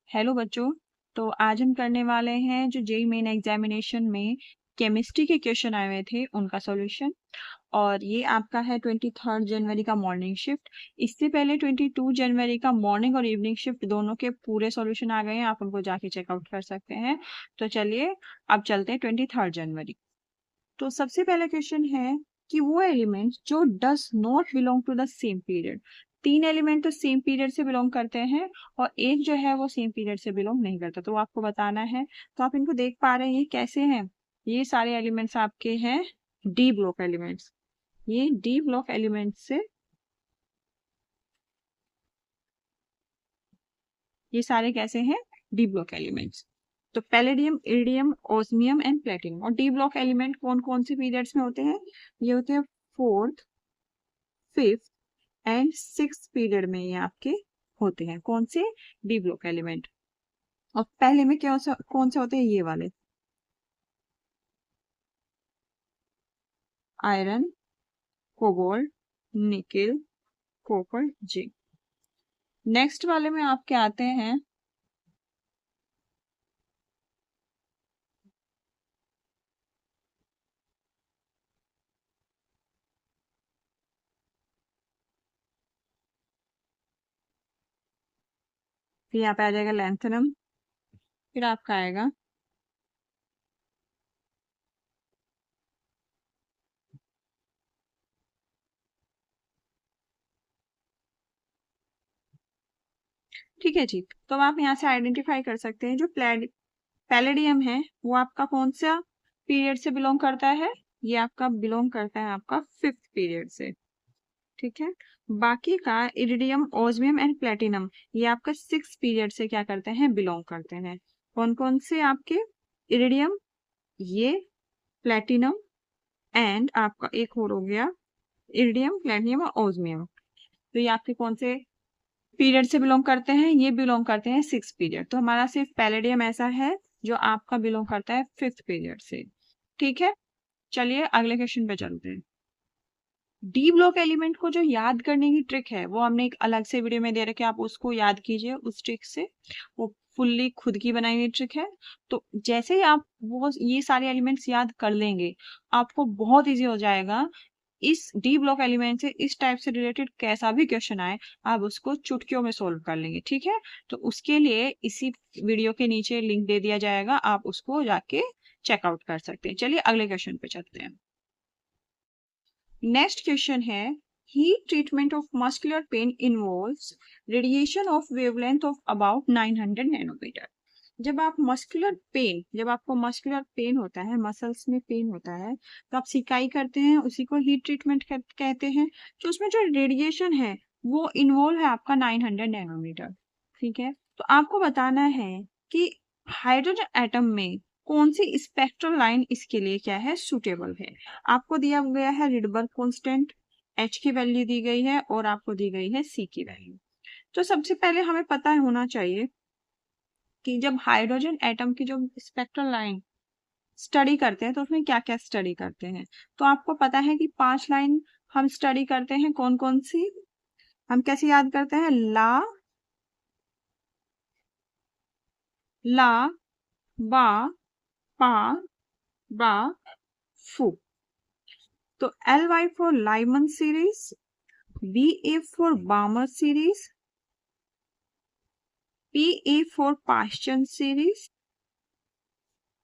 Hello बच्चों। तो आज हम करने वाले हैं जो जेईई मेन एग्जामिनेशन में केमिस्ट्री के क्वेश्चन आए हुए थे उनका सॉल्यूशन। और ये आपका है 23 जनवरी का मॉर्निंग शिफ्ट। इससे पहले 22 जनवरी का मॉर्निंग और इवनिंग शिफ्ट दोनों के पूरे सॉल्यूशन आ गए हैं, आप उनको जाके चेकआउट कर सकते हैं। तो चलिए अब चलते हैं 23 जनवरी। तो सबसे पहला क्वेश्चन है कि वो एलिमेंट जो does not belong to the same period. तीन एलिमेंट तो सेम पीरियड से बिलोंग करते हैं और एक जो है वो सेम पीरियड से बिलोंग नहीं करता, तो आपको बताना है। तो आप इनको देख पा रहे हैं ये कैसे हैं। ये सारे एलिमेंट्स आपके हैं डी ब्लॉक एलिमेंट्स। ये डी ब्लॉक एलिमेंट्स से ये सारे कैसे हैं, डी ब्लॉक एलिमेंट्स। तो palladium, iridium, osmium and platinum. और डी ब्लॉक एलिमेंट कौन कौन से पीरियड्स में होते हैं? ये होते हैं fourth, fifth and six period में ये आपके होते हैं। कौन से? D block element. और पहले में कौन से होते हैं? ये वाले, iron, cobalt, nickel, copper, zinc. Next वाले में आपके आते हैं फिर यहाँ पे आ जाएगा लैंथनम, फिर आपका आएगा ठीक है जी। तो अब आप यहाँ से आइडेंटिफाई कर सकते हैं जो पैलेडियम है वो आपका कौन सा पीरियड से बिलोंग करता है? ये आपका बिलोंग करता है आपका फिफ्थ पीरियड से। ठीक है। बाकी का इरिडियम, ओस्मियम एंड प्लेटिनम ये आपका सिक्स पीरियड से क्या करते हैं, बिलोंग करते हैं। कौन कौन से आपके? इरिडियम, ये, प्लेटिनम एंड आपका एक और हो गया इरिडियम, प्लेटिनम और ओस्मियम। तो ये आपके कौन से पीरियड से बिलोंग करते हैं? ये बिलोंग करते हैं सिक्स पीरियड। तो हमारा सिर्फ पैलेडियम ऐसा है जो आपका बिलोंग करता है फिफ्थ पीरियड से। ठीक है, चलिए अगले क्वेश्चन पे चलते हैं। डी ब्लॉक एलिमेंट को जो याद करने की ट्रिक है वो हमने एक अलग से वीडियो में दे रखे, आप उसको याद कीजिए उस ट्रिक से। वो फुल्ली खुद की बनाई हुई ट्रिक है। तो जैसे ही आप वो ये सारे एलिमेंट्स याद कर लेंगे आपको बहुत इजी हो जाएगा। इस डी ब्लॉक एलिमेंट से इस टाइप से रिलेटेड कैसा भी क्वेश्चन आए आप उसको चुटकियों में सोल्व कर लेंगे। ठीक है, तो उसके लिए इसी वीडियो के नीचे लिंक दे दिया जाएगा, आप उसको जाके चेकआउट कर सकते हैं। चलिए अगले क्वेश्चन पे चलते हैं। नेक्स्ट क्वेश्चन है heat treatment of muscular pain involves radiation of wavelength of about 900 nanometre. जब आपको मस्कुलर पेन होता है, मसल्स में पेन होता है, तो आप सिकाई करते हैं, उसी को हीट ट्रीटमेंट कहते हैं। तो उसमें जो रेडिएशन है वो इन्वॉल्व है आपका 900 नैनोमीटर। ठीक है, तो आपको बताना है कि हाइड्रोजन एटम में कौन सी स्पेक्ट्रल लाइन इसके लिए क्या है, सुटेबल है। आपको दिया गया है रिडबर्ग कांस्टेंट, एच की वैल्यू दी गई है और आपको दी गई है सी की वैल्यू। तो सबसे पहले हमें पता होना चाहिए कि जब हाइड्रोजन एटम की जो स्पेक्ट्रल लाइन स्टडी करते हैं तो उसमें क्या क्या स्टडी करते हैं। तो आपको पता है कि 5 लाइन हम स्टडी करते हैं। कौन कौन सी? हम कैसे याद करते हैं? ला, ला, बा, पा, बा, फू। तो L Y for Lyman series, B A for Balmer series, P A for Paschen series,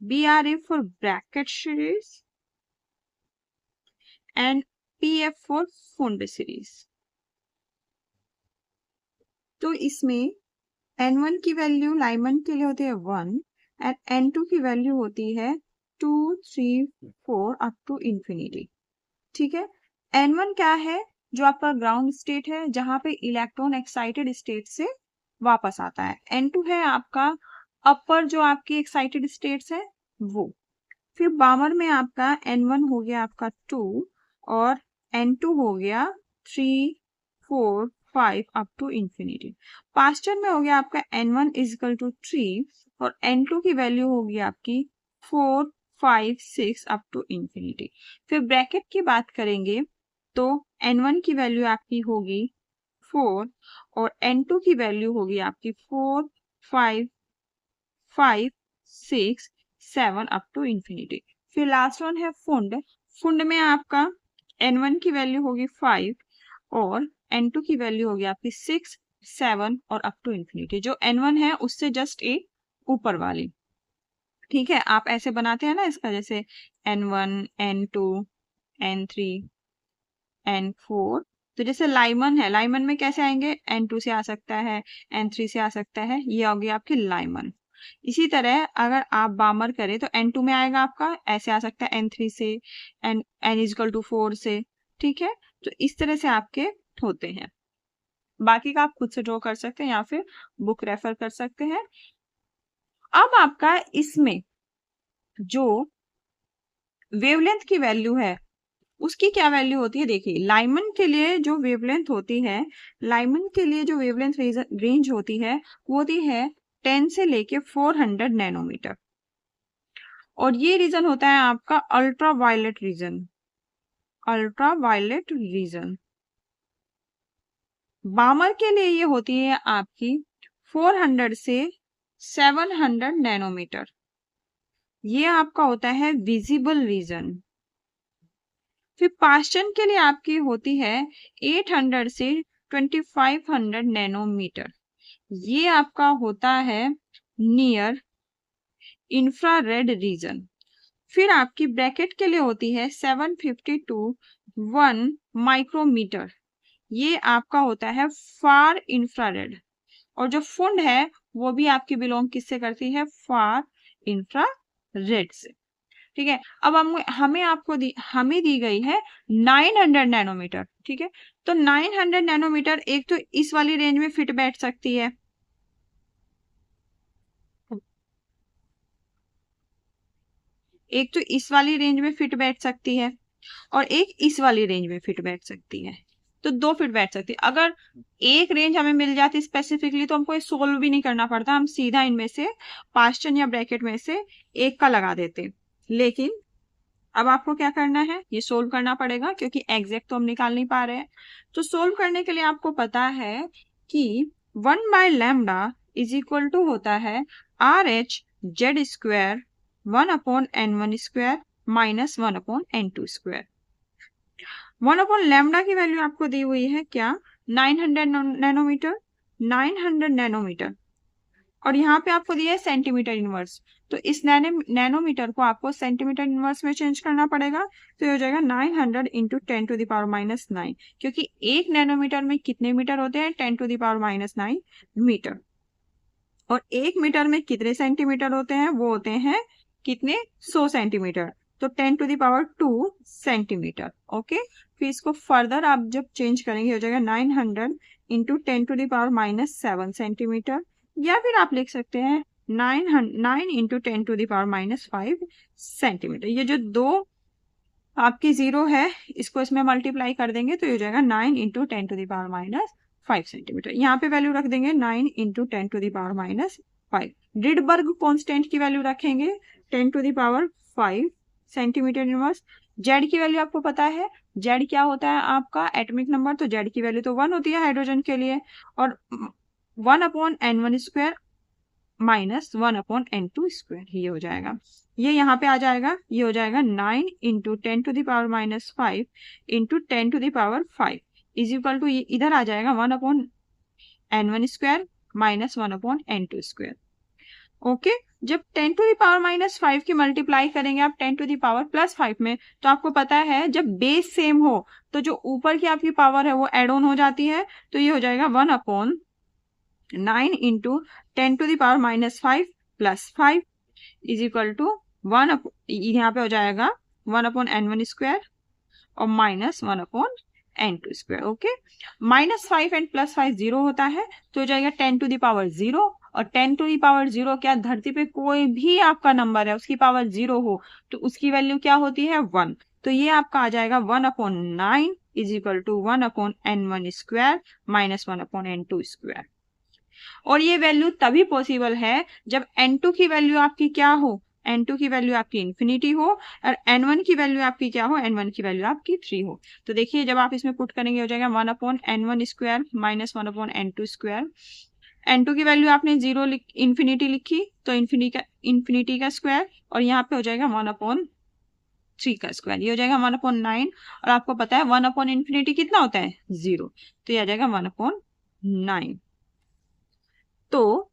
B R A for Brackett series and P F for Pfund series. तो इसमें N1 की वैल्यू लाइमन के लिए होती है 1 एंड N2 की value होती है 2, 3, 4 अप टू इंफिनिटी। ठीक है, N1 क्या है? जो आपका ग्राउंड स्टेट है जहां पे इलेक्ट्रॉन एक्साइटेड स्टेट से वापस आता है। N2 है आपका अपर जो आपकी एक्साइटेड स्टेट्स है वो। फिर बामर में आपका N1 हो गया आपका 2 और N2 हो गया 3, 4, 5 अप टू इंफिनिटी। पास्चर में हो गया आपका N1 इजिकल टू 3 और N2 की वैल्यू होगी आपकी 4, 5, 6 अप टू इंफिनिटी। फिर ब्रैकेट की बात करेंगे तो N1 की वैल्यू आपकी होगी 4 और N2 की वैल्यू होगी आपकी 4, 5, 5, 6, 7 अप टू इंफिनिटी। फिर लास्ट वन है फुंड। फुंड में आपका n1 की वैल्यू होगी 5 और n2 की वैल्यू होगी आपकी 6, 7 और अप टू इंफिनिटी। जो n1 है उससे जस्ट एक ऊपर वाली, ठीक है। आप ऐसे बनाते हैं ना इसका, जैसे n1, n2, n3, n4। तो जैसे लाइमन है, लाइमन में कैसे आएंगे, n2 से आ सकता है, n3 से आ सकता है, ये होगी आपकी लाइमन। इसी तरह अगर आप बामर करें तो n2 में आएगा आपका, ऐसे आ सकता है n3 से, n=4 से, ठीक है। तो इस तरह से आपके होते हैं। बाकी का आप खुद से ड्रॉ कर सकते हैं या फिर बुक रेफर कर सकते हैं। अब आपका इसमें जो वेवलेंथ की वैल्यू है उसकी क्या वैल्यू होती है, देखिए लाइमन के लिए जो वेवलेंथ होती है, लाइमन के लिए जो वेवलेंथ रेंज होती है वो होती है 10 से लेके 400 नैनोमीटर। और ये रीजन होता है आपका ultra violet region, ultra violet region. Balmer के लिए ये होती है आपकी 400 से 700 नैनोमीटर। ये आपका होता है विजिबल रीजन। फिर पास्टन के लिए आपकी होती है 800 से 2500 नैनोमीटर। ये आपका होता है नियर इंफ्रारेड रीजन। फिर आपकी ब्रैकेट के लिए होती है 750 टू 1 माइक्रोमीटर। ये आपका होता है फार इंफ्रारेड। और जो फुंड है वो भी आपकी बिलोंग किससे करती है, फार इंफ्रारेड से, ठीक है। अब हमें दी गई है 900 नैनोमीटर, ठीक है। तो 900 नैनोमीटर एक तो इस वाली रेंज में फिट बैठ सकती है, एक तो इस वाली रेंज में फिट बैठ सकती है और एक इस वाली रेंज में फिट बैठ सकती है। तो दो फिट बैठ सकती है। अगर एक रेंज हमें मिल जाती स्पेसिफिकली तो हमको सोल्व भी नहीं करना पड़ता, हम सीधा इनमें से पास्टन या ब्रैकेट में से एक का लगा देते। लेकिन अब आपको क्या करना है, ये सोल्व करना पड़ेगा क्योंकि एग्जैक्ट तो हम निकाल नहीं पा रहे हैं। तो सोल्व करने के लिए आपको पता है कि 1/λ इज इक्वल टू होता है RH(Z²) 1/n1² माइनस 1/n2²। 1/λ की वैल्यू आपको दी हुई है क्या, 900 नैनोमीटर, 900 नैनोमीटर। और यहाँ पे आपको दिया है सेंटीमीटर इनवर्स, तो इस नैनोमीटर को आपको सेंटीमीटर इनवर्स में चेंज करना पड़ेगा। तो ये हो जाएगा 900 इंटू 10⁻⁹, क्योंकि एक नैनोमीटर में कितने मीटर होते हैं, 10⁻⁹ मीटर। और एक मीटर में कितने सेंटीमीटर होते हैं, वो होते हैं कितने, 100 सेंटीमीटर। तो 10⁻² सेंटीमीटर, ओके। फिर इसको फर्दर आप जब चेंज करेंगे हो जाएगा 900 इंटू 10⁻⁷ सेंटीमीटर, या फिर आप लिख सकते हैं 9 इंटू 10⁻⁵ सेंटीमीटर। ये जो दो आपकी जीरो है इसको इसमें मल्टीप्लाई कर देंगे तो ये हो जाएगा 9 इंटू 10⁻⁵ सेंटीमीटर। यहाँ पे वैल्यू रख देंगे 9 इंटू 10⁻⁵। रिडबर्ग कांस्टेंट की वैल्यू रखेंगे 10⁵ सेंटीमीटर इनवर्स। जेड की वैल्यू आपको पता है, जेड क्या होता है आपका एटॉमिक नंबर, तो जेड की वैल्यू तो 1 होती है हाइड्रोजन के लिए, और 1/n1² माइनस 1/n2², ये हो जाएगा, ये यहाँ पे आ जाएगा, ये हो जाएगा 9 into 10⁻⁵ into 10⁵ is equal to इधर आ जाएगा 1/n1² माइनस 1/n2²। ओके, जब 10⁻⁵ की मल्टीप्लाई करेंगे आप 10⁻+5 में, तो आपको पता है जब बेस सेम हो तो जो ऊपर की आपकी पावर है वो एड ऑन हो जाती है। तो ये हो जाएगा 1/9 into 10⁻⁵ plus 5 is equal to 1, यहाँ पे हो जाएगा 1/n1² और माइनस 1/n2²। ओके, -5 एंड +5 0 होता है तो हो जाएगा 10⁻0, और 10⁻0 क्या, धरती पे कोई भी आपका नंबर है उसकी पावर 0 हो तो उसकी वैल्यू क्या होती है, 1। तो ये आपका आ जाएगा 1/9 is equal to 1/n1² minus 1/n2²। और ये वैल्यू तभी पॉसिबल है जब n2 की वैल्यू आपकी क्या हो, n2 की वैल्यू आपकी इंफिनिटी हो, और n1 की वैल्यू आपकी क्या हो, n1 की वैल्यू आपकी 3 हो। तो देखिए जब आप इसमें पुट करेंगे हो जाएगा 1/n1² माइनस 1/n2²। N2 की वैल्यू आपने 0 इन्फिनिटी लिखी तो इन्फिनिटी का स्क्वायर, और यहाँ पे हो जाएगा 1/3 का स्क्वायर, ये हो जाएगा 1/9। और आपको पता है 1/इन्फिनिटी कितना होता है? 0, तो ये आ जाएगा 1/9। तो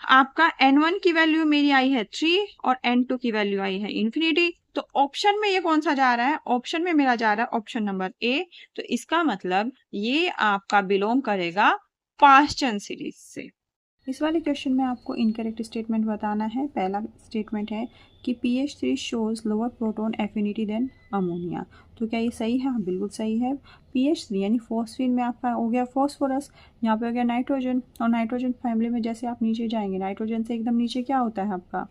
आपका N1 की वैल्यू मेरी आई है 3 और N2 की वैल्यू आई है इन्फिनिटी। तो ऑप्शन में ये कौन सा जा रहा है? ऑप्शन में मेरा जा रहा है ऑप्शन नंबर ए। तो इसका मतलब ये आपका बिलोंग करेगा पास्चन सीरीज से। इस वाले क्वेश्चन में आपको इनकरेक्ट स्टेटमेंट बताना है। पहला स्टेटमेंट है कि PH3 shows lower proton affinity than ammonia. तो क्या ये सही है? हाँ, बिल्कुल सही है। PH3 यानी फॉस्फीन में आपका हो गया फॉस्फोरस, यहाँ पे हो गया नाइट्रोजन, और नाइट्रोजन फैमिली में जैसे आप नीचे जाएंगे, नाइट्रोजन से एकदम नीचे क्या होता है आपका?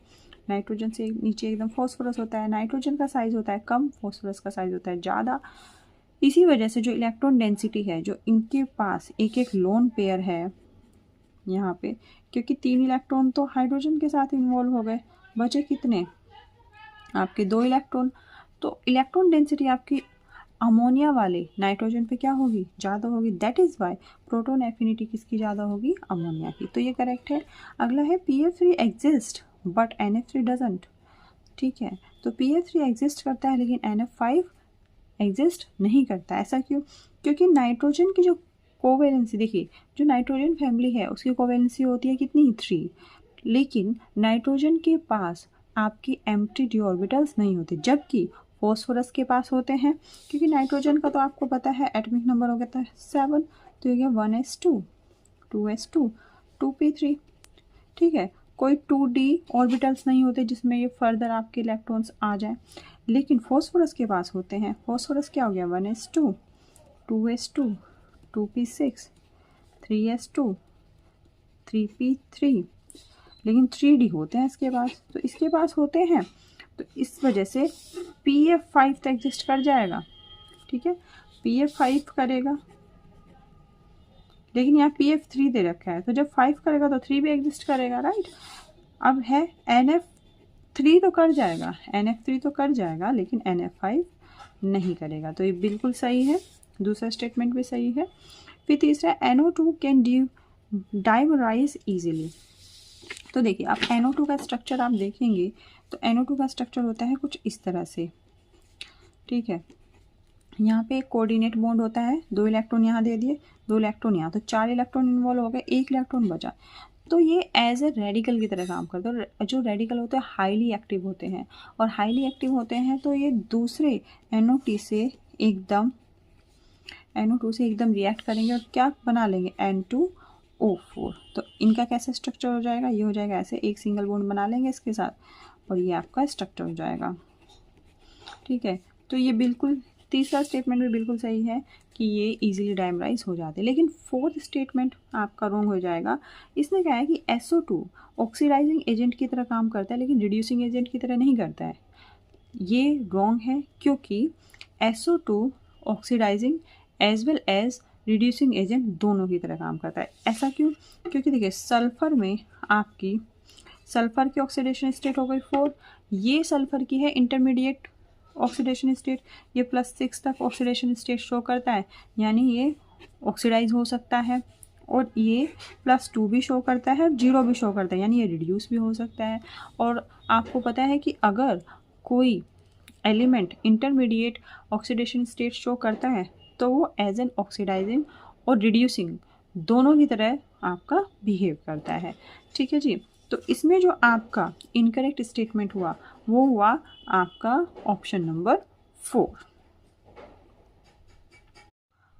नाइट्रोजन से नीचे एकदम फॉस्फोरस होता है। नाइट्रोजन का साइज होता है कम, फॉस्फोरस का साइज होता है ज़्यादा। इसी वजह से जो इलेक्ट्रॉन डेंसिटी है, जो इनके पास एक एक लोन पेयर है यहाँ पे, क्योंकि 3 इलेक्ट्रॉन तो हाइड्रोजन के साथ इन्वॉल्व हो गए, बचे कितने? आपके 2 इलेक्ट्रॉन। तो इलेक्ट्रॉन डेंसिटी आपकी अमोनिया वाले नाइट्रोजन पे क्या होगी? ज़्यादा होगी। That is why proton affinity किसकी ज़्यादा होगी? अमोनिया की। तो ये करेक्ट है। अगला है PF3 exist but NF3 doesn't. ठीक है, तो PF3 एग्जिस्ट करता है लेकिन NF5 एग्जिस्ट नहीं करता। ऐसा क्यों? क्योंकि नाइट्रोजन की जो कोवेलेंसी, देखिए जो नाइट्रोजन फैमिली है उसकी कोवेलेंसी होती है कितनी? 3। लेकिन नाइट्रोजन के पास आपकी एम्प्टी डी ऑर्बिटल्स नहीं होते, जबकि फॉस्फोरस के पास होते हैं। क्योंकि नाइट्रोजन का तो आपको पता है एटॉमिक नंबर हो गया था 7, तो ये 1s2 2s2 2p3। ठीक है, कोई 2d ऑर्बिटल्स नहीं होते जिसमें ये फर्दर आपके इलेक्ट्रॉन्स आ जाएं, लेकिन फॉस्फोरस के पास होते हैं। फॉस्फोरस क्या हो गया? 1s2 2s2 2p6 3s2 3p3, लेकिन 3d होते हैं इसके पास, तो इसके पास होते हैं, तो इस वजह से PF5 तो एग्जिस्ट कर जाएगा। ठीक है, PF5 करेगा, लेकिन यहाँ PF3 दे रखा है, तो जब 5 करेगा तो 3 भी एग्जिस्ट करेगा, राइट। अब है NF3 तो कर जाएगा, NF3 तो कर जाएगा, लेकिन NF5 नहीं करेगा। तो ये बिल्कुल सही है, दूसरा स्टेटमेंट भी सही है। फिर तीसरा, NO2 कैन डाइमराइज इजीली। तो देखिए आप NO2 का स्ट्रक्चर आप देखेंगे तो NO2 का स्ट्रक्चर होता है कुछ इस तरह से। ठीक है, यहाँ पे एक कोऑर्डिनेट बॉन्ड होता है, 2 इलेक्ट्रॉन यहाँ दे दिए, 2 इलेक्ट्रॉन यहाँ, तो 4 इलेक्ट्रॉन इन्वॉल्व हो गए, 1 इलेक्ट्रॉन बचा। तो ये एज ए रेडिकल की तरह काम करते हैं, और जो रेडिकल होते हैं हाईली एक्टिव होते हैं, और हाईली एक्टिव होते हैं तो ये दूसरे NO2 से एकदम रिएक्ट करेंगे और क्या बना लेंगे? N2O4। तो इनका कैसे स्ट्रक्चर हो जाएगा? ये हो जाएगा ऐसे, एक सिंगल बॉन्ड बना लेंगे इसके साथ, और ये आपका स्ट्रक्चर हो जाएगा। ठीक है, तो ये बिल्कुल तीसरा स्टेटमेंट भी बिल्कुल सही है कि ये इजीली डाइमराइज हो जाते हैं। लेकिन फोर्थ स्टेटमेंट आपका रॉन्ग हो जाएगा। इसने कहा है कि SO2 ऑक्सीडाइजिंग एजेंट की तरह काम करता है लेकिन रिड्यूसिंग एजेंट की तरह नहीं करता है। ये रॉन्ग है, क्योंकि SO2 oxidising as well as reducing agent दोनों की तरह काम करता है। ऐसा क्यों? क्योंकि देखिए सल्फर में आपकी सल्फर की ऑक्सीडेशन स्टेट हो गई 4, ये सल्फर की है इंटरमीडिएट ऑक्सीडेशन स्टेट, ये +6 तक ऑक्सीडेशन स्टेट शो करता है, यानी ये ऑक्सीडाइज हो सकता है, और ये +2 भी शो करता है, 0 भी शो करता है, यानी ये रिड्यूस भी हो सकता है। और आपको पता है कि अगर कोई element intermediate oxidation state show करता है तो वो एज एन ऑक्सीडाइजिंग और रिड्यूसिंग दोनों की तरह आपका बिहेव करता है। ठीक है जी, तो इसमें जो आपका इनकरेक्ट स्टेटमेंट हुआ वो हुआ आपका ऑप्शन नंबर 4।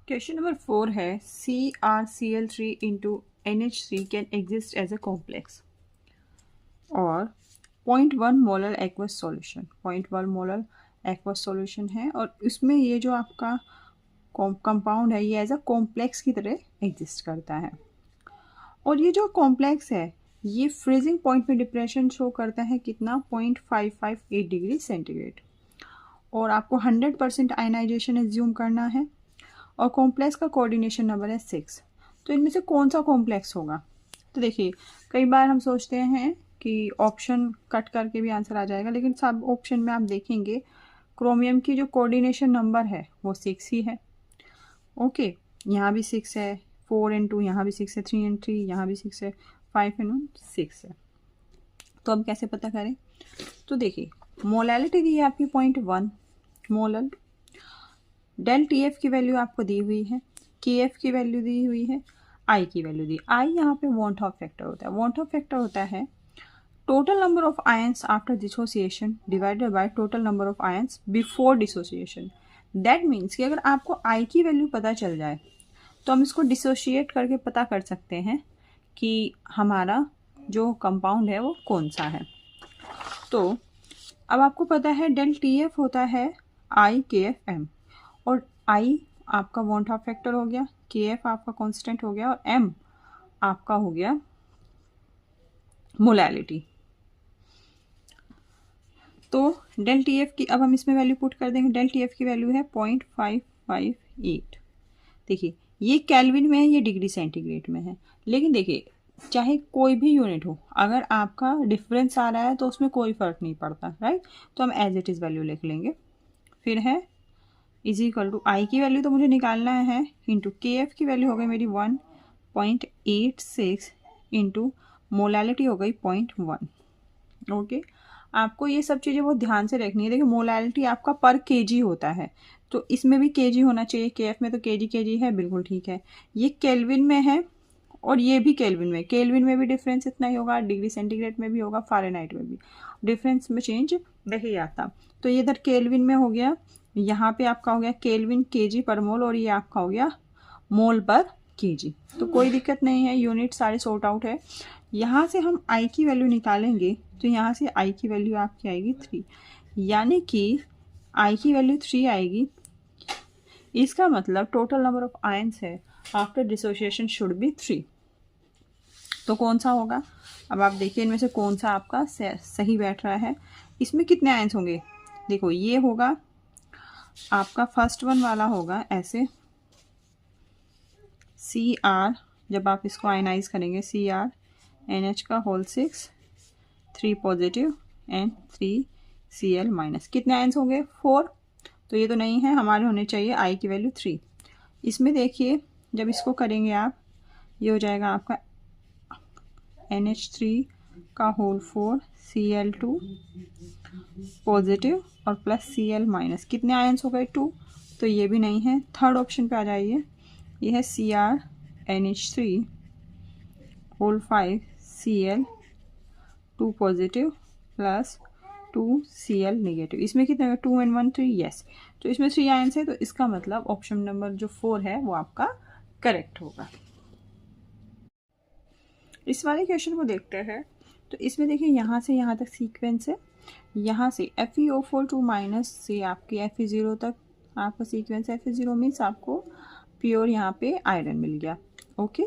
क्वेश्चन नंबर 4 है CrCl3 into NH3 can exist as a complex और 0.1 molar aqueous solution, 0.1 molar aqueous solution है, और इसमें ये जो आपका कंपाउंड है ये एज अ कॉम्प्लेक्स की तरह एग्जिस्ट करता है। और ये जो कॉम्प्लेक्स है ये फ्रीजिंग पॉइंट में डिप्रेशन शो करता है कितना? 0.558 डिग्री सेंटीग्रेड, और आपको 100% आयनाइजेशन एज्यूम करना है, और कॉम्प्लेक्स का कोऑर्डिनेशन नंबर है 6। तो इनमें से कौन सा कॉम्प्लेक्स होगा? तो देखिए कई बार हम सोचते हैं कि ऑप्शन कट करके भी आंसर आ जाएगा, लेकिन सब ऑप्शन में आप देखेंगे क्रोमियम की जो कोऑर्डिनेशन नंबर है वो 6 ही है। ओके, यहाँ भी 6 है, 4 and 2 यहाँ भी 6 है, 3 and 3 यहाँ भी 6 है, 5 and 1 6 है। तो अब कैसे पता करें? तो देखिए मोलैलिटी दी है आपकी 0.1 मोलल, डेल टी एफ की वैल्यू आपको दी हुई है, के एफ की वैल्यू दी हुई है, आई की वैल्यू दी। आई यहाँ पे वॉन्ट ऑफ फैक्टर होता है। वॉन्ट ऑफ फैक्टर होता है total number of ions after dissociation divided by total number of ions before dissociation. That means कि अगर आपको आई की वैल्यू पता चल जाए तो हम इसको डिसोशिएट करके पता कर सकते हैं कि हमारा जो कंपाउंड है वो कौन सा है। तो अब आपको पता है डेल टी एफ होता है आई के एफ एम, और आई आपका वॉन्ट ऑफ फैक्टर हो गया, के एफ आपका कांस्टेंट हो गया, और एम आपका हो गया मोलैलिटी। तो डेल टी एफ की अब हम इसमें वैल्यू पुट कर देंगे। डेल टी एफ की वैल्यू है 0.558। देखिए ये केल्विन में है, ये डिग्री सेंटीग्रेड में है, लेकिन देखिए चाहे कोई भी यूनिट हो, अगर आपका डिफरेंस आ रहा है तो उसमें कोई फ़र्क नहीं पड़ता, राइट। तो हम एज इट इज़ वैल्यू लिख लेंगे। फिर है इज इक्वल टू आई की वैल्यू तो मुझे निकालना है इंटू के एफ की वैल्यू हो गई मेरी 1.86 इंटू मोलैलिटी हो गई 0.1। ओके, आपको ये सब चीज़ें बहुत ध्यान से रखनी है। देखिए मोलैलिटी आपका पर केजी होता है, तो इसमें भी केजी होना चाहिए, केएफ में तो केजी है, बिल्कुल ठीक है। ये केल्विन में है और ये भी केल्विन में। केल्विन में भी डिफरेंस इतना ही होगा, डिग्री सेंटीग्रेड में भी होगा, फ़ारेनहाइट में भी डिफरेंस में चेंज नहीं आता। तो ये इधर केल्विन में हो गया, यहाँ पे आपका हो गया केल्विन केजी पर मोल, और ये आपका हो गया मोल पर केजी। तो कोई दिक्कत नहीं है, यूनिट सारे सॉर्ट आउट है। यहाँ से हम आई की वैल्यू निकालेंगे तो यहाँ से आई की वैल्यू आपकी आएगी 3, यानी कि आई की वैल्यू 3 आएगी। इसका मतलब टोटल नंबर ऑफ आयंस है आफ्टर डिसोसिएशन शुड बी 3। तो कौन सा होगा? अब आप देखिए इनमें से कौन सा आपका सही बैठ रहा है। इसमें कितने आयंस होंगे? देखो ये होगा आपका फर्स्ट वन वाला होगा ऐसे सी आर, जब आप इसको आयनाइज करेंगे सी आर एन एच का whole 6 3 positive and 3 C L minus. कितने आयंस होंगे? 4। तो ये तो नहीं है, हमारे होने चाहिए आई की वैल्यू 3। इसमें देखिए जब इसको करेंगे आप, ये हो जाएगा आपका NH3 का होल 4 Cl2 पॉजिटिव और प्लस Cl माइनस। कितने आयंस हो गए? 2। तो ये भी नहीं है, थर्ड ऑप्शन पे आ जाइए। ये है CrNH3 whole 5 Cl2 positive plus 2 Cl negative. इसमें कितने 2 and 1 3, यस। तो इसमें 3 आयंस है, तो इसका मतलब ऑप्शन नंबर जो 4 है वो आपका करेक्ट होगा। इस वाले क्वेश्चन को देखते हैं। तो इसमें देखिए यहाँ से यहाँ तक सीक्वेंस है, यहाँ से FeO4 2 माइनस से आपके Fe0 तक आपका सीक्वेंस। Fe0 मीन्स आपको प्योर यहाँ पे आयरन मिल गया। ओके,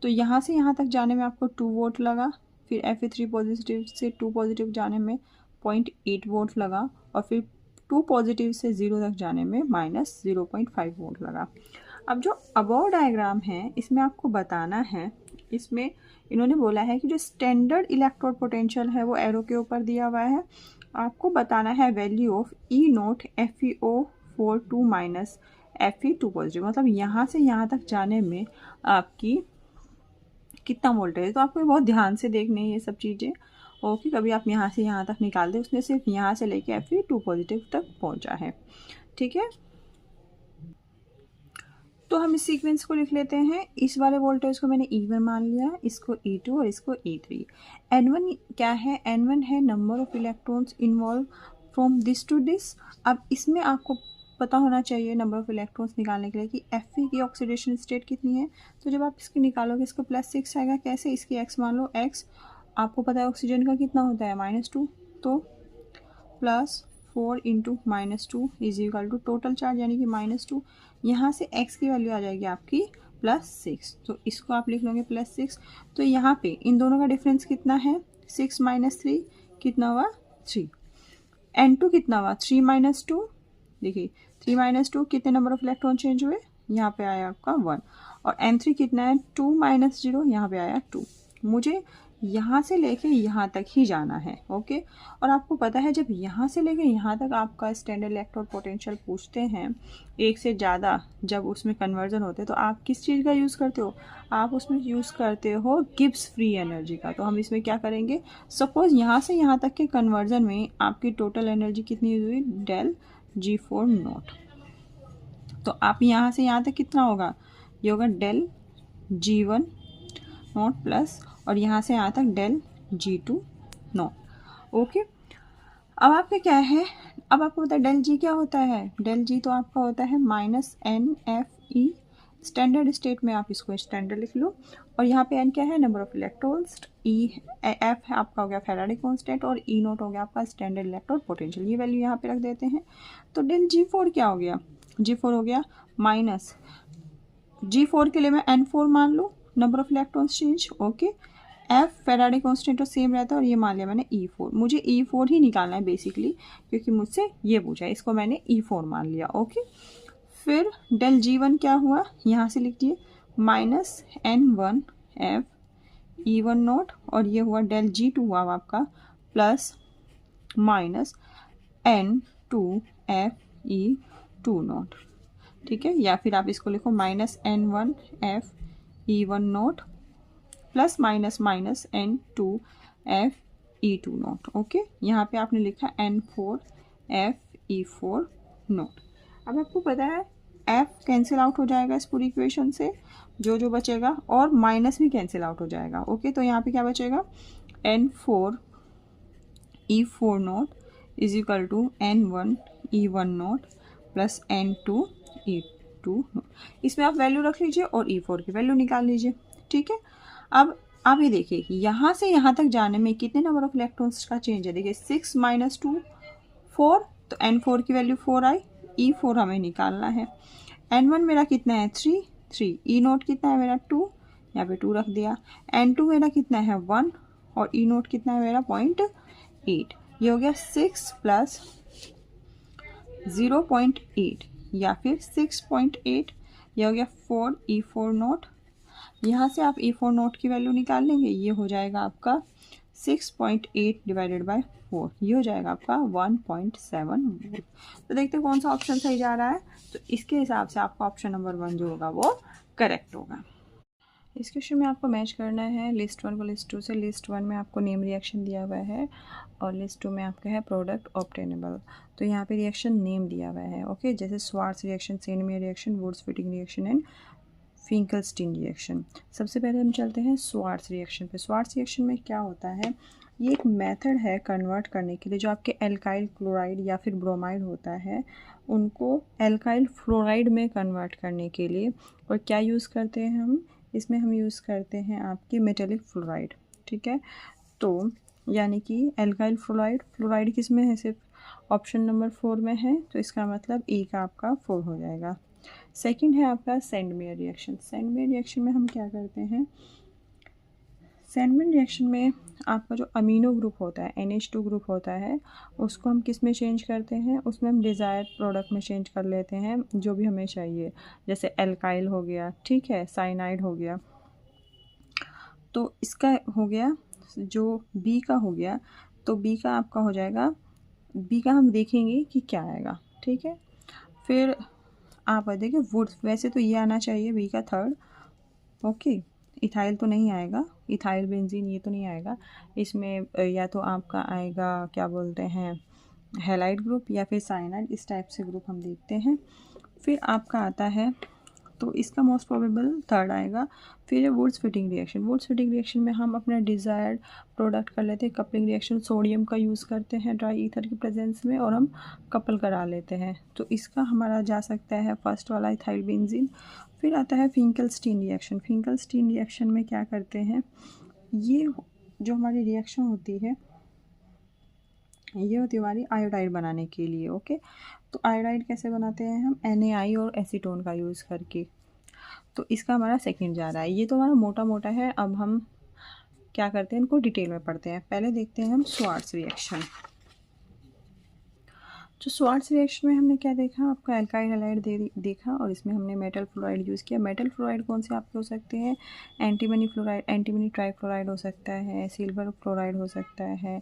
तो यहाँ से यहाँ तक जाने में आपको 2 वोल्ट लगा, फिर Fe3 पॉजिटिव से 2 पॉजिटिव जाने में 0.8 वोल्ट लगा, और फिर 2 पॉजिटिव से 0 तक जाने में माइनस 0.5 वोल्ट लगा। अब जो अबव डायग्राम है इसमें आपको बताना है, इसमें इन्होंने बोला है कि जो स्टैंडर्ड इलेक्ट्रोड पोटेंशियल है वो एरो के ऊपर दिया हुआ है। आपको बताना है value of E0 FeO4 2 minus Fe2 positive, मतलब यहाँ से यहाँ तक जाने में आपकी कितना वोल्टेज है। तो आपको बहुत ध्यान से देखनी है ये सब चीज़ें। ओके, कभी आप यहाँ से यहाँ तक निकाल दें, उसने सिर्फ यहाँ से लेके Fe2 पॉजिटिव तक पहुँचा है, ठीक है। तो हम इस सीक्वेंस को लिख लेते हैं। इस वाले वोल्टेज को मैंने E1 मान लिया, इसको E2 और इसको E3। N1 क्या है? N1 है number of electrons involve from this to this. अब इसमें आपको पता होना चाहिए नंबर ऑफ इलेक्ट्रॉन्स निकालने के लिए कि Fe की ऑक्सीडेशन स्टेट कितनी है। तो जब आप इसकी निकालोगे इसको +6 आएगा। कैसे? इसकी x मान लो, x आपको पता है ऑक्सीजन का कितना होता है -2, तो +4 into -2 is equal to total charge यानी कि -2। यहाँ से x की वैल्यू आ जाएगी आपकी +6, तो इसको आप लिख लोगे +6। तो यहाँ पे इन दोनों का डिफरेंस कितना है? 6 - 3 कितना हुआ? 3। N2 कितना हुआ? 3 - 2। देखिए 3 - 2 कितने नंबर ऑफ इलेक्ट्रॉन चेंज हुए? यहाँ पे आया आपका 1। और N3 कितना है? 2 - 0, यहाँ पे आया 2। मुझे यहाँ से लेके यहाँ तक ही जाना है। ओके, और आपको पता है जब यहाँ से लेके यहाँ तक आपका स्टैंडर्ड इलेक्ट्रोड पोटेंशियल पूछते हैं एक से ज़्यादा, जब उसमें कन्वर्जन होते हैं तो आप किस चीज़ का यूज़ करते हो? आप उसमें यूज़ करते हो गिब्स फ्री एनर्जी का। तो हम इसमें क्या करेंगे, सपोज यहाँ से यहाँ तक के कन्वर्जन में आपकी टोटल एनर्जी कितनी हुई, डेल G4 नॉट। तो आप यहाँ से यहाँ तक कितना होगा, ये होगा डेल G1 नॉट प्लस, और यहाँ से यहाँ तक डेल G2 नॉट। ओके, अब आपके क्या है, अब आपको पता है डेल जी क्या होता है, डेल जी तो आपका होता है -NFE। स्टैंडर्ड स्टेट में आप इसको स्टैंडर्ड लिख लो, और यहाँ पे n क्या है, नंबर ऑफ इलेक्ट्रॉन्स, F आपका हो गया फैराडे कांस्टेंट, और E नोट हो गया आपका स्टैंडर्ड इलेक्ट्रोड पोटेंशियल। ये वैल्यू यहाँ पे रख देते हैं। तो डेल G4 क्या हो गया, G4 हो गया माइनस G4 के लिए मैं N4 मान लूँ, number of electrons change. Okay, F Faraday constant तो सेम रहता है, और ये मान लिया मैंने E4। मुझे E4 ही निकालना है बेसिकली, क्योंकि मुझसे ये पूछा है, इसको मैंने E4 मान लिया। ओके, फिर डेल G1 क्या हुआ, यहाँ से लिख दिए -N1F E1 नोट, और ये हुआ डेल G2 हुआ आपका प्लस -N2F E2 नोट। ठीक है, या फिर आप इसको लिखो -N1F E1 naught plus -N2F E2 note. Okay, यहाँ पे आपने लिखा N4F E4 नोट। अब आपको पता है F कैंसिल आउट हो जाएगा इस पूरी इक्वेशन से, जो बचेगा, और माइनस भी कैंसिल आउट हो जाएगा। ओके, तो यहाँ पे क्या बचेगा, N4 E4 naught is equal to N1 E1 naught plus N2 E2 naught. इसमें आप वैल्यू रख लीजिए और E4 की वैल्यू निकाल लीजिए। ठीक है, अब आप ये देखिए यहाँ से यहाँ तक जाने में कितने नंबर ऑफ इलेक्ट्रॉन्स का चेंज है, देखिए 6 - 2 4, तो N4 की वैल्यू 4 आई, E4 हमें निकालना है। N1 मेरा कितना है 3, E नोट कितना है मेरा 2, यहाँ पे 2 रख दिया। N2 मेरा कितना है 1, और E नोट कितना है मेरा 0.8। ये हो गया 6 प्लस 0.8 या फिर 6.8, ये हो गया 4 E4 नोट। यहाँ से आप E4 नोट की वैल्यू निकाल लेंगे, ये हो जाएगा आपका 6.8 डिवाइडेड बाय 4, ये हो जाएगा आपका 1.7 वोल्ट। तो देखते हैं कौन सा ऑप्शन सही जा रहा है। तो इसके हिसाब से आपका ऑप्शन नंबर 1 जो होगा वो करेक्ट होगा। इस क्वेश्चन में आपको मैच करना है लिस्ट 1 को लिस्ट 2 से। लिस्ट 1 में आपको नेम रिएक्शन दिया हुआ है, और लिस्ट 2 में आपका है प्रोडक्ट ऑब्टेनेबल। तो यहाँ पे रिएक्शन नेम दिया हुआ है। ओके, जैसे Swarts reaction, Sandmeyer reaction, woods-fitting reaction and Finkelstein reaction. सबसे पहले हम चलते हैं स्वार्ट्ज रिएक्शन पे। स्वार्ट्ज रिएक्शन में क्या होता है, ये एक मेथड है कन्वर्ट करने के लिए, जो आपके एल्काइल क्लोराइड या फिर ब्रोमाइड होता है उनको एल्काइल फ्लोराइड में कन्वर्ट करने के लिए। और क्या यूज़ करते हैं हम इसमें, हम यूज़ करते हैं आपके मेटेलिक फ्लोराइड। ठीक है, तो यानी कि एल्काइल फ्लोराइड किस में है, सिर्फ ऑप्शन नंबर 4 में है, तो इसका मतलब E का आपका 4 हो जाएगा। सेकंड है आपका सैंडमेयर रिएक्शन। सैंडमेयर रिएक्शन में हम क्या करते हैं, सैंडमेयर रिएक्शन में आपका जो अमीनो ग्रुप होता है, NH2 ग्रुप होता है, उसको हम किस में चेंज करते हैं, उसमें हम डिज़ायर्ड प्रोडक्ट में चेंज कर लेते हैं जो भी हमें चाहिए। जैसे एल्काइल हो गया, ठीक है, साइनाइड हो गया। तो इसका हो गया जो B का हो गया, तो B का आपका हो जाएगा, B का हम देखेंगे कि क्या आएगा। ठीक है, फिर आप देखिए वुड्स, वैसे तो ये आना चाहिए B का 3rd। ओके, इथाइल तो नहीं आएगा, इथाइल बेंजीन ये तो नहीं आएगा इसमें, या तो आपका आएगा क्या बोलते हैं हैलाइड ग्रुप या फिर साइनाइड, इस टाइप से ग्रुप हम देखते हैं। फिर आपका आता है, तो इसका मोस्ट प्रोबेबल 3rd आएगा। फिर है Wurtz Fittig reaction. Wurtz Fittig reaction में हम अपना डिज़ायर्ड प्रोडक्ट कर लेते हैं, कपलिंग रिएक्शन, सोडियम का यूज़ करते हैं ड्राई ईथर की प्रेजेंस में, और हम कपल करा लेते हैं। तो इसका हमारा जा सकता है फर्स्ट वाला इथाइल बेंजीन। फिर आता है फिंकलस्टीन रिएक्शन। फिंकलस्टीन रिएक्शन में क्या करते हैं, ये जो हमारी रिएक्शन होती है ये होती है हमारी आयोडाइड बनाने के लिए। ओके, तो आयोडाइड कैसे बनाते हैं हम, NaI और एसीटोन का यूज़ करके। तो इसका हमारा सेकंड जा रहा है। ये तो हमारा मोटा मोटा है। अब हम क्या करते हैं, इनको डिटेल में पढ़ते हैं। पहले देखते हैं हम स्वार्ट्ज रिएक्शन। तो स्वार्ट्स रिएक्शन में हमने क्या देखा, आपका एल्काइल हैलाइड देखा और इसमें हमने मेटल फ्लोराइड यूज़ किया। मेटल फ्लोराइड कौन से आपके हो सकते हैं, एंटीमनी फ्लोराइड, एंटीमनी ट्राइफ्लोराइड हो सकता है, सिल्वर फ्लोराइड हो सकता है,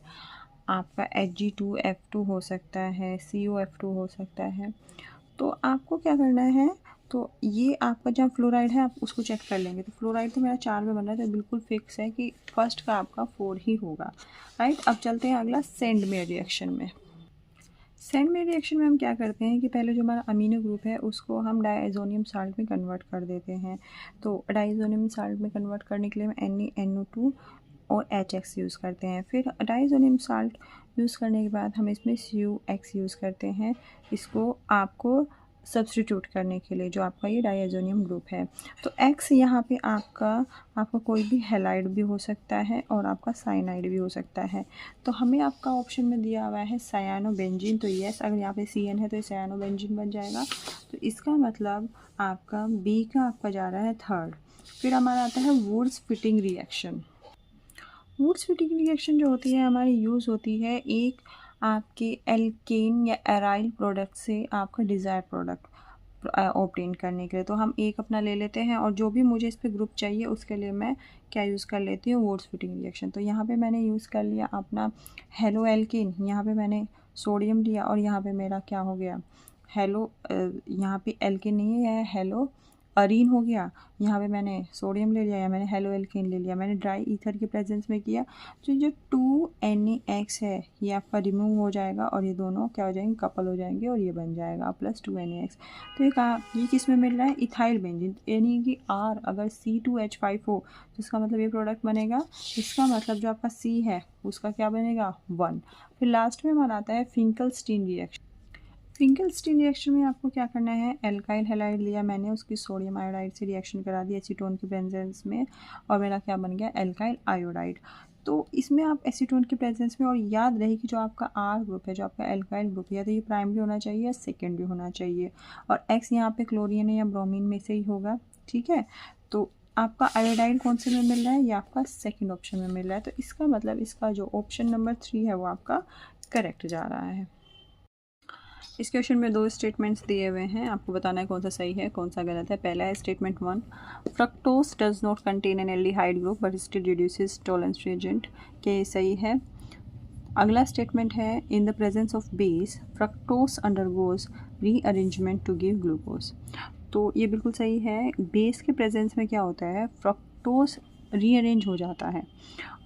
आपका Hg2F2 हो सकता है, COF2 हो सकता है। तो आपको क्या करना है, तो ये आपका जहाँ फ्लोराइड है आप उसको चेक कर लेंगे। तो फ्लोराइड तो मेरा 4 में बन रहा है, तो बिल्कुल फिक्स है कि फर्स्ट का आपका 4 ही होगा, राइट। अब चलते हैं अगला सेंडमेयर रिएक्शन में। सेंडमेयर रिएक्शन में हम क्या करते हैं कि पहले जो हमारा अमीनो ग्रुप है उसको हम डाइज़ोनियम साल्ट में कन्वर्ट कर देते हैं। तो डाइज़ोनियम साल्ट में कन्वर्ट करने के लिए हम NaNO2 और HX यूज़ करते हैं। फिर डाइज़ोनियम साल्ट यूज़ करने के बाद हम इसमें CuX यूज़ करते हैं, इसको आपको सब्स्टिट्यूट करने के लिए, जो आपका ये डाइज़ोनियम ग्रुप है। तो X यहाँ पे आपका कोई भी हैलाइड भी हो सकता है और आपका साइनाइड भी हो सकता है। तो हमें आपका ऑप्शन में दिया हुआ है सायानोबेंजीन, तो यस, अगर यहाँ पे CN है तो ये सायानोबेंजीन बन जाएगा। तो इसका मतलब आपका B का आपका जा रहा है थर्ड। फिर हमारा आता है Wurtz Fittig reaction. Wurtz Fittig reaction जो होती है हमारी यूज़ होती है एक आपके एल्केन या एराइल प्रोडक्ट से आपका डिज़ायर प्रोडक्ट ऑब्टेन करने के लिए। तो हम एक अपना ले लेते हैं और जो भी मुझे इस पर ग्रुप चाहिए उसके लिए मैं क्या यूज़ कर लेती हूँ, वुड्स फिटिंग रिएक्शन। तो यहाँ पे मैंने यूज़ कर लिया अपना हेलो एल्केन, यहाँ पे मैंने सोडियम लिया और यहाँ पे मेरा क्या हो गया, हेलो, यहाँ पे एल्केन नहीं है, हेलो अरीन हो गया। यहाँ पे मैंने सोडियम ले लिया या मैंने हेलो एल्केन ले लिया, मैंने ड्राई ईथर के प्रेजेंस में किया। तो जो 2NaX है ये आपका रिमूव हो जाएगा और ये दोनों क्या हो जाएंगे, कपल हो जाएंगे और ये बन जाएगा प्लस 2NaX। तो ये किस में मिल रहा है, इथाइल बेंजीन, यानी कि R अगर C2H5 हो तो इसका मतलब ये प्रोडक्ट बनेगा। इसका मतलब जो आपका C है उसका क्या बनेगा, 1। फिर लास्ट में हमारा आता है फिंकलस्टीन रिएक्शन। फिंकलस्टीन रिएक्शन में आपको क्या करना है, एल्काइल हैलाइड लिया मैंने, उसकी सोडियम आयोडाइड से रिएक्शन करा दी एसीटोन के प्रेजेंस में और मेरा क्या बन गया, एल्काइल आयोडाइड। तो इसमें आप एसीटोन के प्रेजेंस में, और याद रहे कि जो आपका R ग्रुप है, जो आपका एल्काइल ग्रुप है, तो ये प्राइमरी होना चाहिए या सेकेंडरी होना चाहिए, और X यहाँ पे क्लोरीन या ब्रोमीन में से ही होगा, ठीक है। तो आपका आयोडाइड कौन से में मिल रहा है, ये आपका सेकेंड ऑप्शन में मिल रहा है। तो इसका मतलब इसका जो ऑप्शन नंबर 3 है वो आपका करेक्ट जा रहा है। इस क्वेश्चन में 2 स्टेटमेंट्स दिए हुए हैं, आपको बताना है कौन सा सही है कौन सा गलत है। पहला है statement 1, fructose does not contain an aldehyde group but still reduces Tollens reagent, के सही है। अगला स्टेटमेंट है, in the presence of base fructose undergoes rearrangement to give glucose. तो ये बिल्कुल सही है। बेस के प्रेजेंस में क्या होता है, फ्रक्टोज रीअरेंज हो जाता है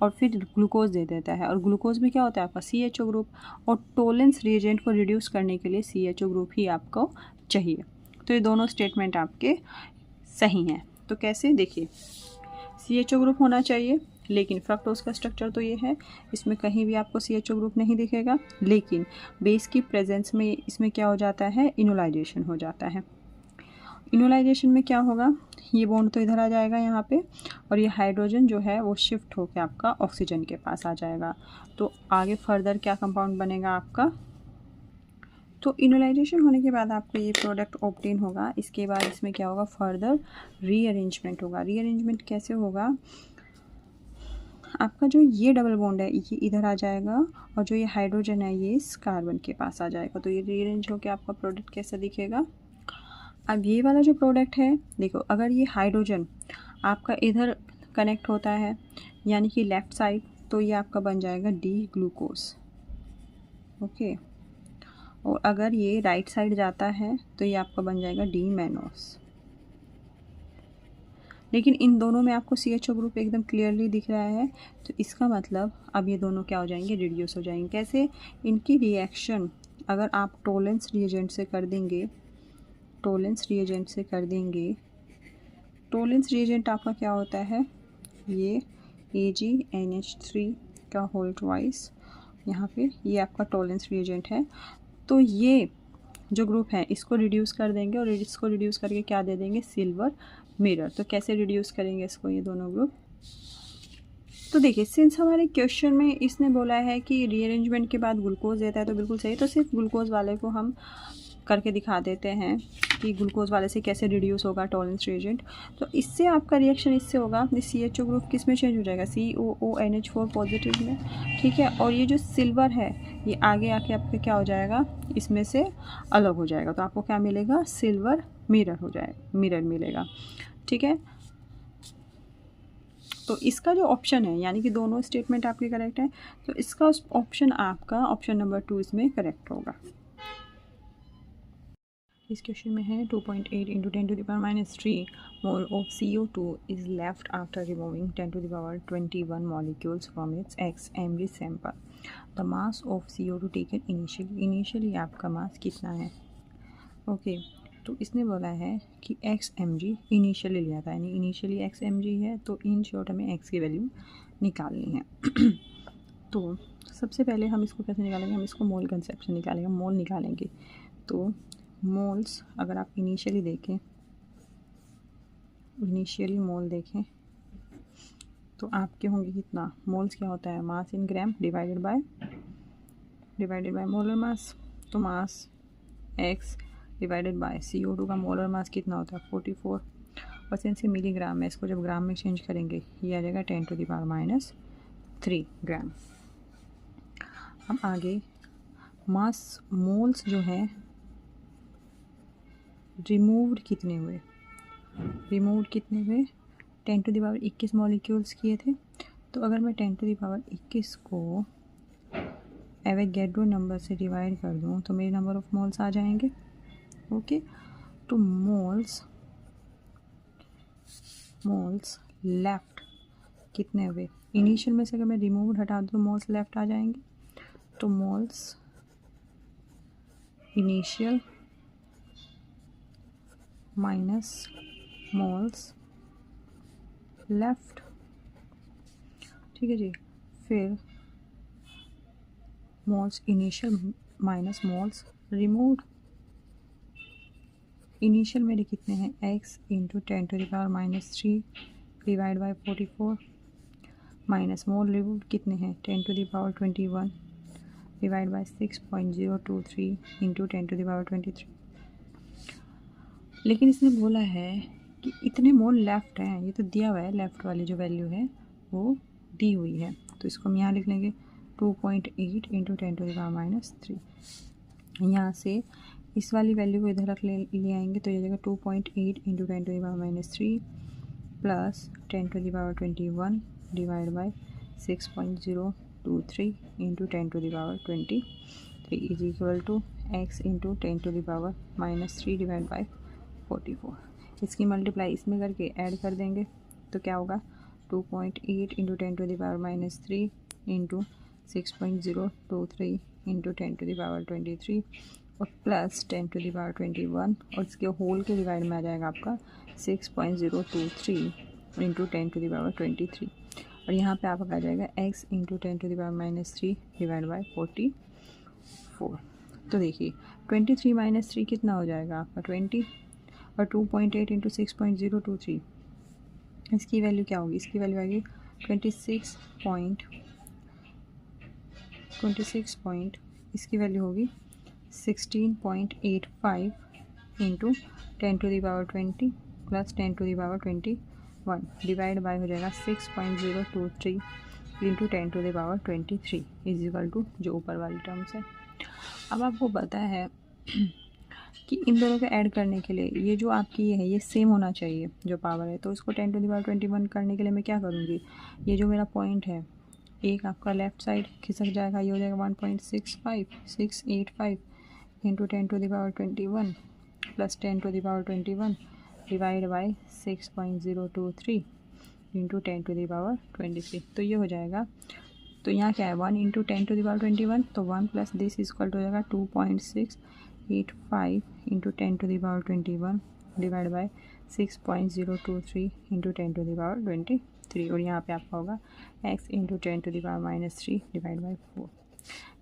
और फिर ग्लूकोज दे देता है, और ग्लूकोज में क्या होता है आपका CHO ग्रुप, और टॉलरेंस रिएजेंट को रिड्यूस करने के लिए CHO ग्रुप ही आपको चाहिए। तो ये दोनों स्टेटमेंट आपके सही हैं। तो कैसे, देखिए, CHO ग्रुप होना चाहिए, लेकिन फ्रक्टोज का स्ट्रक्चर तो ये है, इसमें कहीं भी आपको CHO ग्रुप नहीं दिखेगा, लेकिन बेस की प्रेजेंस में इसमें क्या हो जाता है, इनोलाइजेशन हो जाता है। इनोलाइजेशन में क्या होगा, ये बॉन्ड तो इधर आ जाएगा यहाँ पे, और ये हाइड्रोजन जो है वो शिफ्ट होकर आपका ऑक्सीजन के पास आ जाएगा। तो आगे फर्दर क्या कंपाउंड बनेगा आपका, तो इनोलाइजेशन होने के बाद आपको ये प्रोडक्ट ऑब्टेन होगा। इसके बाद इसमें क्या होगा, फर्दर रीअरेंजमेंट होगा। रीअरेंजमेंट कैसे होगा, आपका जो ये डबल बॉन्ड है ये इधर आ जाएगा और जो ये हाइड्रोजन है ये इस कार्बन के पास आ जाएगा। तो ये रीअरेंज होकर आपका प्रोडक्ट कैसा दिखेगा। अब ये वाला जो प्रोडक्ट है, देखो, अगर ये हाइड्रोजन आपका इधर कनेक्ट होता है यानी कि लेफ़्ट साइड, तो ये आपका बन जाएगा डी ग्लूकोज, ओके। और अगर ये राइट साइड जाता है तो ये आपका बन जाएगा डी मैनोस। लेकिन इन दोनों में आपको CHO ग्रुप एकदम क्लियरली दिख रहा है, तो इसका मतलब अब ये दोनों क्या हो जाएंगे, रिड्यूस हो जाएंगे। कैसे, इनकी रिएक्शन अगर आप टॉलरेंस रिएजेंट से कर देंगे, टॉलरेंस रिएजेंट से कर देंगे, टॉलरेंस रिएजेंट आपका क्या होता है, ये AgNH3 का होल ट्वाइस, यहाँ पे ये आपका टॉलरेंस रिएजेंट है। तो ये जो ग्रुप है इसको रिड्यूस कर देंगे और इसको रिड्यूस करके क्या दे देंगे, सिल्वर मिरर। तो कैसे रिड्यूस करेंगे इसको, ये दोनों ग्रुप। तो देखिए, सिंस हमारे क्वेश्चन में इसने बोला है कि रीअरेंजमेंट के बाद ग्लूकोज देता है, तो बिल्कुल सही। तो सिर्फ ग्लूकोज वाले को हम करके दिखा देते हैं कि ग्लूकोज वाले से कैसे रिड्यूस होगा टॉलरेंस रिएजेंट। तो इससे आपका रिएक्शन इससे होगा, CHO ग्रुप किस में चेंज हो जाएगा, COONH4 पॉजिटिव में, ठीक है। और ये जो सिल्वर है ये आगे आके आपके क्या हो जाएगा, इसमें से अलग हो जाएगा, तो आपको क्या मिलेगा, सिल्वर मिरर हो जाएगा, मिरर मिलेगा। ठीक है, तो इसका जो ऑप्शन है, यानी कि दोनों स्टेटमेंट आपके करेक्ट है, तो इसका ऑप्शन आपका ऑप्शन नंबर 2 इसमें करेक्ट होगा। इस क्वेश्चन में है 2.8 into 10⁻³ mole of CO2 is left after removing 10⁻21 molecules from its XMG sample. The mass of CO2 taken initially आपका मास कितना है। ओके, तो इसने बोला है कि XMG इनिशियली लिया था, यानी इनिशियली XMG है, तो इन शॉर्ट हमें X की वैल्यू निकालनी है। तो सबसे पहले हम इसको कैसे निकालेंगे, हम इसको मोल कंसेप्ट से निकालेंगे, मोल निकालेंगे। तो मोल्स अगर आप इनिशियली देखें, इनिशियली मोल देखें तो आपके होंगे कितना, मोल्स क्या होता है, mass in gram divided by molar mass. तो mass x divided by CO2 का मोलर मास कितना होता है 44, और सिंस ये मिलीग्राम में, इसको जब ग्राम में चेंज करेंगे ये आ जाएगा 10⁻³ ग्राम। अब आगे मास मोल्स जो है रिमूव्ड कितने हुए, 10⁻21 मॉलिक्यूल्स किए थे। तो अगर मैं 10⁻21 को एवोगैड्रो नंबर से डिवाइड कर दूँ तो मेरे नंबर ऑफ मोल्स आ जाएंगे। ओके, तो मोल्स लेफ्ट कितने हुए, इनिशियल में से अगर मैं रिमूव्ड हटा दूँ तो मोल्स लेफ्ट आ जाएंगे। तो moles initial minus moles left. ठीक है जी, फिर moles initial minus moles removed. Initial मेरे कितने हैं, x into 10⁻³ divide by 44 minus mole removed कितने हैं 10⁻21 डिवाइड बाई 6.023 इंटू 10⁻23। लेकिन इसने बोला है कि इतने मोल लेफ़्ट हैं, ये तो दिया हुआ है, लेफ़्ट वाली जो वैल्यू है वो दी हुई है, तो इसको हम यहाँ लिख लेंगे 2.8 इंटू 10⁻³ यहाँ से इस वाली वैल्यू को इधर रख ले आएंगे, तो ये जाएगा 2.8 into 10⁻³ plus 10⁻21 divide by 6.023 into 10⁻23 is equal to x into 10⁻³ divide by 44। इसकी मल्टीप्लाई इसमें करके ऐड कर देंगे तो क्या होगा 2.8 इंटू 10⁻³ इंटू 6.023 इंटू 10⁻23 और प्लस 10⁻21 और इसके होल के डिवाइड में आ जाएगा आपका 6.023 इंटू 10⁻23 और यहाँ पे आपका आ जाएगा x इंटू 10⁻³ डिवाइड बाई 44। तो देखिए 23 माइनस 3 कितना हो जाएगा आपका 20 और 2.8 इंटू 6.023 इसकी वैल्यू क्या होगी, इसकी वैल्यू आएगी 26 पॉइंट इसकी वैल्यू होगी 16.85 इंटू 10⁻20 प्लस 10⁻21 डिवाइड बाय हो जाएगा 6.023 इंटू 10⁻23 इज इक्वल टू जो ऊपर वाली टर्म्स है। अब आपको पता है कि इन दोनों को ऐड करने के लिए ये जो आपकी ये है ये सेम होना चाहिए जो पावर है, तो इसको 10⁻21 करने के लिए मैं क्या करूँगी, ये जो मेरा पॉइंट है एक आपका लेफ़्ट साइड खिसक जाएगा, ये हो जाएगा 1.685 into 10⁻21 plus 10⁻21 divide by 6.023 into 10⁻23 तो ये हो जाएगा। तो यहाँ क्या है 1 इंटू 10⁻21 तो 1 प्लस दिस इक्वल टू हो जाएगा 2.685 इंटू 10⁻21 डिवाइड बाई 6.023 इंटू 10⁻23 और यहाँ पे आपका होगा x इंटू 10⁻³ डिवाइड बाई 4।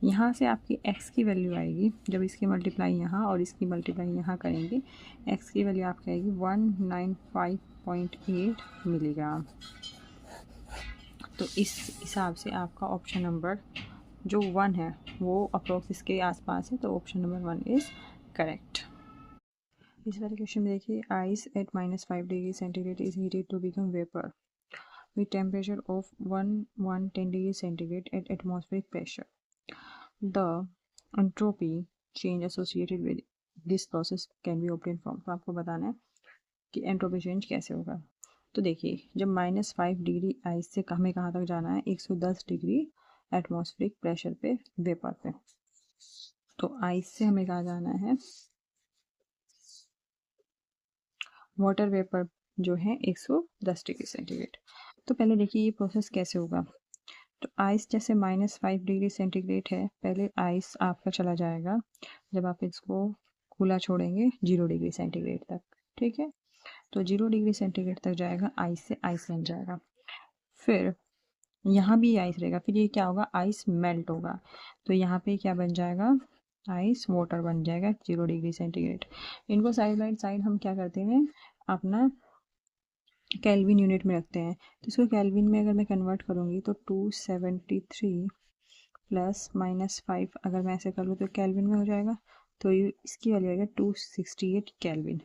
यहाँ से आपकी x की वैल्यू आएगी जब इसकी मल्टीप्लाई यहाँ और इसकी मल्टीप्लाई यहाँ करेंगे, x की वैल्यू आपकी आएगी 195.8 मिलीग्राम। तो इस हिसाब से आपका ऑप्शन नंबर जो 1 है वो अप्रोक्स इसके आसपास है, तो ऑप्शन नंबर 1 इज़ करेक्ट। इस वाले क्वेश्चन में देखिए ice at -5 degree centigrade is heated to become vapour with temperature of 110 degree centigrade at atmospheric pressure. The entropy change associated with this process can be obtain from. तो आपको बताना है कि entropy change कैसे होगा। तो देखिए, जब -5 डिग्री आइस से हमें कहाँ तक जाना है, 110 डिग्री एटमॉस्फेरिक प्रेशर पे वेपर पे। तो आइस से हमें कहाँ जाना है, वाटर वेपर जो है 110 डिग्री सेंटीग्रेड। तो पहले देखिए ये प्रोसेस कैसे होगा। तो आइस जैसे -5 डिग्री सेंटीग्रेड है, पहले आइस आपका चला जाएगा जब आप इसको खुला छोड़ेंगे 0 डिग्री सेंटीग्रेड तक। ठीक है, तो 0 डिग्री सेंटीग्रेड तक जाएगा, आइस से आइस बन जाएगा। फिर यहाँ भी आइस रहेगा, फिर ये क्या होगा, आइस मेल्ट होगा। तो यहाँ पे क्या बन जाएगा, आइस वाटर बन जाएगा 0 डिग्री सेंटीग्रेड। इनको साइड बाई साइड हम क्या करते हैं, अपना केल्विन यूनिट में रखते हैं। तो इसको केल्विन में अगर मैं कन्वर्ट करूँगी तो 273 प्लस -5 अगर मैं ऐसे कर लूँ तो केल्विन में हो जाएगा। तो ये इसकी वैल्यू आएगा 268 केल्विन।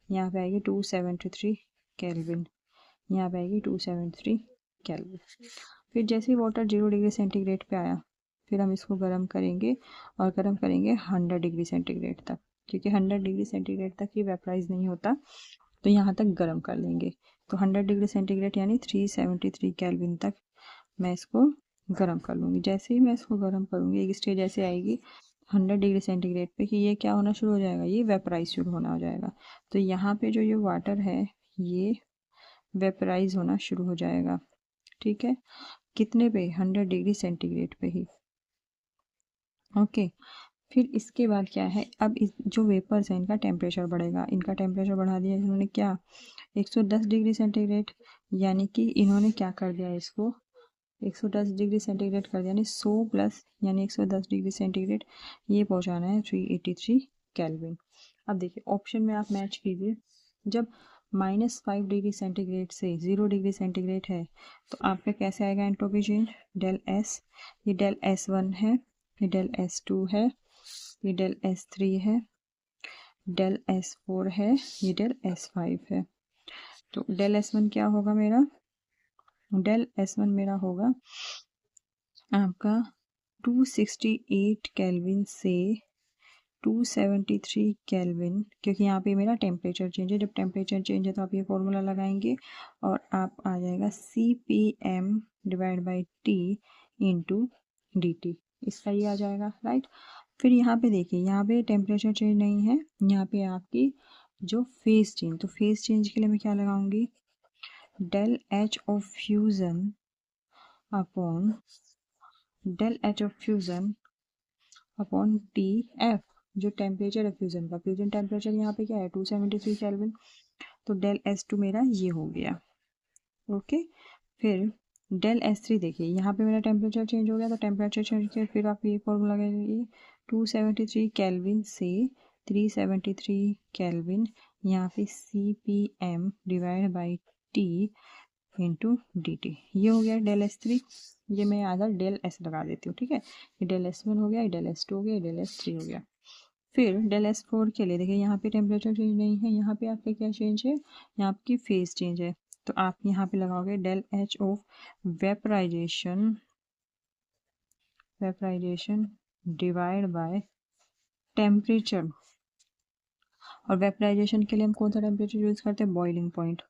यहाँ पे आएगी 273 केल्विन, यहाँ पे आएगी 273 केल्विन। फिर जैसे ही वाटर 0 डिग्री सेंटीग्रेड पे आया, फिर हम इसको गर्म करेंगे और गर्म करेंगे 100 डिग्री सेंटीग्रेड तक, क्योंकि 100 डिग्री सेंटीग्रेड तक ये वेपराइज नहीं होता, तो यहाँ तक गर्म कर लेंगे। तो 100 डिग्री सेंटीग्रेड यानी 373 केल्विन तक मैं इसको गर्म कर लूँगी। जैसे ही मैं इसको गर्म करूँगी, एक स्टेज ऐसे आएगी 100 डिग्री सेंटीग्रेड पे कि ये क्या होना शुरू हो जाएगा, ये वेपराइज शुरू होना हो जाएगा। तो यहाँ पे जो ये वाटर है ये वेपराइज होना शुरू हो जाएगा। ठीक है, कितने पे, 100 डिग्री सेंटीग्रेड पे ही। ओके, फिर इसके बाद क्या है, अब इस जो वेपर्स हैं इनका टेम्परेचर बढ़ेगा। इनका टेम्परेचर बढ़ा दिया इन्होंने क्या, 110 डिग्री सेंटीग्रेड, यानी कि इन्होंने क्या कर दिया, इसको 110 डिग्री सेंटीग्रेड कर दिया, यानी 100 प्लस यानी 110 डिग्री सेंटीग्रेड, ये पहुंचाना है 383 केल्विन। अब देखिए ऑप्शन में आप मैच कीजिए, जब -5 डिग्री सेंटीग्रेड से 0 डिग्री सेंटीग्रेड है तो आपका कैसे आएगा एंट्रोपी चेंज, डेल एस, ये डेल S1 है, ये डेल S2 है, ये डेल S3 है, डेल S4 है, ये डेल S5 है। तो डेल S1 क्या होगा मेरा, डेल S1 मेरा होगा आपका 268 केल्विन से 273 केल्विन, क्योंकि यहाँ पे मेरा टेम्परेचर चेंज है। जब टेम्परेचर चेंज है तो आप ये फॉर्मूला लगाएंगे और आप आ जाएगा CPM divide by T into DT, इसका ये आ जाएगा, राइट। फिर यहाँ पे देखिए, यहाँ पे टेम्परेचर चेंज नहीं है, यहाँ पे आपकी जो फेज चेंज, तो फेज चेंज के लिए मैं क्या लगाऊंगी, del H of fusion upon del H of fusion upon TF, जो टेम्परेचर है फ्यूजन का, फ्यूजन टेम्परेचर यहाँ पे क्या है 273 केल्विन। तो डेल S2 मेरा ये हो गया। ओके, फिर डेल S3 देखिए, यहाँ पे मेरा टेम्परेचर चेंज हो गया, तो टेम्परेचर चेंज किया, फिर आप ये फॉर्मूला लगाइए 273 केल्विन से 373 केल्विन, यहाँ पे CPM divide by T into DT, ये हो गया डेल S3। ये मैं आधा डेल S लगा देती हूँ, ठीक है। ये डेल S1 हो गया, ये डेल S2 हो गया, ये डेल S3 हो गया। फिर डेल S4 के लिए देखिए, यहाँ पे टेम्परेचर चेंज नहीं है, यहाँ पे आपका क्या चेंज है, यहाँ आपकी फेज चेंज है। तो आप यहाँ पे लगाओगे del H of vaporisation divide by temperature, और वेपराइजेशन के लिए हम कौन सा टेम्परेचर यूज करते हैं, बॉइलिंग पॉइंट,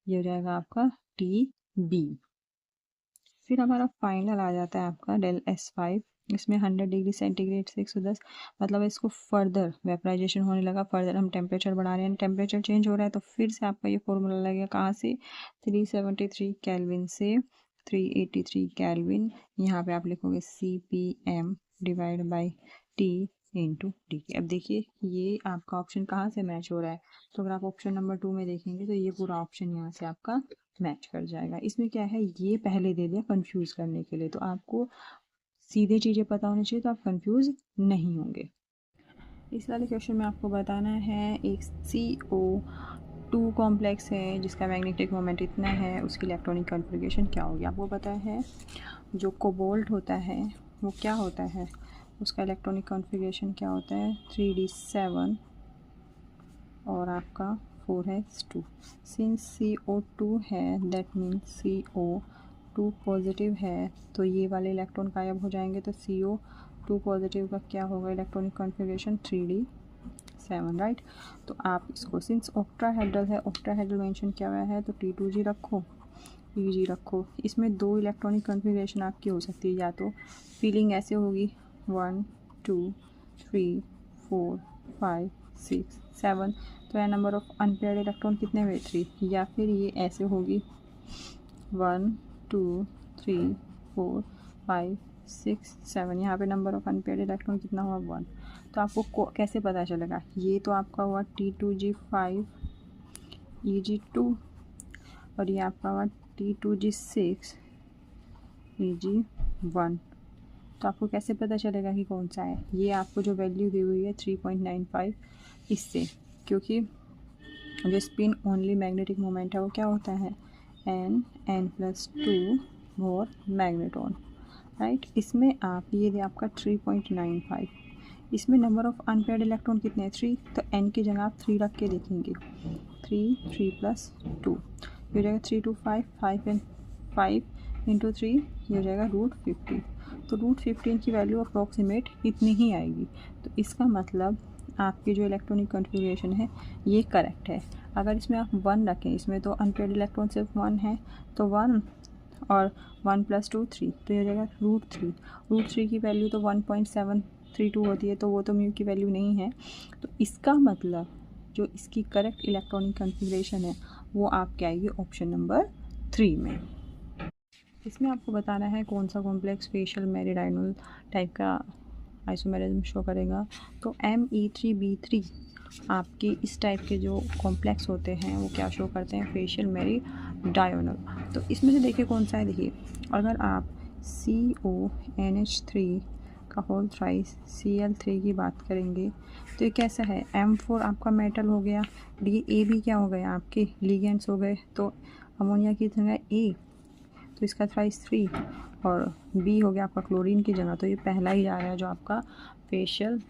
ये हो जाएगा आपका TB। फिर हमारा फाइनल आ जाता है आपका डेल S5, इसमें 100 डिग्री सेंटीग्रेड से 110, मतलब इसको फर्दर वेपराइजेशन होने लगा, फर्दर हम टेम्परेचर बढ़ा रहे हैं, टेम्परेचर चेंज हो रहा है, तो फिर से आपका ये फॉर्मूला लगेगा कहाँ से, 373 केल्विन से 383 केल्विन, यहाँ पे आप लिखोगे CPM divide by T into DT। अब देखिए ये आपका ऑप्शन कहाँ से मैच हो रहा है, तो अगर आप ऑप्शन नंबर 2 में देखेंगे तो ये पूरा ऑप्शन यहाँ से आपका मैच कर जाएगा। इसमें क्या है, ये पहले दे दिया कंफ्यूज करने के लिए, तो आपको सीधे चीज़ें पता होनी चाहिए तो आप कंफ्यूज नहीं होंगे। इस वाले क्वेश्चन में आपको बताना है, एक CO2 कॉम्प्लेक्स है जिसका मैग्नेटिक मोमेंट इतना है, उसकी इलेक्ट्रॉनिक कॉन्फ़िगरेशन क्या होगी। आपको पता है जो कोबाल्ट होता है वो क्या होता है, उसका इलेक्ट्रॉनिक कॉन्फ़िगरेशन क्या होता है, 3d7 और आपका 4s2। सिंस CO2 है दैट मीन्स CO2 पॉजिटिव है, तो ये वाले इलेक्ट्रॉन गायब हो जाएंगे, तो CO 2 पॉजिटिव का क्या होगा इलेक्ट्रॉनिक कॉन्फ़िगरेशन 3d7, राइट। तो आप इसको सिंस ऑक्टाहेड्रल है, ऑक्टाहेड्रल मेंशन किया हुआ है तो T2G रखो, Eg रखो। इसमें 2 इलेक्ट्रॉनिक कॉन्फ़िगरेशन आपकी हो सकती है, या तो फीलिंग ऐसे होगी 1 2 3 4 5 6 7, तो यह नंबर ऑफ अनपेयर्ड इलेक्ट्रॉन कितने हुए 3, या फिर ये ऐसे होगी 1 2 3 4 5 6 7, यहाँ पे नंबर ऑफ अनपेयर्ड इलेक्ट्रॉन कितना हुआ 1। तो आपको कैसे पता चलेगा, ये तो आपका हुआ T2G5 Eg2 और ये आपका हुआ T2G6 Eg1। तो आपको कैसे पता चलेगा कि कौन सा है, ये आपको जो वैल्यू दी हुई है 3.95 इससे, क्योंकि जो स्पिन ओनली मैग्नेटिक मोमेंट है वो क्या होता है n+2 मोर मैग्नेटॉन, राइट। इसमें आप ये आपका 3.95, इसमें नंबर ऑफ अनपेयर्ड इलेक्ट्रॉन कितने हैं 3, तो n की जगह आप 3 रख के देखेंगे, 3 + 2 ये हो जाएगा 3 2 5 5 एंड 5 × 3 ये हो जाएगा √50। तो √15 की वैल्यू अप्रॉक्सीमेट इतनी ही आएगी। तो इसका मतलब आपकी जो इलेक्ट्रॉनिक कॉन्फ़िगरेशन है ये करेक्ट है। अगर इसमें आप 1 रखें, इसमें तो अनपेयर्ड इलेक्ट्रॉन सिर्फ 1 है, तो 1 और 1 + 2 3, तो ये हो जाएगा √3। √3 की वैल्यू तो 1.732 होती है, तो वो तो म्यू की वैल्यू नहीं है। तो इसका मतलब जो इसकी करेक्ट इलेक्ट्रॉनिक कॉन्फ़िगरेशन है वो आपके आएगी ऑप्शन नंबर 3 में। इसमें आपको बताना है कौन सा कॉम्प्लेक्स फेशियल मेरिडाइनल टाइप का आइसोमेरिज्म शो करेगा। तो Me3B3 आपके इस टाइप के जो कॉम्प्लेक्स होते हैं वो क्या शो करते हैं, फेशियल मेरिडायनल। तो इसमें से देखिए कौन सा है, देखिए अगर आप CONH3 का होल थ्राइस Cl3 की बात करेंगे तो ये कैसा है, M4 आपका मेटल हो गया, ये A भी क्या हो गया आपके लिगेंड्स हो गए, तो अमोनिया की जगह A, तो इसका थ्राइस 3 और B हो गया आपका क्लोरीन की जगह, तो ये पहला ही जा रहा है जो आपका फेशियल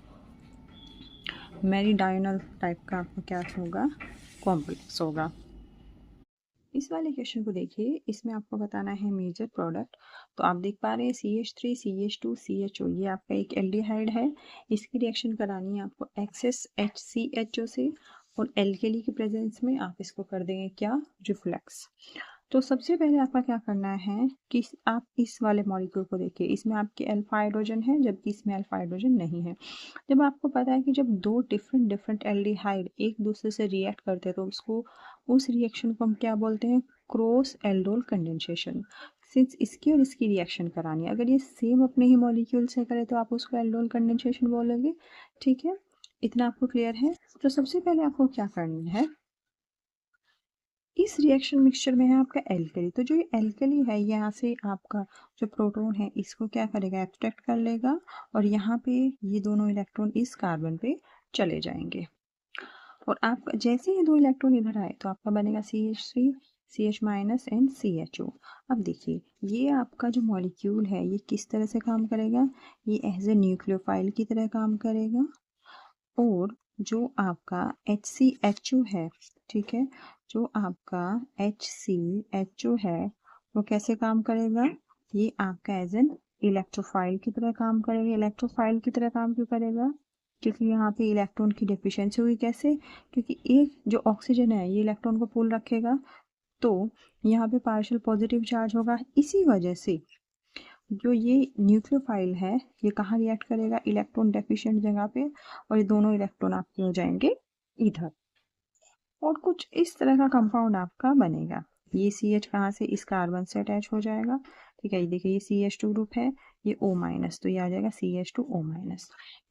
मेरिडायनल टाइप का आपका क्या होगा, कॉम्प्लेक्स होगा। इस वाले क्वेश्चन को देखिए, इसमें आपको बताना है मेजर प्रोडक्ट। तो आप देख पा रहे हैं CH3 CH2 CHO, ये आपका एक एल्डिहाइड है, इसकी रिएक्शन करानी है आपको एक्सेस HCHO से, और एल्केली की प्रेजेंस में आप इसको कर देंगे क्या, रिफ्लेक्स। तो सबसे पहले आपका क्या करना है कि आप इस वाले मॉलिक्यूल को देखिए, इसमें आपके अल्फा हाइड्रोजन है जबकि इसमें अल्फा हाइड्रोजन नहीं है। जब आपको पता है कि जब 2 डिफरेंट एल्डिहाइड एक दूसरे से रिएक्ट करते हैं तो उसको, उस रिएक्शन को हम क्या बोलते हैं, क्रॉस एल्डोल कंडेंसेशन। सिंस इसकी और इसकी रिएक्शन करानी है, अगर ये सेम अपने ही मॉलिक्यूल से करे तो आप उसको एल्डोल कंडेंसेशन बोलोगे, ठीक है। इतना आपको क्लियर है। तो सबसे पहले आपको क्या करना है, इस रिएक्शन मिक्सचर में है आपका एल्कली, तो जो ये एल्कली है यहाँ से आपका जो प्रोटॉन है इसको क्या करेगा, एब्स्ट्रैक्ट कर लेगा, और यहाँ पे ये दोनों इलेक्ट्रॉन इस कार्बन पे चले जाएंगे, और आप जैसे ये 2 इलेक्ट्रॉन इधर आए तो आपका बनेगा CH3 CH- एंड CHO। अब देखिए ये आपका जो मॉलिक्यूल है ये किस तरह से काम करेगा, ये एज ए न्यूक्लियोफाइल की तरह काम करेगा, और जो आपका HCHO है, ठीक है, जो आपका HCHO है वो कैसे काम करेगा, ये आपका एज एन इलेक्ट्रोफाइल की तरह काम करेगा। इलेक्ट्रोफाइल की तरह काम क्यों करेगा, क्योंकि यहाँ पे इलेक्ट्रॉन की डेफिशिएंसी हुई, कैसे, क्योंकि एक जो ऑक्सीजन है ये इलेक्ट्रॉन को पुल रखेगा, तो यहाँ पे पार्शियल पॉजिटिव चार्ज होगा, इसी वजह से जो ये न्यूक्लियोफाइल है ये कहाँ रिएक्ट करेगा, इलेक्ट्रॉन डेफिशिएंट जगह पे, और ये दोनों इलेक्ट्रॉन आपके हो जाएंगे इधर, और कुछ इस तरह का कंपाउंड आपका बनेगा। ये CH कहाँ से, इस कार्बन से अटैच हो जाएगा, ठीक है। ये देखिए ये CH2 ग्रुप है, ये O-, तो ये आ जाएगा CH2O-।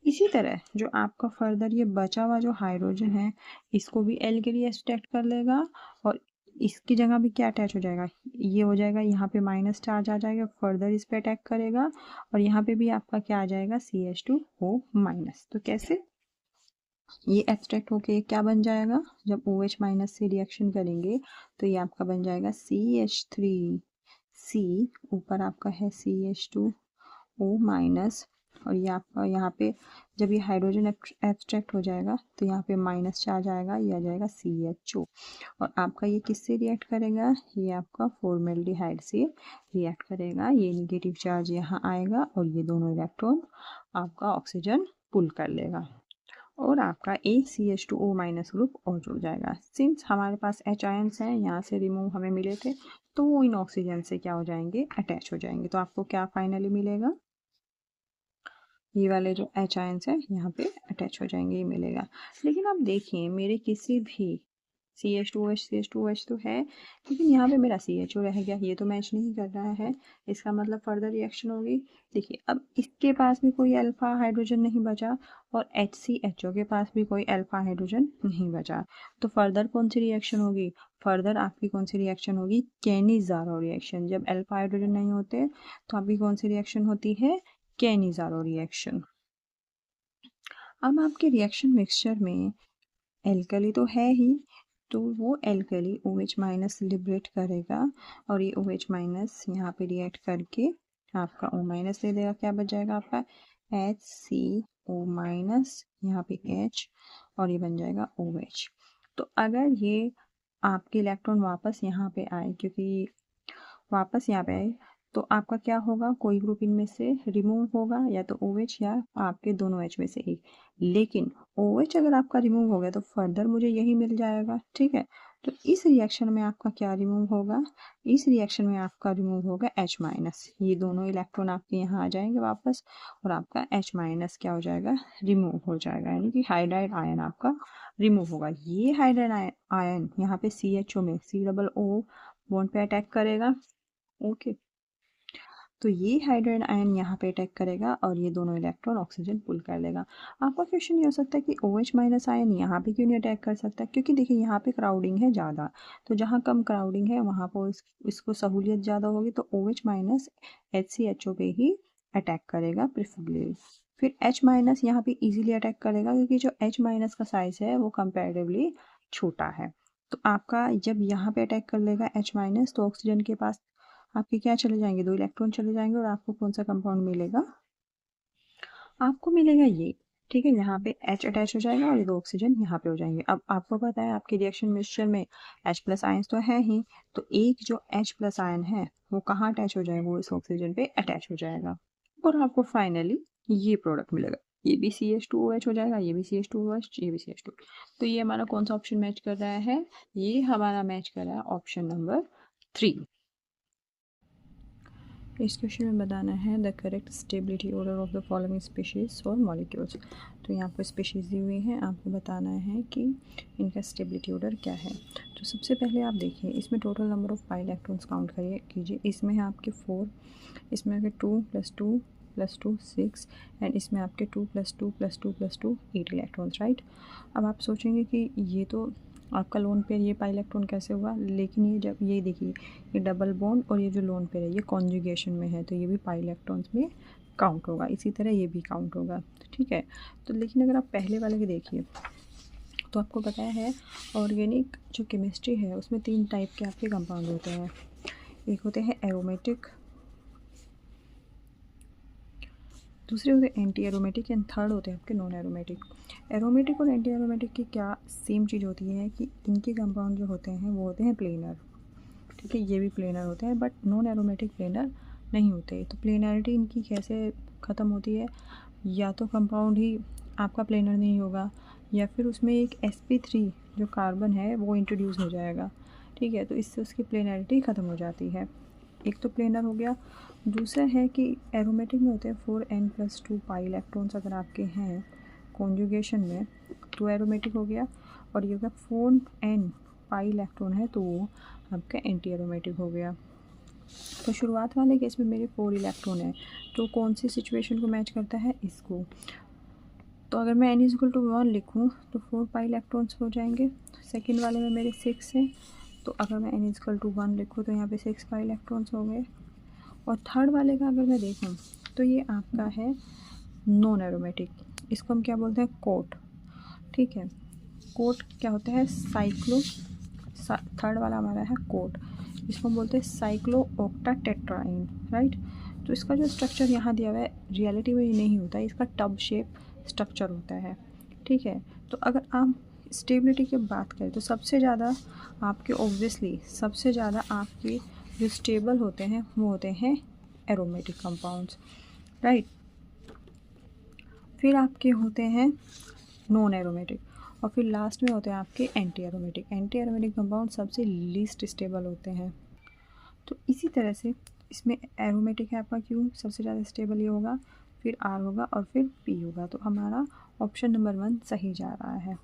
इसी तरह जो आपका फर्दर ये बचा हुआ जो हाइड्रोजन है इसको भी L के लिए एक्सट्रैक्ट कर लेगा, और इसकी जगह भी क्या अटैच हो जाएगा, ये हो जाएगा, यहाँ पे माइनस चार्ज आ जाएगा, फर्दर इस पे अटैक करेगा, और यहाँ पे भी आपका क्या आ जाएगा, CH2O-। तो कैसे ये एक्सट्रैक्ट होके क्या बन जाएगा, जब OH- से रिएक्शन करेंगे तो ये आपका बन जाएगा CH3C, ऊपर आपका है CH2O-, और ये आपका यहाँ पे जब ये हाइड्रोजन एब्स्ट्रैक्ट हो जाएगा तो यहाँ पे माइनस चार्ज आएगा, ये आ जाएगा CHO। और आपका ये किससे रिएक्ट करेगा, ये आपका फॉर्मेल्डिहाइड से रिएक्ट करेगा। ये निगेटिव चार्ज यहाँ आएगा और ये दोनों इलेक्ट्रॉन आपका ऑक्सीजन पुल कर लेगा और आपका एक CH2O माइनस ग्रुप और जुड़ जाएगा। सिंस हमारे पास H आयन्स हैं, यहाँ से रिमूव हमें मिले थे, तो वो इन ऑक्सीजन से क्या हो जाएंगे, अटैच हो जाएंगे। तो आपको क्या फाइनली मिलेगा, ये वाले जो H आयन्स है यहाँ पे अटैच हो जाएंगे, ये मिलेगा। लेकिन आप देखिए मेरे किसी भी CH2OH तो है, लेकिन यहाँ पे मेरा CHO रह गया, ये तो मैच नहीं कर रहा है। इसका मतलब फर्दर रिएक्शन होगी। देखिए अब इसके पास भी कोई अल्फा हाइड्रोजन नहीं बचा और HCHO के पास भी कोई अल्फा हाइड्रोजन नहीं बचा, तो फर्दर कौन सी रिएक्शन होगी, फर्दर आपकी कौन सी रिएक्शन होगी, कैनिज़ारो रिएक्शन। जब अल्फा हाइड्रोजन नहीं होते तो आपकी कौन सी रिएक्शन होती है, कैनिज़ारो रिएक्शन। अब आपके रिएक्शन मिक्सचर में एल्कली तो है ही, तो वो एल्कली OH माइनस लिबरेट करेगा और ये OH माइनस यहाँ पे रिएक्ट करके आपका O माइनस दे देगा। क्या बच जाएगा आपका HCO माइनस, यहाँ पे H और ये बन जाएगा OH। तो अगर ये आपके इलेक्ट्रॉन वापस यहाँ पे आए, क्योंकि वापस यहाँ पे आए, तो आपका क्या होगा, कोई ग्रुप इनमें से रिमूव होगा, या तो OH या आपके दोनों H में से एक। लेकिन OH अगर आपका रिमूव हो गया तो फर्दर मुझे यही मिल जाएगा, ठीक है। तो इस रिएक्शन में आपका क्या रिमूव होगा, इस रिएक्शन में आपका रिमूव होगा H माइनस। ये दोनों इलेक्ट्रॉन आपके यहाँ आ जाएंगे वापस और आपका H माइनस क्या हो जाएगा, रिमूव हो जाएगा, यानी कि हाइड्राइड आयन आपका रिमूव होगा। ये हाइड्राइड आयन यहाँ पे CHO में COO बॉन्ड पे अटैक करेगा, ओके। तो ये हाइड्रोजन आयन यहाँ पे अटैक करेगा और ये दोनों इलेक्ट्रॉन ऑक्सीजन पुल कर लेगा। आपका क्वेश्चन ये हो सकता है कि OH माइनस आयन यहाँ पे क्यों नहीं अटैक कर सकता, क्योंकि देखिए यहाँ पे क्राउडिंग है ज़्यादा, तो जहाँ कम क्राउडिंग है वहाँ पर इसको सहूलियत ज़्यादा होगी, तो OH माइनस HCHO पे ही अटैक करेगा प्रिफरेबली। फिर H माइनस यहाँ पे इजीली अटैक करेगा, क्योंकि जो H माइनस का साइज है वो कंपेरेटिवली छोटा है। तो आपका जब यहाँ पे अटैक कर लेगा H माइनस, तो ऑक्सीजन के पास आपके क्या चले जाएंगे, 2 इलेक्ट्रॉन चले जाएंगे और आपको कौन सा कंपाउंड मिलेगा, आपको मिलेगा ये, ठीक है। यहाँ पे H अटैच हो जाएगा और ये 2 ऑक्सीजन यहाँ पे हो जाएंगे। अब आपको पता है आपके रिएक्शन मिक्सचर में H प्लस आयन्स तो है ही, तो एक जो H प्लस आयन है वो कहाँ अटैच हो जाएगा, वो इस ऑक्सीजन पे अटैच हो जाएगा और आपको फाइनली ये प्रोडक्ट मिलेगा। ये भी CH2OH हो जाएगा, ये भी CH2OH, ये भी CH2। तो ये हमारा कौन सा ऑप्शन मैच कर रहा है, ये हमारा मैच कर रहा है ऑप्शन नंबर 3। इस क्वेश्चन में बताना है the correct stability order of the following species और मॉलिक्यूल्स। तो यहाँ पर स्पीशीज दी हुई हैं, आपको बताना है कि इनका स्टेबिलिटी ऑर्डर क्या है। तो सबसे पहले आप देखिए इसमें total number of pi electrons count कीजिए। इसमें है आपके 4, इसमें आपके 2 + 2 + 2 6 एंड इसमें आपके 2 + 2 + 2 + 2 8 इलेक्ट्रॉन्स, राइट। अब आप सोचेंगे कि ये तो आपका लोन पेयर, ये पाई इलेक्ट्रॉन कैसे हुआ, लेकिन ये जब ये देखिए ये डबल बॉन्ड और ये जो लोन पेयर है ये कॉन्जुगेशन में है, तो ये भी पाई इलेक्ट्रॉन्स में काउंट होगा, इसी तरह ये भी काउंट होगा, ठीक है। तो लेकिन अगर आप पहले वाले के देखिए तो आपको पता है ऑर्गेनिक जो केमिस्ट्री है उसमें 3 टाइप के आपके कंपाउंड होते हैं। एक होते हैं एरोमेटिक, दूसरे होते हैं एंटी एरोमेटिक एंड थर्ड होते हैं आपके नॉन एरोमेटिक। एरोमेटिक और एंटी एरोमेटिक की क्या सेम चीज़ होती है कि इनके कंपाउंड जो होते हैं वो होते हैं प्लेनर, ठीक है। ये भी प्लेनर होते हैं बट नॉन एरोमेटिक प्लेनर नहीं होते। तो प्लेनरिटी इनकी कैसे ख़त्म होती है, या तो कंपाउंड ही आपका प्लेनर नहीं होगा या फिर उसमें एक sp3 जो कार्बन है वो इंट्रोड्यूस हो जाएगा, ठीक है। तो इससे उसकी प्लेनरिटी ख़त्म हो जाती है। एक तो प्लेनर हो गया, दूसरा है कि एरोमेटिक में होते हैं 4n+2 पाई इलेक्ट्रॉन्स अगर आपके हैं कॉन्जुगेशन में तो एरोमेटिक हो गया, और ये अगर 4n पाई इलेक्ट्रॉन है तो वो आपका एंटी एरोमेटिक हो गया। तो शुरुआत वाले केस में मेरे 4 इलेक्ट्रॉन है, तो कौन सी सिचुएशन को मैच करता है, इसको। तो अगर मैं n = 1 लिखूँ तो 4 पाई इलेक्ट्रॉन्स हो जाएंगे। सेकंड वाले में मेरे 6 हैं, तो अगर मैं n = 1 लिखूँ तो यहाँ पे 6 पाई इलेक्ट्रॉन्स हो गए। और थर्ड वाले का अगर मैं देखूँ तो ये आपका है नॉन एरोमेटिक, इसको हम क्या बोलते हैं, कोट, ठीक है। कोट क्या होता है, साइक्लो, थर्ड वाला हमारा है कोट, इसको हम बोलते हैं साइक्लो ऑक्टा टेट्राइन, राइट। तो इसका जो स्ट्रक्चर यहाँ दिया हुआ है रियलिटी में नहीं होता है, इसका टब शेप स्ट्रक्चर होता है, ठीक है। तो अगर आप स्टेबिलिटी की बात करें तो सबसे ज़्यादा आपके ऑब्वियसली सबसे ज़्यादा आपके जो स्टेबल होते हैं वो होते हैं एरोमेटिक कंपाउंड्स, राइट। फिर आपके होते हैं नॉन एरोमेटिक, और फिर लास्ट में होते हैं आपके anti aromatic. Anti aromatic compound सबसे लीस्ट स्टेबल होते हैं। तो इसी तरह से इसमें एरोमेटिक है आपका क्यू, सबसे ज़्यादा स्टेबल ये होगा, फिर आर होगा और फिर पी होगा। तो हमारा ऑप्शन नंबर 1 सही जा रहा है।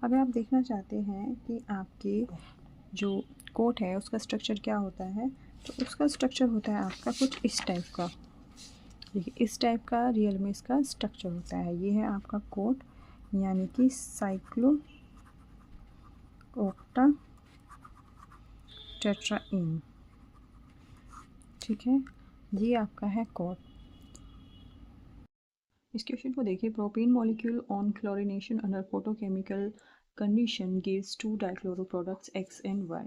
अगर आप देखना चाहते हैं कि आपके जो कोट है उसका स्ट्रक्चर क्या होता है, तो उसका स्ट्रक्चर होता है आपका कुछ इस टाइप का। देखिए इस टाइप का रियल में इसका स्ट्रक्चर होता है। ये है आपका कोट, यानी कि साइक्लो ऑक्टा टेट्राइन, ठीक है, ये आपका है कोट। इस क्वेश्चन को देखिए, propane molecule on chlorination under photochemical condition gives two dichloro products X and Y.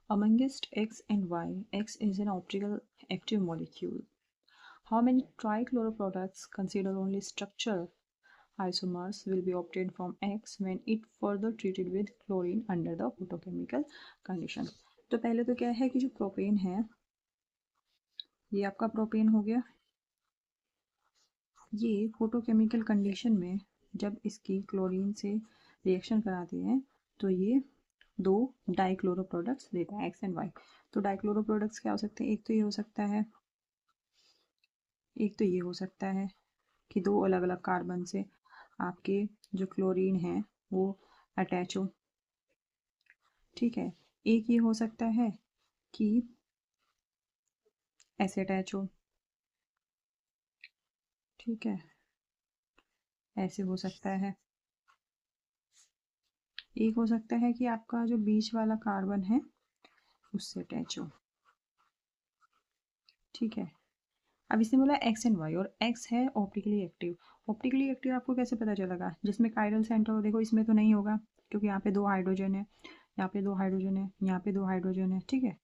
Amongst X and Y, X is an optical active molecule. How many trichloro products considered only structure isomers will be obtained from X when it further treated with chlorine under the photochemical condition? तो पहले तो क्या है कि जो propane है ये आपका प्रोपेन हो गया, ये फोटोकेमिकल कंडीशन में जब इसकी क्लोरीन से रिएक्शन कराते हैं तो ये दो डाइक्लोरो प्रोडक्ट्स देता है एक्स एंड वाई। तो डाइक्लोरो प्रोडक्ट्स क्या हो सकते हैं, एक तो ये हो सकता है, एक तो ये हो सकता है कि दो अलग अलग कार्बन से आपके जो क्लोरीन है वो अटैच हो, ठीक है। एक ये हो सकता है कि ऐसे अटैच हो, ठीक है, ऐसे हो सकता है। एक हो सकता है कि आपका जो बीच वाला कार्बन है उससे अटैच हो, ठीक है। अब इसने बोला एक्स एंड वाई, और एक्स है ऑप्टिकली एक्टिव। ऑप्टिकली एक्टिव आपको कैसे पता चलेगा, जिसमें कायरल सेंटर हो, देखो इसमें तो नहीं होगा क्योंकि यहाँ पे दो हाइड्रोजन है, यहाँ पे दो हाइड्रोजन है, यहाँ पे दो हाइड्रोजन है, ठीक है।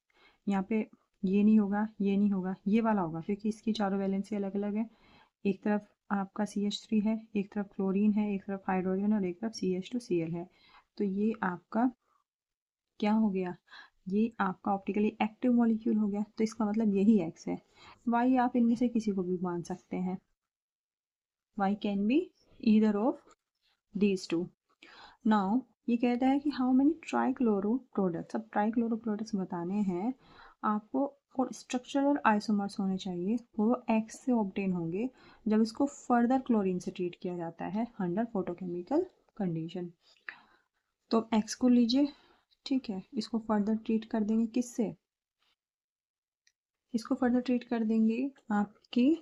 यहाँ पे ये नहीं होगा, ये नहीं होगा, ये वाला होगा क्योंकि इसकी चारों वैलेंसी अलग अलग है। एक तरफ आपका CH3 है, एक तरफ क्लोरीन है, एक तरफ हाइड्रोजन है और एक तरफ CH2Cl है। तो ये आपका क्या हो गया, ये आपका ऑप्टिकली एक्टिव मॉलिक्यूल हो गया। तो इसका मतलब यही एक्स है। वाई आप इनमें से किसी को भी मान सकते हैं, Y can be either of these two. Now ये कहता है कि हाउ मेनी ट्राइक्लोरो प्रोडक्ट्स, अब ट्राइक्लोरो प्रोडक्ट्स बताने हैं आपको, और स्ट्रक्चरल आइसोमर्स होने चाहिए, वो एक्स से ऑब्टेन होंगे जब इसको फर्दर क्लोरीन से ट्रीट किया जाता है अंडर फोटोकेमिकल कंडीशन। तो एक्स को लीजिए, ठीक है, इसको फर्दर ट्रीट कर देंगे किससे, इसको फर्दर ट्रीट कर देंगे आपकी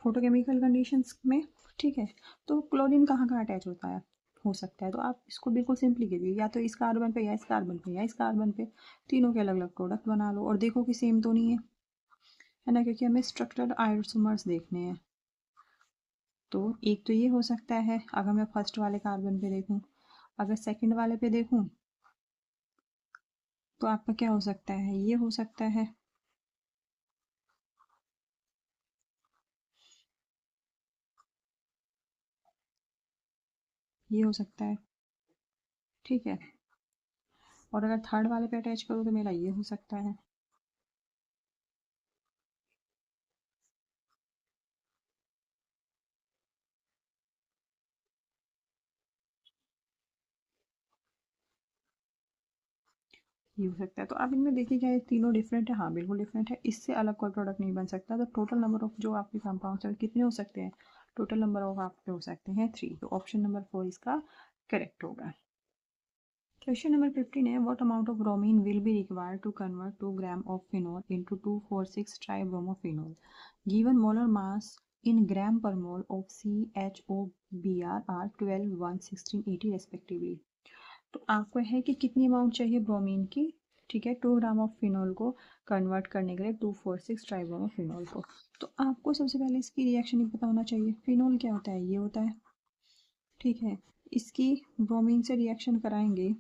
फोटोकेमिकल कंडीशंस में, ठीक है। तो क्लोरीन कहाँ कहाँ अटैच होता है, हो सकता है, तो आप इसको बिल्कुल सिंपली कीजिए, या तो इस कार्बन पे या इस कार्बन पे या इस कार्बन पे, तीनों के अलग अलग प्रोडक्ट बना लो और देखो कि सेम तो नहीं है ना, क्योंकि हमें स्ट्रक्चरल आइसोमर्स देखने हैं। तो एक तो ये हो सकता है, अगर मैं फर्स्ट वाले कार्बन पे देखूं, अगर सेकंड वाले पे देखूं तो आपका क्या हो सकता है, ये हो सकता है, ये हो सकता है, ठीक है। और अगर थर्ड वाले पे अटैच करूँ तो मेरा ये हो सकता है। ये हो सकता है। तो आप इनमें देखिए क्या ये तीनों डिफरेंट है, हाँ बिल्कुल डिफरेंट है, इससे अलग कोई प्रोडक्ट नहीं बन सकता। तो टोटल नंबर ऑफ जो आपके कंपाउंड्स है कितने हो सकते हैं, टोटल नंबर ऑफ आपके हो सकते हैं 3। तो ऑप्शन नंबर 4 इसका करेक्ट होगा। क्वेश्चन नंबर 15 है, what amount of bromine will be required to convert 2 gram of phenol into 2,4,6 tribromophenol given molar mass in gram per mole of CHOBr are 12, 1, 16, 80 respectively. तो आपको है कि कितनी अमाउंट चाहिए bromine की, ठीक है, 2 ग्राम ऑफ फिनोल को कन्वर्ट करने के लिए 2,4,6 ट्राइब्रोमोफिनोल को। तो आपको सबसे पहले इसकी रिएक्शन ही पता होना चाहिए। फिनोल क्या होता है, ये होता है, ठीक है। इसकी ब्रोमीन से रिएक्शन कराएंगे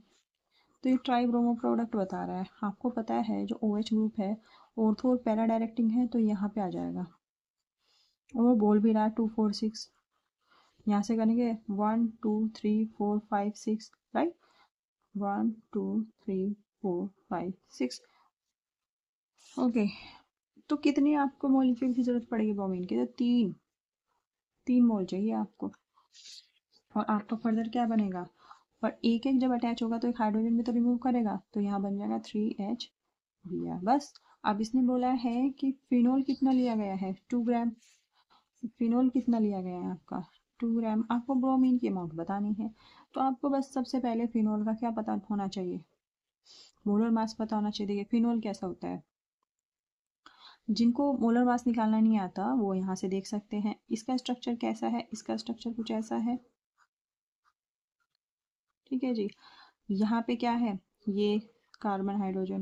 तो ये ट्राइब्रोमो प्रोडक्ट बता रहा है। आपको पता है जो OH ग्रुप है ऑर्थो और पैरा डायरेक्टिंग है, तो यहाँ पे आ जाएगा, वो बोल भी रहा है 2 4 6, यहाँ से करेंगे 1 2 3 4 5 6, राइट, 1 2 3 4 5 6। ओके, तो कितनी आपको मॉलिक्यूल की जरूरत पड़ेगी ब्रोमीन की? तो 3 मोल चाहिए आपको। और आपका फर्दर क्या बनेगा, और एक एक जब अटैच होगा तो एक हाइड्रोजन भी तो रिमूव करेगा, तो यहाँ बन जाएगा 3H बस। अब इसने बोला है कि फिनोल कितना लिया गया है, 2 ग्राम। फिनोल कितना लिया गया है आपका, 2 ग्राम। आपको ब्रोमीन की अमाउंट बतानी है, तो आपको बस सबसे पहले फिनोल का क्या पता होना चाहिए, मोलर मास पता होना चाहिए। देखिए फिनोल कैसा होता है, जिनको मोलर मास निकालना नहीं आता वो यहाँ से देख सकते हैं। इसका स्ट्रक्चर कैसा है, इसका स्ट्रक्चर कुछ ऐसा है, ठीक है जी। यहाँ पे क्या है, ये कार्बन हाइड्रोजन,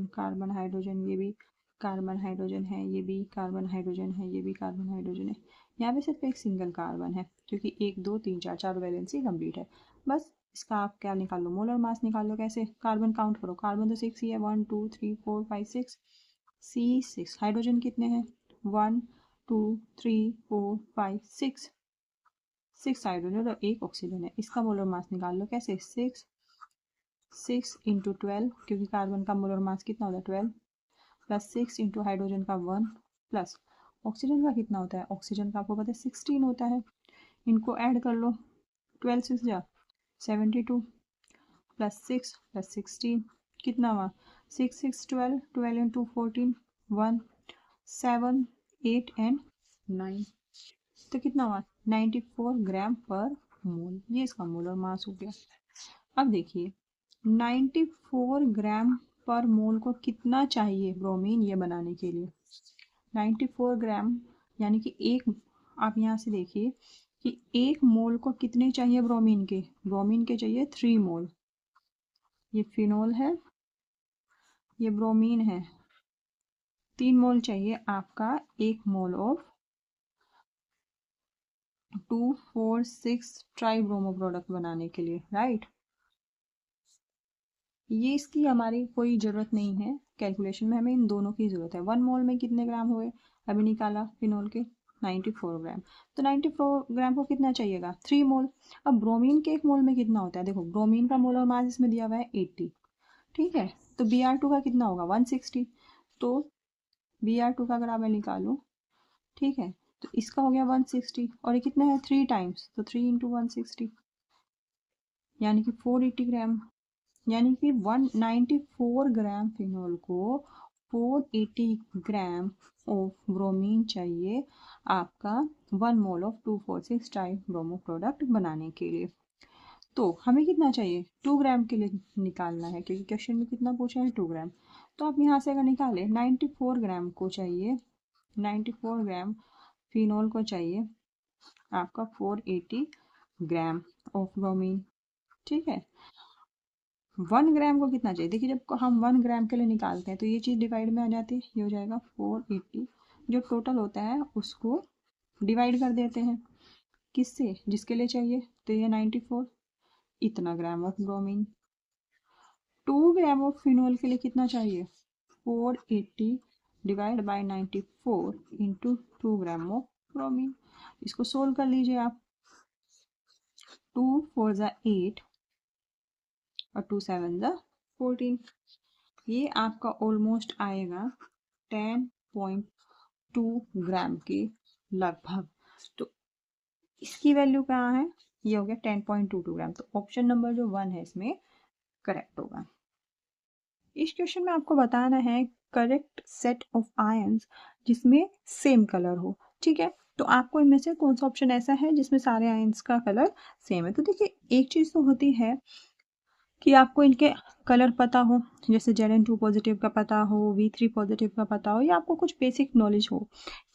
ये भी कार्बन हाइड्रोजन है, ये भी कार्बन हाइड्रोजन है, ये भी कार्बन हाइड्रोजन है। यहाँ पे सिर्फ एक सिंगल कार्बन है, क्योंकि 1 2 3 4 चार वैलेंसी कंप्लीट है। बस इसका आप क्या निकाल लो, मोलर मास निकाल लो। कैसे, कार्बन काउंट करो, कार्बन तो 6 ही है, 1 2 3 4 5 6, C6। हाइड्रोजन कितने हैं, 1 2 3 4 5 6, 6 हाइड्रोजन और 1 ऑक्सीजन है। इसका मोलर मास निकाल लो। कैसे, 6 इंटू 12, क्योंकि कार्बन का मोलर मास कितना होता है 12, प्लस 6 इंटू हाइड्रोजन का 1, प्लस ऑक्सीजन का कितना होता है, ऑक्सीजन का आपको पता है 16 होता है। इनको ऐड कर लो, 12 6 जा 72, प्लस 6 प्लस 16 कितना हुआ, 6 6 12, 12 इंटू 14 1 7 8 एंड 9, तो कितना हुआ 94 ग्राम पर मोल। ये इसका मोलर मास हो गया। अब देखिए 94 ग्राम पर मोल को कितना चाहिए ब्रोमीन ये बनाने के लिए, 94 ग्राम यानी कि एक, आप यहाँ से देखिए कि 1 मोल को कितने चाहिए ब्रोमीन के, ब्रोमीन के चाहिए 3 मोल। ये फिनोल है, ये ब्रोमीन है, 3 मोल चाहिए आपका 1 मोल ऑफ 2,4,6 ट्राइब्रोमो प्रोडक्ट बनाने के लिए, राइट। ये इसकी हमारी कोई ज़रूरत नहीं है कैलकुलेशन में, हमें इन दोनों की ज़रूरत है। 1 मोल में कितने ग्राम हुए, अभी निकाला फिनोल के 94 ग्राम, तो 94 ग्राम को कितना चाहिएगा 3 मोल। अब ब्रोमीन के 1 मोल में कितना होता है, देखो ब्रोमीन का मोलर मास इसमें दिया हुआ है 80, ठीक है, तो Br2 का कितना होगा 160, तो Br2 का अगर आप मैं निकालूँ, ठीक है, तो इसका हो गया 160, और ये कितना है 3 टाइम्स, तो 3 इंटू 160 यानी कि 480 ग्राम, यानी कि 194 ग्राम फिनोल को 480 ग्राम ऑफ ब्रोमीन चाहिए आपका 1 mole of 2,4,6 try bromo product बनाने के लिए। तो हमें कितना चाहिए, 2 ग्राम के लिए निकालना है, क्योंकि क्वेश्चन में कितना पूछा है 2 ग्राम। तो आप यहाँ से अगर निकालें 94 ग्राम को चाहिए, 94 ग्राम फिनोल को चाहिए आपका 480 ग्राम ऑफ ब्रोमीन, ठीक है। 1 ग्राम को कितना चाहिए, देखिए जब हम 1 ग्राम के लिए निकालते हैं तो ये चीज़ डिवाइड में आ जाती है, ये हो जाएगा 480, जो टोटल होता है उसको डिवाइड कर देते हैं किससे, जिसके लिए चाहिए, तो ये 94, इतना gram of bromine. 2 gram of phenol के लिए कितना चाहिए, 480 divide by 94 into 2 gram of bromine. इसको सोल्व कर लीजिए आप, 2 4 ज़ा 8 और 2 7 ज़ा 14, ये आपका ऑलमोस्ट आएगा 10.2 ग्राम के लगभग। तो इसकी वैल्यू कहाँ है, ये हो गया 10.22 ग्राम, तो ऑप्शन नंबर जो 1 है इसमें करेक्ट होगा। इस क्वेश्चन में आपको बताना है करेक्ट सेट ऑफ आयंस जिसमें सेम कलर हो, ठीक है। तो आपको इनमें से कौन सा ऑप्शन ऐसा है जिसमें सारे आयंस का कलर सेम है। तो देखिए एक चीज़ तो होती है कि आपको इनके कलर पता हो, जैसे Zn2 पॉजिटिव का पता हो, V3 पॉजिटिव का पता हो, या आपको कुछ बेसिक नॉलेज हो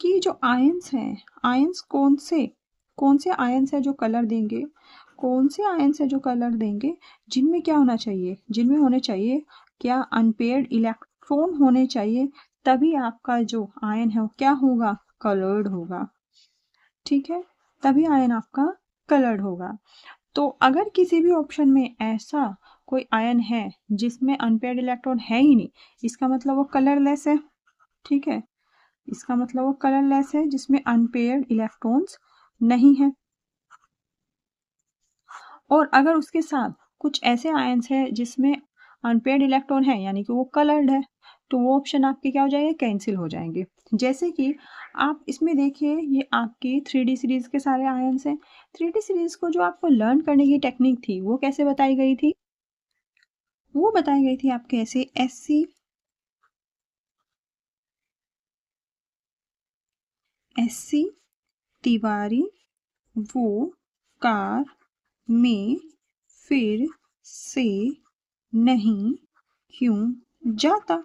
कि जो आयंस हैं, आयंस कौन से आयंस है जो कलर देंगे, कौन से आयंस है जो कलर देंगे, जिनमें क्या होना चाहिए, जिनमें होने चाहिए क्या अनपेयर्ड इलेक्ट्रॉन होने चाहिए, तभी आपका जो आयन है वो क्या होगा, कलर्ड होगा, ठीक है, तभी आयन आपका कलर्ड होगा। तो अगर किसी भी ऑप्शन में ऐसा कोई आयन है जिसमें अनपेयर्ड इलेक्ट्रॉन है ही नहीं, इसका मतलब वो कलरलेस है, ठीक है। इसका मतलब वो कलरलेस है जिसमें अनपेयर्ड इलेक्ट्रॉन्स नहीं है। और अगर उसके साथ कुछ ऐसे आयंस है जिसमें अनपेयर्ड इलेक्ट्रॉन है यानी कि वो कलर्ड है, तो वो ऑप्शन आपके क्या हो जाएंगे, कैंसिल हो जाएंगे। जैसे कि आप इसमें देखिए, ये आपकी 3D सीरीज के सारे आयंस हैं। 3D सीरीज को जो आपको लर्न करने की टेक्निक थी वो कैसे बताई गई थी, वो बताई गई थी आपके ऐसे एससी तिवारी वो कार में फिर से नहीं क्यों जाता,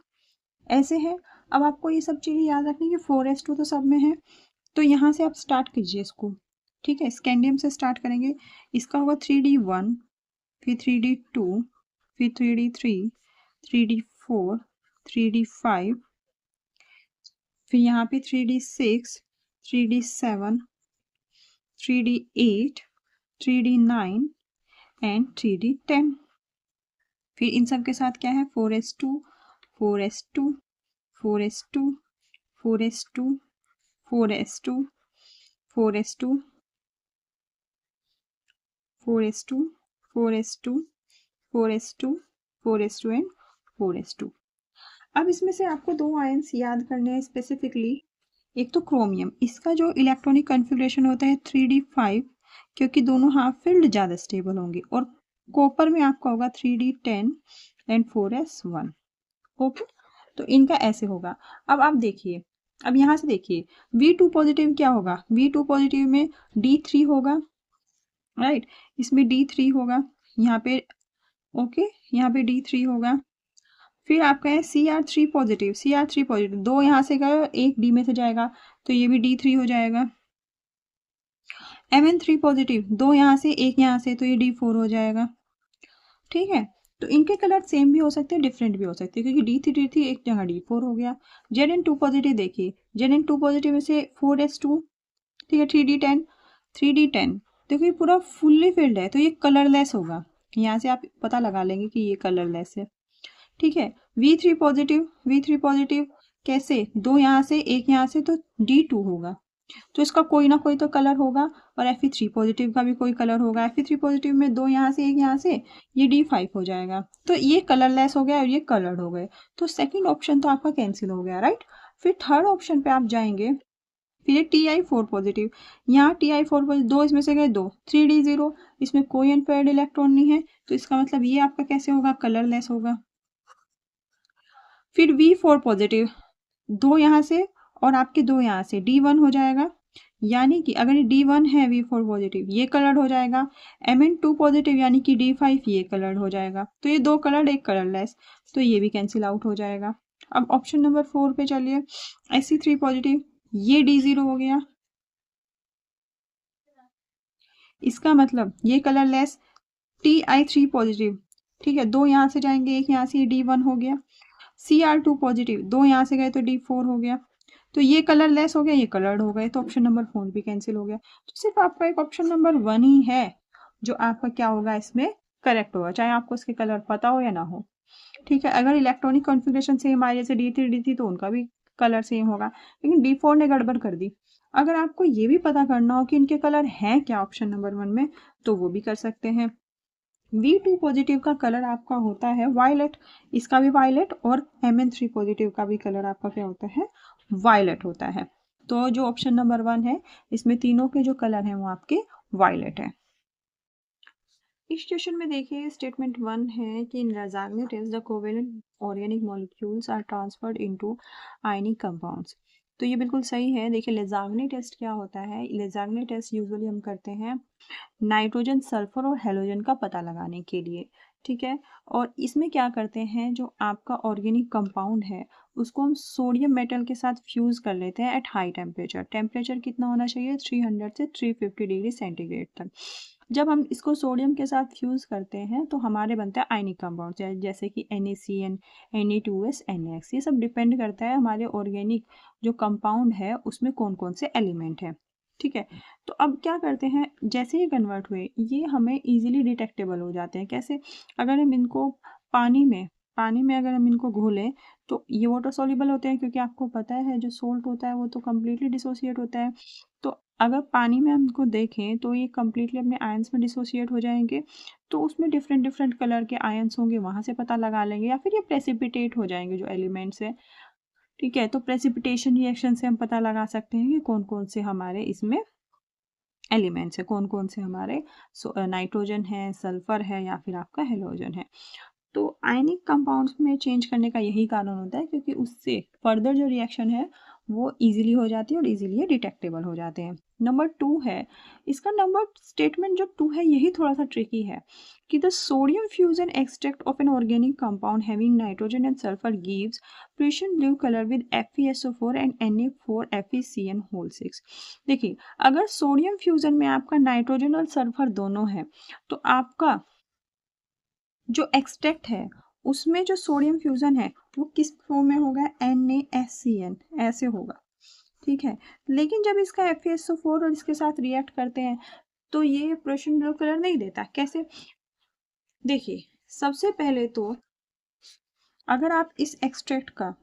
ऐसे है। अब आपको ये सब चीजें याद रखनी कि 4s2 तो सब में है, तो यहाँ से आप स्टार्ट कीजिए इसको। ठीक है, स्कैंडियम से स्टार्ट करेंगे। इसका होगा 3D1, फिर 3D2, फिर 3D3, 3D4, 3D5, फिर यहाँ पे 3D6, 3D7, 3D8, 3D9 and 3D10। फिर इन सब के साथ क्या है, 4s2, 4s2, 4s2, 4s2, 4s2, 4s2, 4s2, 4s2, 4s2, 4s2 and 4s2। अब इसमें से आपको दो आयंस याद करने हैं स्पेसिफिकली। एक तो क्रोमियम, इसका जो इलेक्ट्रॉनिक कॉन्फ़िगरेशन होता है 3D5, क्योंकि दोनों हाफ फील्ड ज़्यादा स्टेबल होंगे। और कॉपर में आपका होगा 3D10 एंड 4s1। ओके, तो इनका ऐसे होगा। अब आप देखिए, अब यहाँ से देखिए V2 पॉजिटिव क्या होगा, V2 पॉजिटिव में D3 होगा, राइट, इसमें D3 होगा यहाँ पे। ओके, यहाँ पे D3 होगा। फिर आपका है Cr3 पॉजिटिव, Cr3 पॉजिटिव, दो यहाँ से गए, एक D में से जाएगा, तो ये भी D3 हो जाएगा। Mn3 पॉजिटिव, दो यहाँ से एक यहाँ से, तो ये D4 हो जाएगा। ठीक है, तो इनके कलर सेम भी हो सकते हैं, डिफरेंट भी हो सकते हैं, क्योंकि D3 एक जगह D4 हो गया। Zn2 पॉजिटिव देखिए, Zn2 पॉजिटिव में से 4s2, ठीक है, 3D10, 3D10, देखो ये पूरा फुल्ली फिल्ड है, तो ये कलरलेस होगा। यहाँ से आप पता लगा लेंगे कि ये कलरलेस है। ठीक है, V3 पॉजिटिव, V3 पॉजिटिव कैसे, दो यहाँ से एक यहाँ से, तो D2 होगा, तो इसका कोई ना कोई तो कलर होगा। और Fe3 पॉजिटिव का भी कोई कलर होगा। Fe3 पॉजिटिव में दो यहाँ से एक यहाँ से, ये D5 हो जाएगा, तो ये कलरलेस हो गया और ये कलर्ड हो गए, तो सेकंड ऑप्शन तो आपका कैंसिल हो गया, राइट। फिर थर्ड ऑप्शन पे आप जाएंगे, फिर Ti4 पॉजिटिव, यहाँ Ti4 पॉजिटिव, दो इसमें से गए दो, 3D0, इसमें कोई अनपेयर्ड इलेक्ट्रॉन नहीं है, तो इसका मतलब ये आपका कैसे होगा, कलरलेस होगा। फिर V4 पॉजिटिव, दो यहाँ से और आपके दो यहाँ से, D1 हो जाएगा, यानी कि अगर ये D1 है V4 पॉजिटिव, ये कलर्ड हो जाएगा। Mn2 पॉजिटिव यानी कि D5, ये कलर्ड हो जाएगा, तो ये दो कलर्ड एक कलरलेस, तो ये भी कैंसिल आउट हो जाएगा। अब ऑप्शन नंबर 4 पे चलिए, Sc3 पॉजिटिव, ये D0 हो गया, इसका मतलब ये कलरलेस। Ti3 पॉजिटिव, ठीक है, दो यहाँ से जाएंगे एक यहाँ से, ये D1 हो गया। Cr2 पॉजिटिव, दो यहाँ से गए तो D4 हो गया, तो ये कलरलेस हो गया, ये कलर्ड हो गए, तो ऑप्शन नंबर 4 भी कैंसिल हो गया। तो सिर्फ आपका एक ऑप्शन नंबर 1 ही है जो आपका क्या होगा, इसमें करेक्ट होगा, चाहे आपको उसके कलर पता हो या ना हो। ठीक है, अगर इलेक्ट्रॉनिक कॉन्फ़िगरेशन सेम आई जैसे D3 D3, तो उनका भी कलर सेम होगा, लेकिन D4 ने गड़बड़ कर दी। अगर आपको ये भी पता करना हो कि इनके कलर हैं क्या ऑप्शन नंबर 1 में, तो वो भी कर सकते हैं। V2 पॉजिटिव का कलर आपका होता है वायलेट, इसका भी वायलेट, और Mn3 पॉजिटिव का भी कलर आपका क्या होता है, वायलेट होता है। तो जो ऑप्शन नंबर 1 है, इसमें तीनों के जो कलर हैं वो आपके वायलेट है। इस क्वेश्चन में देखिए स्टेटमेंट 1 है कि in Lagrange test the covalent organic molecules are transferred into ionic compounds. तो ये बिल्कुल सही है। देखिए Lagrange टेस्ट क्या होता है, Lagrange टेस्ट यूजुअली हम करते हैं नाइट्रोजन, सल्फर और हेलोजन का पता लगाने के लिए। ठीक है, और इसमें क्या करते हैं, जो आपका ऑर्गेनिक कंपाउंड है उसको हम सोडियम मेटल के साथ फ्यूज कर लेते हैं एट हाई टेम्परेचर। टेम्परेचर कितना होना चाहिए, 300 से 350 डिग्री सेंटीग्रेड तक। जब हम इसको सोडियम के साथ फ्यूज करते हैं तो हमारे बनता है आयनिक कंपाउंड, जैसे कि NaCN, Na2S, NaX। ये सब डिपेंड करता है हमारे ऑर्गेनिक जो कंपाउंड है उसमें कौन कौन से एलिमेंट हैं। ठीक है, तो अब क्या करते हैं, जैसे ही कन्वर्ट हुए ये हमें इजीली डिटेक्टेबल हो जाते हैं। कैसे, अगर हम इनको पानी में पानी में अगर हम इनको घोलें तो ये वाटर सॉल्युबल होते हैं, क्योंकि आपको पता है जो सोल्ट होता है वो तो कम्प्लीटली डिसोसिएट होता है। तो अगर पानी में हम इनको देखें तो ये कम्प्लीटली अपने आयंस में डिसोसिएट हो जाएंगे। तो उसमें डिफरेंट डिफरेंट कलर के आयंस होंगे, वहाँ से पता लगा लेंगे, या फिर ये प्रेसिपिटेट हो जाएंगे जो एलिमेंट्स है। ठीक है, तो प्रेसिपिटेशन रिएक्शन से हम पता लगा सकते हैं कि कौन कौन से हमारे इसमें एलिमेंट्स है, कौन कौन से हमारे नाइट्रोजन है, सल्फर है, या फिर आपका हेलोजन है। तो आयनिक कंपाउंड्स में चेंज करने का यही कारण होता है, क्योंकि उससे फर्दर जो रिएक्शन है वो इजीली हो जाती है और इजीली ये डिटेक्टेबल हो जाते हैं। नंबर 2 है, इसका नंबर स्टेटमेंट जो 2 है यही थोड़ा सा ट्रिकी है कि the sodium fusion extract of an organic compound having nitrogen and sulphur gives Prussian blue colour with FeSO4 and Na4 FeCN whole 6। देखिए, अगर सोडियम फ्यूजन में आपका नाइट्रोजन और सल्फर दोनों है तो आपका जो एक्सट्रैक्ट है उसमें जो सोडियम फ्यूजन है वो किस फॉर्म में होगा, NaSCN ऐसे होगा। ठीक है, लेकिन जब इसका FeSO4 और इसके साथ रिएक्ट करते हैं तो ये प्रूशियन ब्लू कलर नहीं देता। कैसे? देखिए, सबसे पहले तो अगर आप इस एक्सट्रैक्ट का,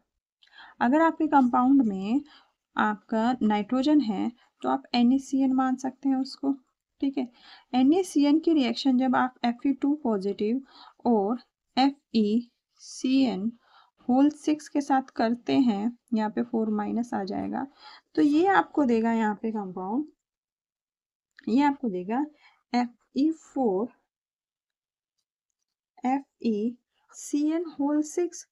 अगर आपके कंपाउंड में आपका नाइट्रोजन है तो आप NaCN मान सकते हैं उसको। ठीक है, NaCN की रिएक्शन जब आप Fe2 पॉजिटिव और FeCN होल 6 के साथ करते हैं, यहाँ पे 4 माइनस आ जाएगा, तो ये आपको देगा यहाँ पे कंपाउंड, ये आपको देगा Fe4 FeCN होल 6।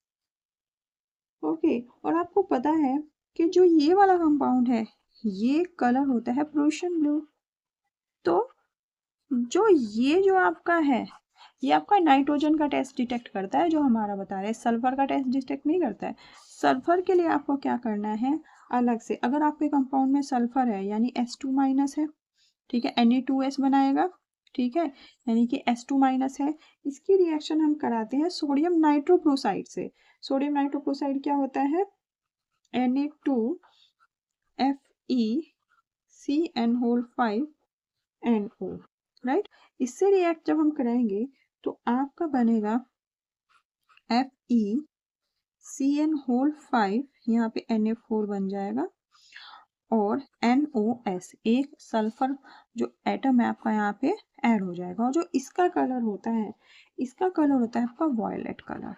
ओके, और आपको पता है कि जो ये वाला कंपाउंड है ये कलर होता है प्रूशियन ब्लू। तो जो आपका है ये आपका नाइट्रोजन का टेस्ट डिटेक्ट करता है, जो हमारा बता रहे हैं, सल्फर का टेस्ट डिटेक्ट नहीं करता है। सल्फर के लिए आपको क्या करना है, अलग से अगर आपके कंपाउंड में सल्फर है यानी S2 माइनस है, ठीक है, Na2S बनाएगा। ठीक है, यानी कि S2 माइनस है, इसकी रिएक्शन हम कराते हैं सोडियम नाइट्रोक्लोराइड से। सोडियम नाइट्रोक्लोराइड क्या होता है, Na2FeCN होल 5 NO, राइट। इससे रिएक्ट जब हम कराएंगे तो आपका बनेगा FeCN होल 5, यहाँ पे Na4 बन जाएगा, और NOS एक सल्फर जो एटम है आपका यहाँ पे ऐड हो जाएगा। और जो इसका कलर होता है, इसका कलर होता है आपका वॉयलेट कलर।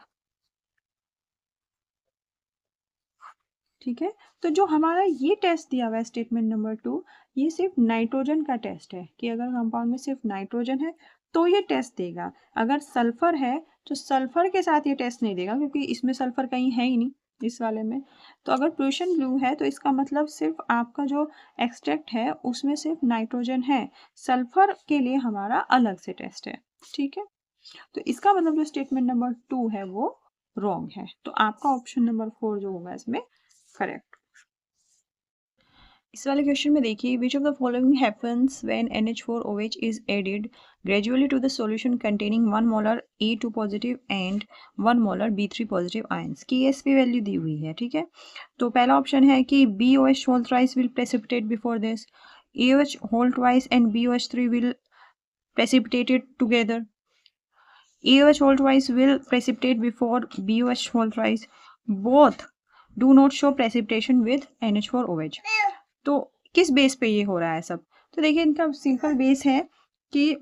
ठीक है, तो जो हमारा ये टेस्ट दिया हुआ है स्टेटमेंट नंबर 2, ये सिर्फ नाइट्रोजन का टेस्ट है कि अगर कंपाउंड में सिर्फ नाइट्रोजन है तो ये टेस्ट देगा। अगर सल्फर है तो सल्फर के साथ ये टेस्ट नहीं देगा, क्योंकि इसमें सल्फर कहीं है ही नहीं इस वाले में। तो अगर प्रूशियन ब्लू है तो इसका मतलब सिर्फ आपका जो एक्सट्रैक्ट है उसमें सिर्फ नाइट्रोजन है, सल्फर के लिए हमारा अलग से टेस्ट है। ठीक है, तो इसका मतलब जो स्टेटमेंट नंबर 2 है वो रॉन्ग है। तो आपका ऑप्शन नंबर 4 जो होगा इसमें करेक्ट। इस वाले क्वेश्चन में देखिए, which of the following happens when NH4OH is added gradually to the solution containing 1 molar A2 positive and 1 molar B3 positive ions की एसपी वैल्यू दी हुई है। ठीक है, तो पहला ऑप्शन है कि BOH whole thrice will precipitate before this, AOH whole twice and BOH3 will precipitated together, AOH whole twice will precipitate before BOH whole thrice, both do not show precipitation with NH4OH। तो किस base पे ये हो रहा है सब? तो देखिए, इनका सिंपल बेस है कि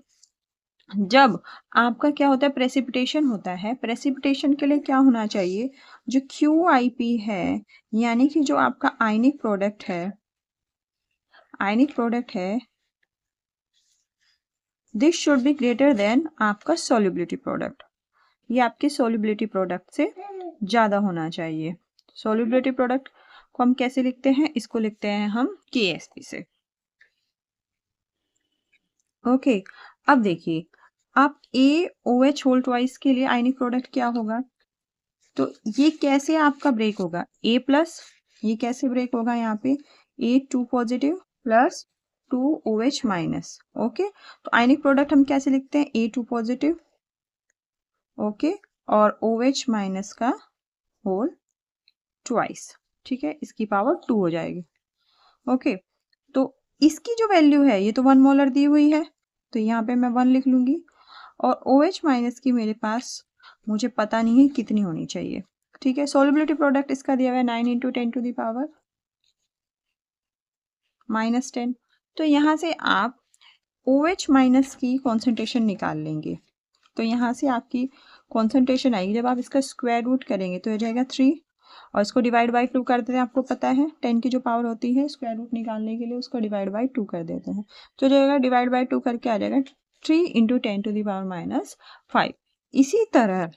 जब आपका क्या होता है, प्रेसिपिटेशन होता है, प्रेसिपिटेशन के लिए क्या होना चाहिए, जो QIP है यानी कि जो आपका आयनिक प्रोडक्ट है this should be greater then आपका सॉल्युबिलिटी प्रोडक्ट। ये आपके सॉल्युबिलिटी प्रोडक्ट से ज्यादा होना चाहिए। सॉल्युबिलिटी प्रोडक्ट को हम कैसे लिखते हैं, इसको लिखते हैं हम KSP से। ओके, अब देखिए, आप AOH होल ट्वाइस के लिए आयनिक प्रोडक्ट क्या होगा, तो ये कैसे आपका ब्रेक होगा, A प्लस, ये कैसे ब्रेक होगा, यहाँ पे A2 positive plus 2OH minus. Okay, तो आयनिक प्रोडक्ट हम कैसे लिखते हैं, A2 पॉजिटिव, ओके, और OH माइनस का होल ट्वाइस। ठीक है, इसकी पावर 2 हो जाएगी। ओके, तो इसकी जो वैल्यू है ये तो 1 मोलर दी हुई है, तो यहाँ पे मैं 1 लिख लूंगी, और OH माइनस की मेरे पास मुझे पता नहीं है कितनी होनी चाहिए। ठीक है, सोलिबिलिटी प्रोडक्ट इसका दिया हुआ है 9 × 10⁻⁻10। तो यहाँ से आप OH माइनस की कॉन्सेंट्रेशन निकाल लेंगे। तो यहाँ से आपकी कॉन्सेंट्रेशन आएगी, जब आप इसका स्क्वायर रूट करेंगे तो हो जाएगा 3, और इसको डिवाइड बाई 2 कर देते हैं। आपको पता है 10 की जो पावर होती है स्क्वायर रूट निकालने के लिए उसको डिवाइड बाई 2 कर देते हैं। तो जाएगा डिवाइड बाई 2 करके आ जाएगा 3 × 10⁻⁵। इसी तरह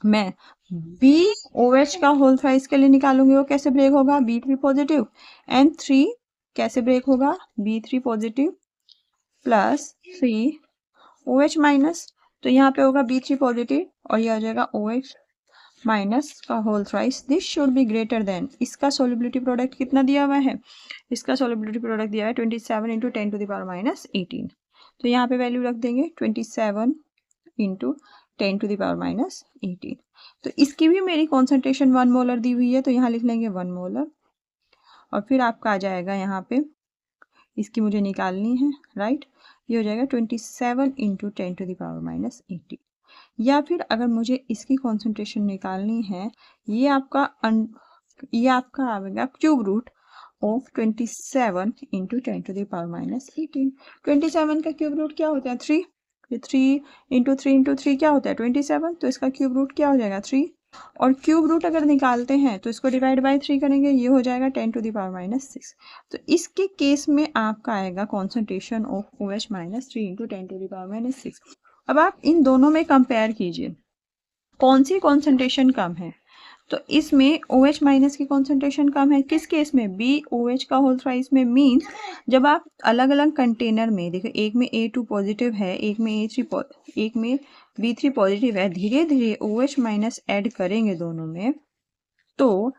मैं BOH का होल थ्राइस के लिए निकालूंगी। वो कैसे ब्रेक होगा, B3 पॉजिटिव एंड 3 कैसे ब्रेक होगा, B3 positive plus 3 OH minus. तो यहाँ पे होगा B3 पॉजिटिव और ये आ जाएगा OH माइनस का whole thrice. This should be greater than, इसका सोलिबिलिटी प्रोडक्ट कितना दिया हुआ है, इसका सोलिबिलिटी प्रोडक्ट दिया है 27 × 10⁻18। तो यहाँ पे वैल्यू रख देंगे 27 × 10⁻18। तो इसकी भी मेरी कॉन्सेंट्रेशन 1 मोलर दी हुई है, तो यहाँ लिख लेंगे 1 मोलर। और फिर आपका आ जाएगा यहाँ पे, इसकी मुझे निकालनी है, राइट। ये हो जाएगा 27 × 10⁻18। या फिर अगर मुझे इसकी कॉन्सेंट्रेशन निकालनी है, ये आपका आएगा क्यूब रूट ऑफ 27 × 10⁻18। 27 का क्यूब रूट क्या होता है 3, 3 × 3 × 3 क्या होता है 27, तो इसका क्यूब रूट क्या हो जाएगा 3। और क्यूब रूट अगर निकालते हैं तो इसको डिवाइड बाई 3 करेंगे, ये हो जाएगा 10⁻⁻6। तो इसके केस में आपका आएगा कॉन्सेंट्रेशन ऑफ OH माइनस 3 × 10⁻⁻6। अब आप इन दोनों में कंपेयर कीजिए कौन सी कॉन्सेंट्रेशन कम है। तो इसमें OH माइनस की कॉन्सेंट्रेशन कम है, किस केस में, BOH का होल थ्राइस में। मीन्स जब आप अलग अलग कंटेनर में देखो, एक में A2 पॉजिटिव है, एक में B3 पॉजिटिव है, धीरे धीरे OH माइनस ऐड करेंगे दोनों में, तो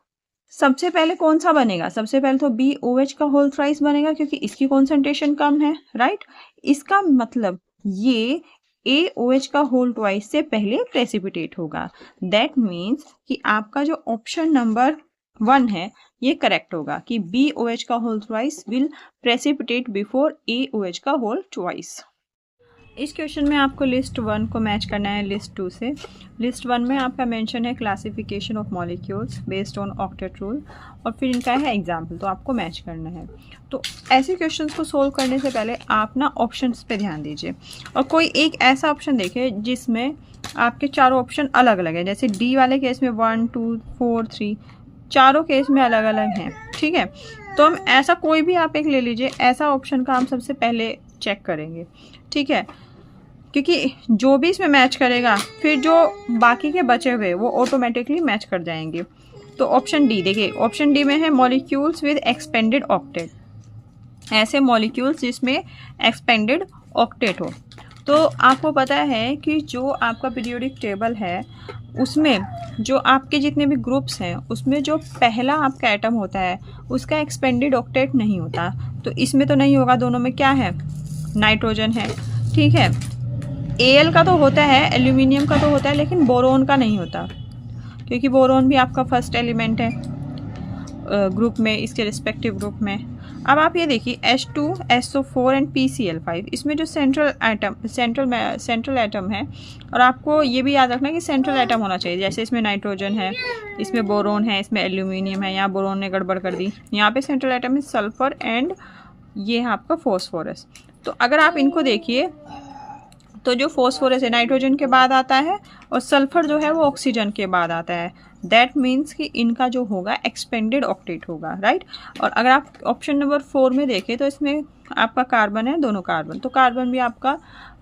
सबसे पहले कौन सा बनेगा, सबसे पहले तो BOH का होल थ्राइस बनेगा क्योंकि इसकी कॉन्सेंट्रेशन कम है, राइट। इसका मतलब ये AOH का होल ट्वाइस से पहले प्रेसिपिटेट होगा। दैट मीन्स कि आपका जो ऑप्शन नंबर 1 है ये करेक्ट होगा कि BOH का whole twice will precipitate before AOH का होल ट्वाइस। इस क्वेश्चन में आपको लिस्ट 1 को मैच करना है लिस्ट 2 से। लिस्ट 1 में आपका मेंशन है classification of molecules based on octet rule, और फिर इनका है एग्जाम्पल, तो आपको मैच करना है। तो ऐसे क्वेश्चंस को सोल्व करने से पहले आप ना ऑप्शंस पे ध्यान दीजिए, और कोई एक ऐसा ऑप्शन देखिए जिसमें आपके चारों ऑप्शन अलग अलग है। जैसे डी वाले केस में 1 2 4 3 चारों केस में अलग अलग हैं, ठीक है। तो हम ऐसा कोई भी आप एक ले लीजिए, ऐसा ऑप्शन का हम सबसे पहले चेक करेंगे, ठीक है, क्योंकि जो भी इसमें मैच करेगा फिर जो बाकी के बचे हुए वो ऑटोमेटिकली मैच कर जाएंगे। तो ऑप्शन डी देखिए, ऑप्शन डी में है मॉलिक्यूल्स विद एक्सपेंडेड ऑक्टेट, ऐसे मॉलिक्यूल्स जिसमें एक्सपेंडेड ऑक्टेट हो। तो आपको पता है कि जो आपका पीरियोडिक टेबल है उसमें जो आपके जितने भी ग्रुप्स हैं उसमें जो पहला आपका एटम होता है उसका एक्सपेंडेड ऑक्टेट नहीं होता, तो इसमें तो नहीं होगा। दोनों में क्या है, नाइट्रोजन है, ठीक है। Al का तो होता है, एल्यूमिनियम का तो होता है, लेकिन बोरोन का नहीं होता, क्योंकि बोरोन भी आपका फर्स्ट एलिमेंट है ग्रुप में, इसके रिस्पेक्टिव ग्रुप में। अब आप ये देखिए H2SO4 एंड PCl5, इसमें जो सेंट्रल एटम है, और आपको ये भी याद रखना कि सेंट्रल एटम होना चाहिए। जैसे इसमें नाइट्रोजन है, इसमें बोरोन है, इसमें एल्यूमिनियम है, यहाँ बोरोन ने गड़बड़ कर दी। यहाँ पे सेंट्रल एटम है सल्फर एंड ये है आपका फॉस्फोरस। तो अगर आप इनको देखिए तो जो फॉस्फोरस है नाइट्रोजन के बाद आता है और सल्फर जो है वो ऑक्सीजन के बाद आता है। दैट मीन्स कि इनका जो होगा एक्सपेंडेड ऑक्टेट होगा, राइट। और अगर आप ऑप्शन नंबर 4 में देखें तो इसमें आपका कार्बन है, दोनों कार्बन, तो कार्बन भी आपका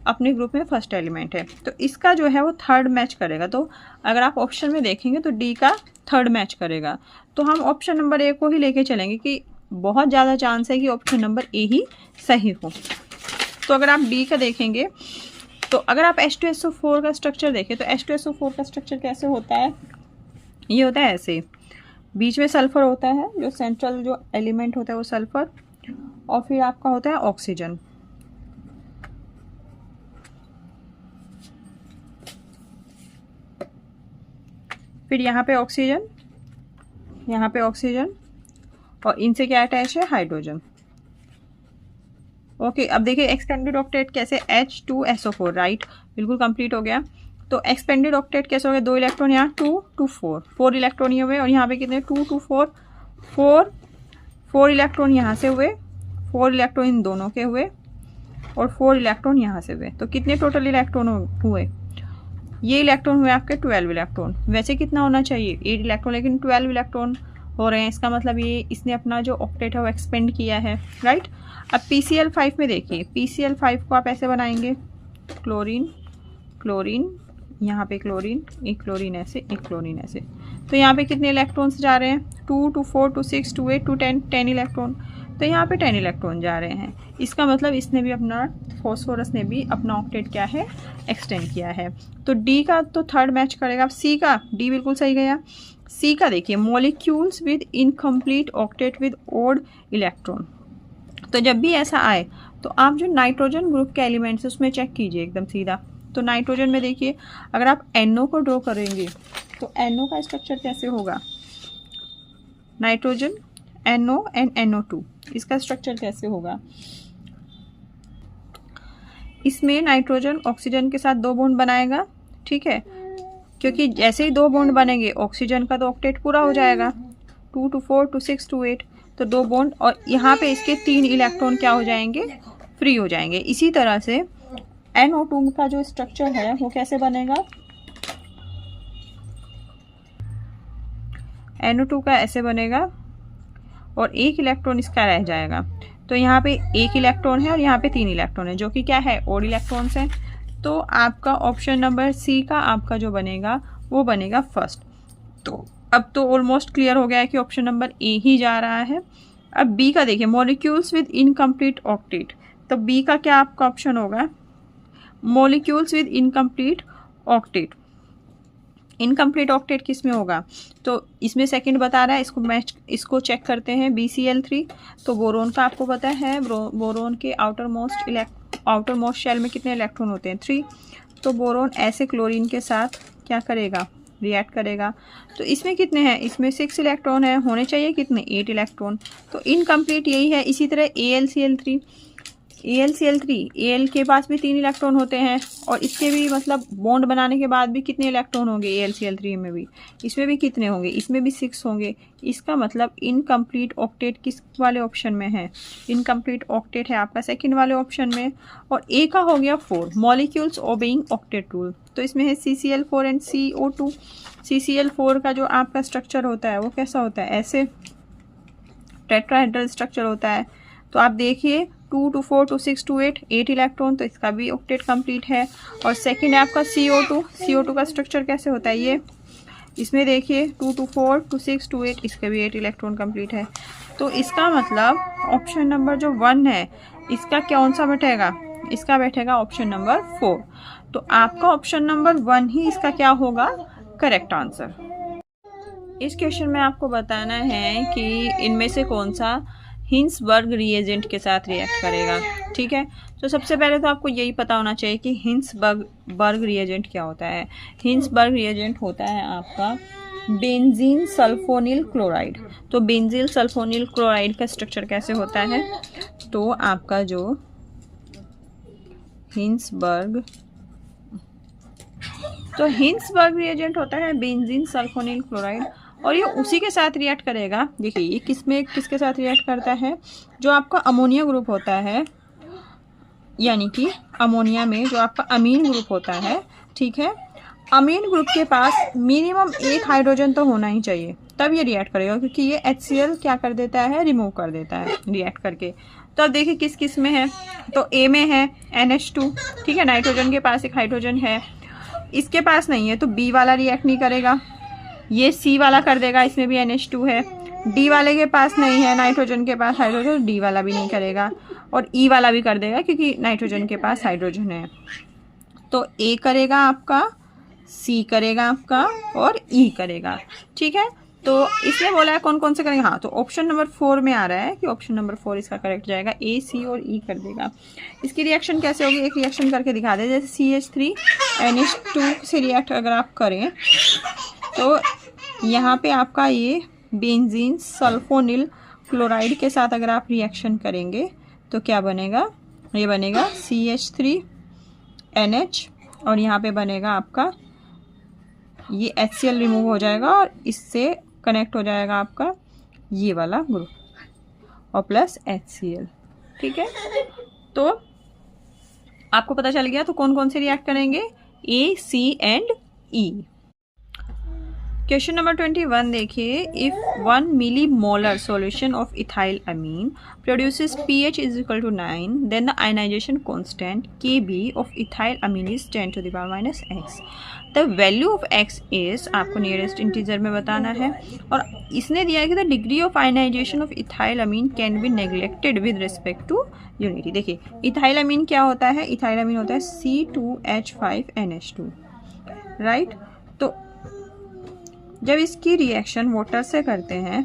अपने ग्रुप में फर्स्ट एलिमेंट है, तो इसका जो है वो थर्ड मैच करेगा। तो अगर आप ऑप्शन में देखेंगे तो डी का थर्ड मैच करेगा। तो हम ऑप्शन नंबर ए को ही लेके चलेंगे कि बहुत ज़्यादा चांस है कि ऑप्शन नंबर ए ही सही हो। तो अगर आप डी का देखेंगे तो अगर आप H2SO4 का स्ट्रक्चर देखें तो H2SO4 का स्ट्रक्चर कैसे होता है, ये होता है ऐसे, बीच में सल्फर होता है, जो सेंट्रल जो एलिमेंट होता है वो सल्फर, और फिर आपका होता है ऑक्सीजन। फिर यहाँ पे ऑक्सीजन, यहाँ पे ऑक्सीजन, और इनसे क्या अटैच है, हाइड्रोजन। ओके अब देखिए एक्सटेंडेड ऑक्टेट कैसे, H2SO4, राइट, बिल्कुल कंप्लीट हो गया। तो एक्सपेंडेड ऑक्टेट कैसे हो गया, 2 इलेक्ट्रॉन यहाँ 2 to 4, 4 इलेक्ट्रॉन ये हुए और यहाँ पे कितने 2 to 4, 4 इलेक्ट्रॉन यहाँ से हुए, 4 इलेक्ट्रॉन इन दोनों के हुए और 4 इलेक्ट्रॉन यहाँ से हुए। तो कितने टोटल इलेक्ट्रॉन हुए, ये इलेक्ट्रॉन हुए आपके 12 इलेक्ट्रॉन। वैसे कितना होना चाहिए 8 इलेक्ट्रॉन, लेकिन 12 इलेक्ट्रॉन हो रहे हैं। इसका मतलब ये इसने अपना जो ऑक्टेट है वो एक्सपेंड किया है, राइट। अब PCl5 में देखिए, PCl5 को आप ऐसे बनाएंगे, क्लोरीन क्लोरीन, यहाँ पे क्लोरीन, एक क्लोरीन ऐसे, एक क्लोरीन ऐसे। तो यहाँ पे कितने इलेक्ट्रॉन्स जा रहे हैं, 2 to 4 to 6 to 8 to 10, 10 electron. तो यहाँ पे 10 इलेक्ट्रॉन जा रहे हैं। इसका मतलब इसने भी अपना, फॉस्फोरस ने भी अपना ऑक्टेट क्या है, एक्सटेंड किया है। तो डी का तो थर्ड मैच करेगा। अब सी का, डी बिल्कुल सही गया। सी का देखिए, molecules with incomplete octet with odd electron. तो जब भी ऐसा आए तो आप जो नाइट्रोजन ग्रुप के एलिमेंट्स है उसमें चेक कीजिए एकदम सीधा। तो नाइट्रोजन में देखिए, अगर आप NO को ड्रॉ करेंगे तो NO का स्ट्रक्चर कैसे होगा, नाइट्रोजन NO एंड NO2, इसका स्ट्रक्चर कैसे होगा। इसमें नाइट्रोजन ऑक्सीजन के साथ 2 बॉन्ड बनाएगा, ठीक है, क्योंकि जैसे ही 2 बॉन्ड बनेंगे ऑक्सीजन का तो ऑक्टेट पूरा हो जाएगा, 2 to 4 to 6 to 8, तो 2 बॉन्ड और यहाँ पे इसके 3 इलेक्ट्रॉन क्या हो जाएंगे, फ्री हो जाएंगे। इसी तरह से NO2 का जो स्ट्रक्चर है वो कैसे बनेगा, NO2 का ऐसे बनेगा और 1 इलेक्ट्रॉन इसका रह जाएगा। तो यहाँ पे 1 इलेक्ट्रॉन है और यहाँ पे 3 इलेक्ट्रॉन है, जो कि क्या है, ओड इलेक्ट्रॉन्स हैं। तो आपका ऑप्शन नंबर सी का आपका जो बनेगा वो बनेगा फर्स्ट। तो अब तो ऑलमोस्ट क्लियर हो गया है कि ऑप्शन नंबर ए ही जा रहा है। अब बी का देखिए, मॉलिक्यूल्स विद इनकम्प्लीट ऑक्टेट। तो बी का क्या आपका ऑप्शन होगा, molecules with incomplete octet. Incomplete octet किस में होगा, तो इसमें सेकंड बता रहा है, इसको चेक करते हैं। BCl3, तो बोरोन का आपको पता है, बोरोन के आउटर मोस्ट शेल में कितने इलेक्ट्रॉन होते हैं, 3। तो बोरोन ऐसे क्लोरीन के साथ क्या करेगा, रिएक्ट करेगा। तो इसमें कितने हैं, इसमें 6 इलेक्ट्रॉन है, होने चाहिए कितने, 8 इलेक्ट्रॉन। तो इनकम्प्लीट यही है। इसी तरह AlCl3, Al के पास भी 3 इलेक्ट्रॉन होते हैं और इसके भी मतलब बॉन्ड बनाने के बाद भी कितने इलेक्ट्रॉन होंगे, AlCl3 में भी, इसमें भी कितने होंगे, इसमें भी 6 होंगे। इसका मतलब इनकम्प्लीट ऑक्टेट किस वाले ऑप्शन में है, इनकम्प्लीट ऑक्टेट है आपका सेकंड वाले ऑप्शन में। और ए का हो गया 4, मॉलिक्यूल्स ओबेइंग ऑक्टेट रूल। तो इसमें है CCl4 एंड CO2। CCl4 का जो आपका स्ट्रक्चर होता है वो कैसा होता है, ऐसे टेट्राहेड्रल स्ट्रक्चर होता है। तो आप देखिए 2 to 4 to 6 to 8, 8 इलेक्ट्रॉन, तो इसका भी ऑक्टेट कंप्लीट है। और सेकंड है आपका CO2 का स्ट्रक्चर कैसे होता है, ये इसमें देखिए 2 to 4 to 6 to 8, इसका भी 8 इलेक्ट्रॉन कंप्लीट है। तो इसका मतलब ऑप्शन नंबर जो 1 है इसका कौन सा बैठेगा, इसका बैठेगा ऑप्शन नंबर 4। तो आपका ऑप्शन नंबर 1 ही इसका क्या होगा, करेक्ट आंसर। इस क्वेश्चन में आपको बताना है कि इनमें से कौन सा हिंसबर्ग रिएजेंट के साथ रिएक्ट करेगा, ठीक है। तो सबसे पहले तो आपको यही पता होना चाहिए कि हिंसबर्ग रिएजेंट क्या होता है। हिंसबर्ग रिएजेंट होता है आपका बेंजीन सल्फोनिल क्लोराइड। तो बेंजीन सल्फोनिल क्लोराइड का स्ट्रक्चर कैसे होता है, तो आपका जो हिंसबर्ग रिएजेंट होता है बेंजीन सल्फोनिल क्लोराइड, और ये उसी के साथ रिएक्ट करेगा। देखिए ये किसके साथ रिएक्ट करता है, जो आपका अमोनिया ग्रुप होता है, यानी कि अमोनिया में जो आपका अमीन ग्रुप होता है, ठीक है। अमीन ग्रुप के पास मिनिमम 1 हाइड्रोजन तो होना ही चाहिए, तब ये रिएक्ट करेगा, क्योंकि ये HCl क्या कर देता है, रिमूव कर देता है रिएक्ट करके। तो अब देखिए किस किस में है, तो ए में है NH2, ठीक है, नाइट्रोजन के पास 1 हाइड्रोजन है, इसके पास नहीं है तो बी वाला रिएक्ट नहीं करेगा, ये सी वाला कर देगा, इसमें भी NH2 है। डी वाले के पास नहीं है, नाइट्रोजन के पास हाइड्रोजन, डी वाला भी नहीं करेगा, और ई वाला भी कर देगा क्योंकि नाइट्रोजन के पास हाइड्रोजन है। तो ए करेगा आपका, सी करेगा आपका, और ई करेगा, ठीक है। तो इसने बोला है कौन कौन से करेंगे, हाँ, तो ऑप्शन नंबर 4 में आ रहा है कि ऑप्शन नंबर 4 इसका करेक्ट जाएगा, ए, सी और ई कर देगा। इसकी रिएक्शन कैसे होगी, एक रिएक्शन करके दिखा दे, जैसे CH3 NH2 से रिएक्ट अगर आप करें तो यहाँ पे आपका ये बेंजीन सल्फोनिल क्लोराइड के साथ अगर आप रिएक्शन करेंगे तो क्या बनेगा, ये बनेगा CH3 NH और यहाँ पे बनेगा आपका ये HCl रिमूव हो जाएगा और इससे कनेक्ट हो जाएगा आपका ये वाला ग्रुप और प्लस HCl। ठीक है, तो आपको पता चल गया। तो कौन कौन से रिएक्ट करेंगे, A, C and E। Question number 21 देखिए, if 1 milli molar solution of ethyl amine produces pH is equal to 9, then the ionisation constant Kb of ethyl amine is 10 to the power - x। The value of x is, आपको nearest integer में बताना है, और इसने दिया है कि the degree of ionisation of ethyl amine can be neglected with respect to unity. देखिए इथाइल अमीन क्या होता है, इथाइल अमीन होता है C2H5NH2, राइट। तो जब इसकी रिएक्शन वाटर से करते हैं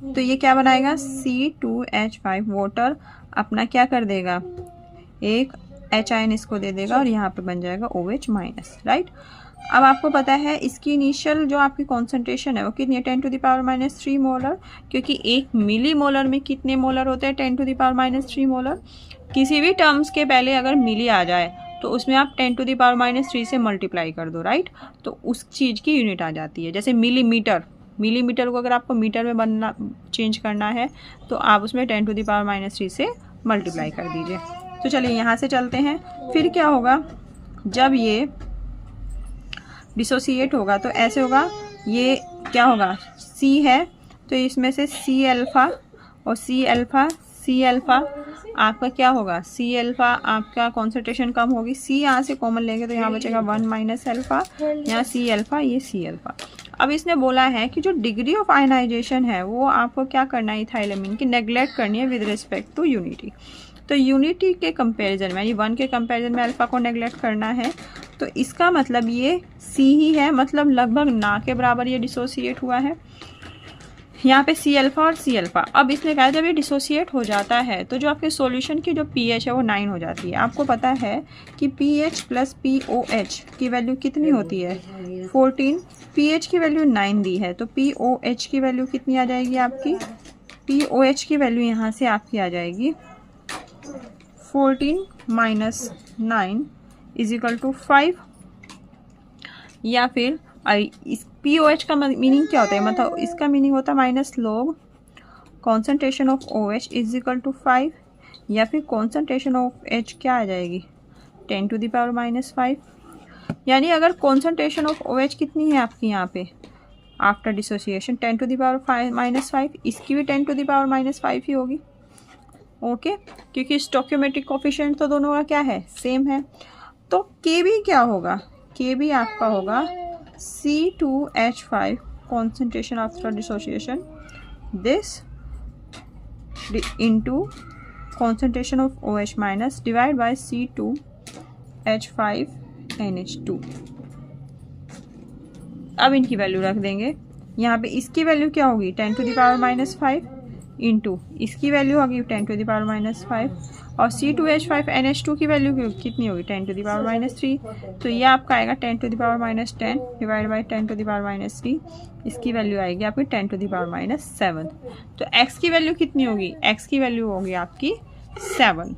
तो ये क्या बनाएगा, C2H5, वाटर अपना क्या कर देगा, एक H आयन इसको दे देगा और यहाँ पे बन जाएगा OH-, राइट। अब आपको पता है इसकी इनिशियल जो आपकी कॉन्सेंट्रेशन है वो कितनी है, 10 to the power - 3 मोलर, क्योंकि एक मिली मोलर में कितने मोलर होते हैं, 10 to the power - 3 मोलर। किसी भी टर्म्स के पहले अगर मिली आ जाए तो उसमें आप 10 to the power - 3 से मल्टीप्लाई कर दो, राइट। तो उस चीज़ की यूनिट आ जाती है। जैसे मिलीमीटर, मिलीमीटर को अगर आपको मीटर में बनना चेंज करना है तो आप उसमें 10 to the power - 3 से मल्टीप्लाई कर दीजिए। तो चलिए यहाँ से चलते हैं। फिर क्या होगा, जब ये डिसोसिएट होगा तो ऐसे होगा, ये क्या होगा, C है तो इसमें से C अल्फ़ा और C अल्फ़ा आपका क्या होगा, C अल्फ़ा आपका कॉन्सेंट्रेशन कम होगी, C यहाँ से कॉमन लेंगे तो यहाँ बचेगा 1 - अल्फ़ा, यहाँ C अल्फ़ा, ये C अल्फ़ा। अब इसने बोला है कि जो डिग्री ऑफ आयनाइजेशन है वो आपको क्या करना है, इथाइल अमीन की नेग्लेक्ट करनी है विद रिस्पेक्ट टू यूनिटी। तो यूनिटी के कंपैरिजन में, यानी 1 के कंपैरिजन में अल्फ़ा को नेग्लेक्ट करना है, तो इसका मतलब ये C ही है, मतलब लगभग ना के बराबर ये डिसोसिएट हुआ है। यहाँ पे C अल्फ़ा और C अल्फ़ा। अब इसने कहा जब ये डिसोसिएट हो जाता है तो जो आपके सॉल्यूशन की जो pH है वो 9 हो जाती है। आपको पता है कि pH प्लस POH की वैल्यू कितनी होती है, 14। pH की वैल्यू 9 दी है तो POH की वैल्यू कितनी आ जाएगी आपकी, POH की वैल्यू यहाँ से आपकी आ जाएगी 14 - 9 इज इक्वल टू 5, या फिर इस POH का मीनिंग क्या होता है, मतलब इसका मीनिंग होता है minus log concentration of OH is equal to 5, या फिर कॉन्सेंट्रेशन ऑफ H क्या आ जाएगी 10 to the power - 5। यानी अगर कॉन्सेंट्रेशन ऑफ OH कितनी है आपकी यहाँ पे after dissociation 10 to the power - 5, इसकी भी 10 to the power - 5 ही होगी, ओके, क्योंकि स्टोइकियोमेट्रिक कोफिशिएंट तो दोनों का क्या है, सेम है। तो Kb क्या होगा, Kb आपका होगा C2H5 concentration after dissociation, this into concentration of OH- divided by C2H5NH2। अब इनकी वैल्यू रख देंगे, यहाँ पे इसकी वैल्यू क्या होगी 10 to the power - 5 इंटू इसकी वैल्यू होगी 10 to the power - 5, और C2H5NH2 की वैल्यू कितनी होगी 10 to the power - 3। तो ये आपका आएगा 10 to the power - 10 divide by 10 to the power - 3, इसकी वैल्यू आएगी आपकी 10 to the power - 7। तो x की वैल्यू कितनी होगी, x की वैल्यू होगी आपकी 7।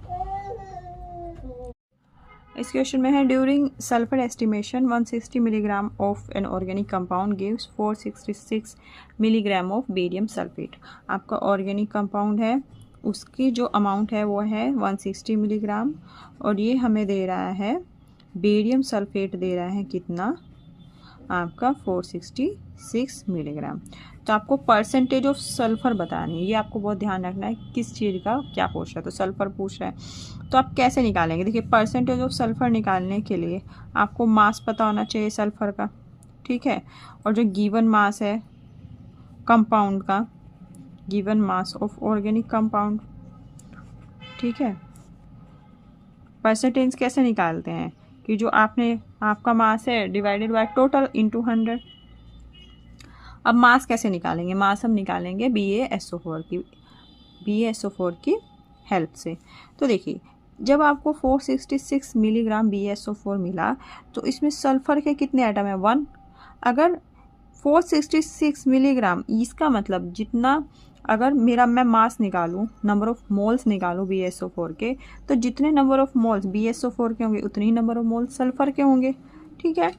इस क्वेश्चन में है, during sulphur estimation 160 milligram of an organic compound gives 466 milligram of barium sulphate. आपका ऑर्गेनिक कंपाउंड है, उसकी जो अमाउंट है वो है 160 मिलीग्राम, और ये हमें दे रहा है बेरियम सल्फेट दे रहा है कितना, आपका 466 मिलीग्राम। तो आपको परसेंटेज ऑफ सल्फ़र बतानी है, ये आपको बहुत ध्यान रखना है किस चीज़ का क्या पूछ रहा है। तो सल्फ़र पूछ रहा है तो आप कैसे निकालेंगे, देखिए परसेंटेज ऑफ सल्फ़र निकालने के लिए आपको मास पता होना चाहिए सल्फ़र का, ठीक है, और जो गिवन मास है कंपाउंड का, given mass of organic compound, ठीक है। परसेंटेज कैसे निकालते हैं कि जो आपका मास है डिवाइडेड बाय टोटल इंटू 100। अब मास कैसे निकालेंगे, मास हम निकालेंगे BaSO4 की हेल्प से। तो देखिए जब आपको 466 मिलीग्राम BaSO4 मिला तो इसमें सल्फ़र के कितने एटम है, 1। अगर 466 मिलीग्राम, इसका मतलब जितना अगर मैं मास निकालूं, नंबर ऑफ मोल्स निकालूं BSO4 के, तो जितने नंबर ऑफ मोल्स BSO4 के होंगे उतने ही नंबर ऑफ मोल्स सल्फर के होंगे। ठीक है,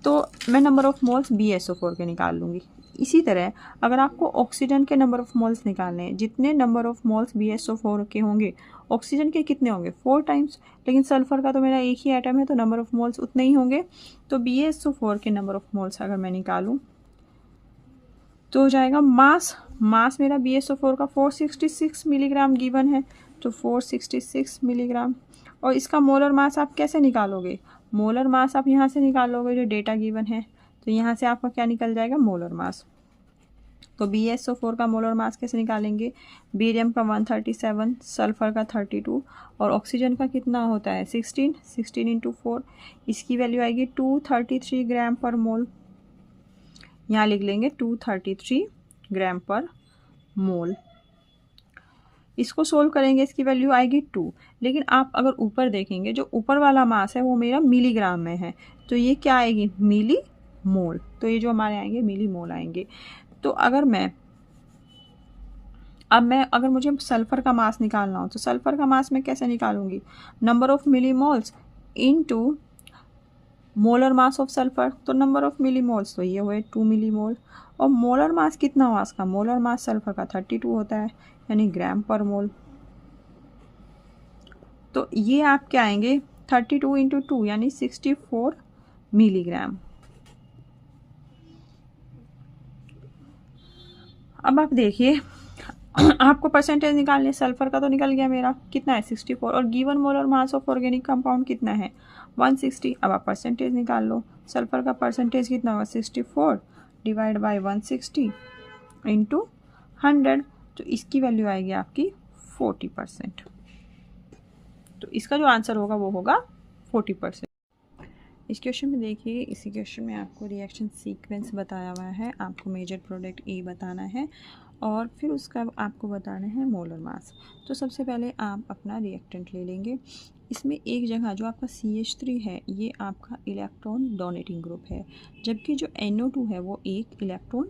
तो मैं नंबर ऑफ मोल्स BSO4 के निकाल लूँगी। इसी तरह अगर आपको ऑक्सीजन के नंबर ऑफ मोल्स निकालने हैं, जितने नंबर ऑफ मोल्स BSO4 के होंगे ऑक्सीजन के कितने होंगे 4 टाइम्स, लेकिन सल्फर का तो मेरा एक ही एटम है तो नंबर ऑफ मोल्स उतने ही होंगे। तो BSO4 के नंबर ऑफ मोल्स अगर मैं निकालूं तो हो जाएगा मास मेरा BSO4 का 466 मिलीग्राम गिवन है, तो 466 मिलीग्राम। और इसका मोलर मास आप कैसे निकालोगे? मोलर मास आप यहाँ से निकालोगे जो डेटा गिवन है, तो यहाँ से आपका क्या निकल जाएगा मोलर मास। तो BSO4 का मोलर मास कैसे निकालेंगे? बेरियम का 137, सल्फर का 32 और ऑक्सीजन का कितना होता है 16 इंटू 4, इसकी वैल्यू आएगी 233 ग्राम पर मोल। यहाँ लिख लेंगे 233 ग्राम पर मोल। इसको सोल्व करेंगे, इसकी वैल्यू आएगी 2। लेकिन आप अगर ऊपर देखेंगे जो ऊपर वाला मास है वो मेरा मिलीग्राम में है, तो ये क्या आएगी मिली मोल। तो ये जो हमारे आएंगे मिली मोल आएंगे। तो अगर मुझे सल्फर का मास निकालना हो तो सल्फर का मास मैं कैसे निकालूंगी? Number of millimoles into molar mass of sulphur, तो नंबर ऑफ मिली मोल्स तो ये हुए 2 मिली मोल। और मोलर मास कितना हुआ इसका? मोलर मास सल्फर का 32 होता है, यानी ग्राम पर मोल। तो ये आप क्या आएंगे 32 इंटू 2 यानी 64 मिलीग्राम। अब आप देखिए आपको परसेंटेज निकालने, सल्फर का तो निकल गया मेरा कितना है 64, और given molar mass of organic compound कितना है 160। अब आप परसेंटेज निकाल लो, सल्फर का परसेंटेज कितना होगा 64 डिवाइड बाई 160 इंटू 100, तो इसकी वैल्यू आएगी आपकी 40%। तो इसका जो आंसर होगा वो होगा 40%। इस क्वेश्चन में देखिए, इसी क्वेश्चन में आपको रिएक्शन सीक्वेंस बताया हुआ है, आपको मेजर प्रोडक्ट ए बताना है और फिर उसका आपको बताना है मोलर मास। तो सबसे पहले आप अपना रिएक्टेंट ले लेंगे। इसमें एक जगह जो आपका CH3 है ये आपका इलेक्ट्रॉन डोनेटिंग ग्रुप है, जबकि जो NO2 है वो एक इलेक्ट्रॉन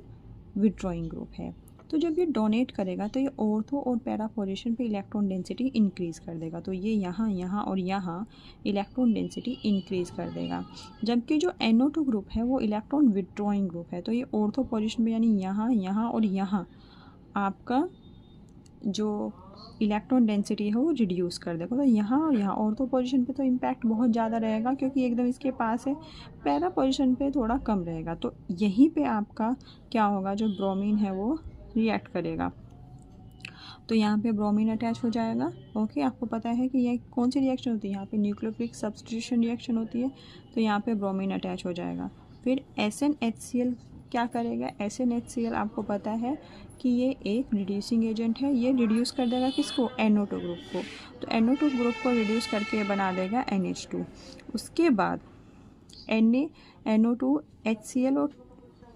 विड्रॉइंग ग्रुप है। तो जब ये डोनेट करेगा तो ये ऑर्थो और पैरा पोजीशन पे इलेक्ट्रॉन डेंसिटी इंक्रीज़ कर देगा, तो ये यहाँ और यहाँ इलेक्ट्रॉन डेंसिटी इंक्रीज़ कर देगा। जबकि जो NO2 ग्रुप है वो इलेक्ट्रॉन विड्रॉइंग ग्रुप है, तो ये ऑर्थो पोजीशन पे यानी यहाँ और यहाँ आपका जो इलेक्ट्रॉन डेंसिटी है वो रिड्यूस कर देगा। तो यहाँ और यहाँ ऑर्थो पोजीशन पे तो इम्पैक्ट बहुत ज़्यादा रहेगा क्योंकि एकदम इसके पास है, पैरा पोजीशन पे थोड़ा कम रहेगा। तो यहीं पे आपका क्या होगा, जो ब्रोमीन है वो रिएक्ट करेगा, तो यहाँ पे ब्रोमीन अटैच हो जाएगा। ओके, आपको पता है कि यह कौन सी रिएक्शन होती है, यहाँ पे न्यूक्लियोफिलिक सब्स्टिट्यूशन रिएक्शन होती है, तो यहाँ पे ब्रोमीन अटैच हो जाएगा। फिर SnHCl क्या करेगा, SnHCl आपको पता है कि ये एक रिड्यूसिंग एजेंट है, ये रिड्यूस कर देगा किसको NO2 ग्रुप को, तो NO2 ग्रुप को रिड्यूस करके बना देगा NH2। उसके बाद NO2 HCl और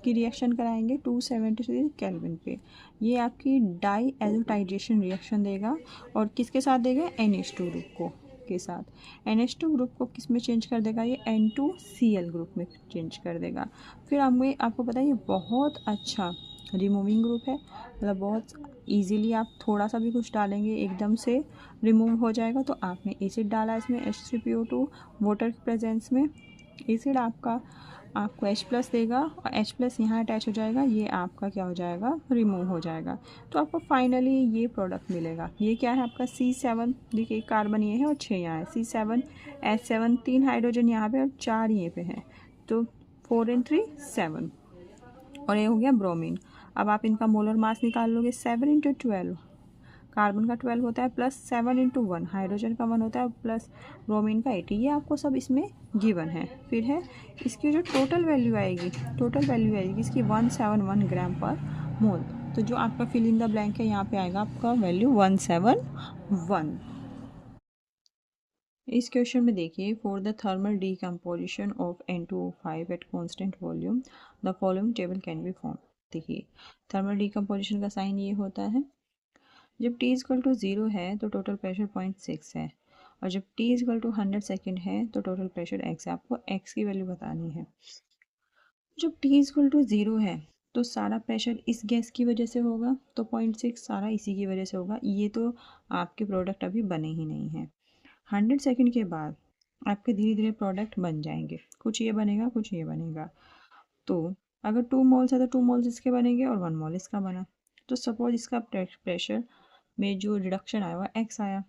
की रिएक्शन कराएंगे 273 केल्विन पे, ये आपकी डाई एजोटाइजेशन रिएक्शन देगा और किसके साथ देगा NH2 ग्रुप को के साथ। NH2 ग्रुप को किस में चेंज कर देगा, ये N2Cl ग्रुप में चेंज कर देगा। फिर आपको पता है ये बहुत अच्छा रिमूविंग ग्रुप है, मतलब बहुत इजीली आप थोड़ा सा भी कुछ डालेंगे एकदम से रिमूव हो जाएगा। तो आपने एसिड डाला इसमें H3PO2 वाटर के प्रेजेंस में, एसिड आपको H+ देगा और H+ यहाँ अटैच हो जाएगा, ये आपका क्या हो जाएगा रिमूव हो जाएगा। तो आपको फाइनली ये प्रोडक्ट मिलेगा। ये क्या है आपका C7, देखिए कार्बन ये है और 6 यहाँ है, C7H7 3 हाइड्रोजन यहाँ पे और 4 ये पे हैं, तो 4 and 3 7, और ये हो गया ब्रोमीन। अब आप इनका मोलर मास निकाल लोगे, 7 × 12, कार्बन का 12 होता है प्लस 7 × 1, हाइड्रोजन का 1 होता है प्लस ब्रोमीन का 8, ये आपको सब इसमें गिवन है। फिर है इसकी जो टोटल वैल्यू आएगी इसकी 171 ग्राम पर मोल। तो जो आपका फिल इन द ब्लैंक है यहाँ पे आएगा आपका वैल्यू 171। इस क्वेश्चन में देखिए, for the thermal decomposition of N2O5 at constant volume the following table can be form. देखिए थर्मल डीकम्पोजिशन का साइन ये होता है, जब t = 0 है तो टोटल प्रेशर 0.6 है, और जब t = 100 सेकेंड है तो टोटल प्रेशर x है। आपको x की वैल्यू बतानी है। जब t = 0 है तो सारा प्रेशर इस गैस की वजह से होगा, तो 0.6 सारा इसी की वजह से होगा। ये तो आपके प्रोडक्ट अभी बने ही नहीं हैं। 100 सेकंड के बाद आपके धीरे धीरे प्रोडक्ट बन जाएंगे, कुछ ये बनेगा कुछ ये बनेगा। तो अगर 2 मोल्स है तो 2 मोल्स इसके बनेंगे और 1 मोल इसका बना। तो सपोज इसका प्रेशर में जो रिडक्शन आया हुआ एक्स आया,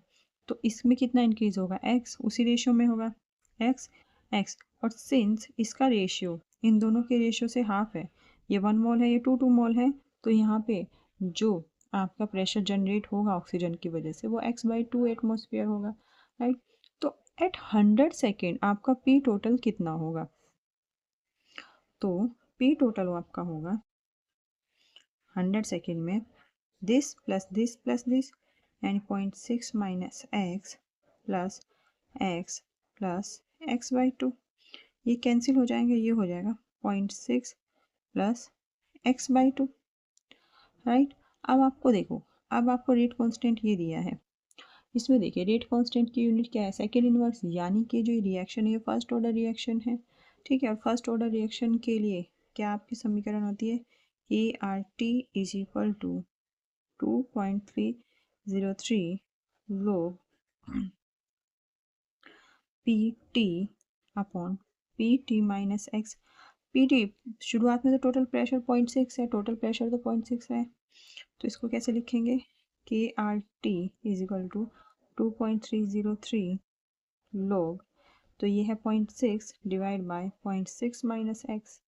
तो इसमें कितना इंक्रीज होगा, एक्स उसी रेशियो में होगा, एक्स एक्स। और सिंस इसका रेशियो इन दोनों के रेशियो से हाफ है, ये 1 मोल है ये 2 मोल है, तो यहाँ पे जो आपका प्रेशर जनरेट होगा ऑक्सीजन की वजह से वो x/2 एटमोसफियर होगा, राइट। तो एट 100 सेकेंड आपका पी टोटल कितना होगा, तो पी टोटल आपका होगा 100 सेकेंड में this plus this plus this and 0.6 minus x plus x/2, ये कैंसिल हो जाएंगे, ये हो जाएगा 0.6 प्लस x/2, राइट। अब आपको देखो, अब आपको रेट कांस्टेंट ये दिया है, इसमें देखिए रेट कांस्टेंट की यूनिट क्या है, सेकेंड इनवर्स, यानी कि जो रिएक्शन है ये फर्स्ट ऑर्डर रिएक्शन है, ठीक है। और फर्स्ट ऑर्डर रिएक्शन के लिए क्या आपकी समीकरण होती है, ART is equal to 2.303 log PT upon PT minus x. PT शुरुआत में तो टोटल प्रेशर 0.6 है, टोटल प्रेशर तो 0.6 है, तो इसको कैसे लिखेंगे, KRT is equal to 2.303 log, तो ये है 0.6 divide by 0.6 minus x,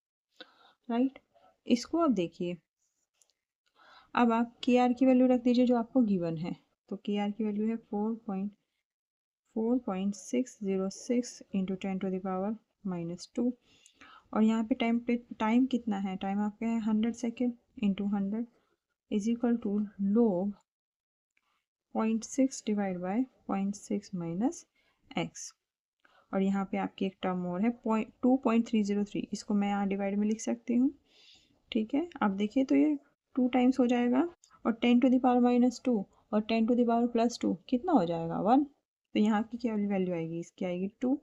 right. इसको अब देखिए, अब आप के आर की वैल्यू रख दीजिए जो आपको गिवन है, तो के आर की वैल्यू है 4.606 इंटू 10⁻⁻2, और यहाँ पे टाइम कितना है, टाइम आपका है 100 second into 100 is equal to log 0.6 divide by 0.6 minus x. और यहाँ पे आपकी एक टर्म और है 2.303, इसको मैं यहाँ डिवाइड में लिख सकती हूँ, ठीक है। अब देखिए तो ये 2 टाइम्स हो जाएगा, और 10⁻⁻2 और 10⁻+2 कितना हो जाएगा 1, तो यहाँ की क्या वैल्यू आएगी, इसकी आएगी 2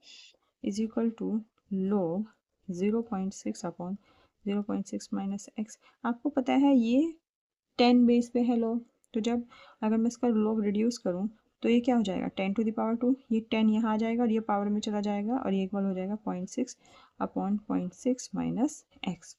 is equal to log 0.6 upon 0.6 minus x. आपको पता है ये 10 बेस पे है log, तो जब अगर मैं इसका log रिड्यूस करूँ तो ये क्या हो जाएगा 10⁻2, ये 10 यहाँ आ जाएगा और ये पावर में चला जाएगा और ये इक्वल हो जाएगा 0.6 अपॉन 0.6 माइनस एक्स।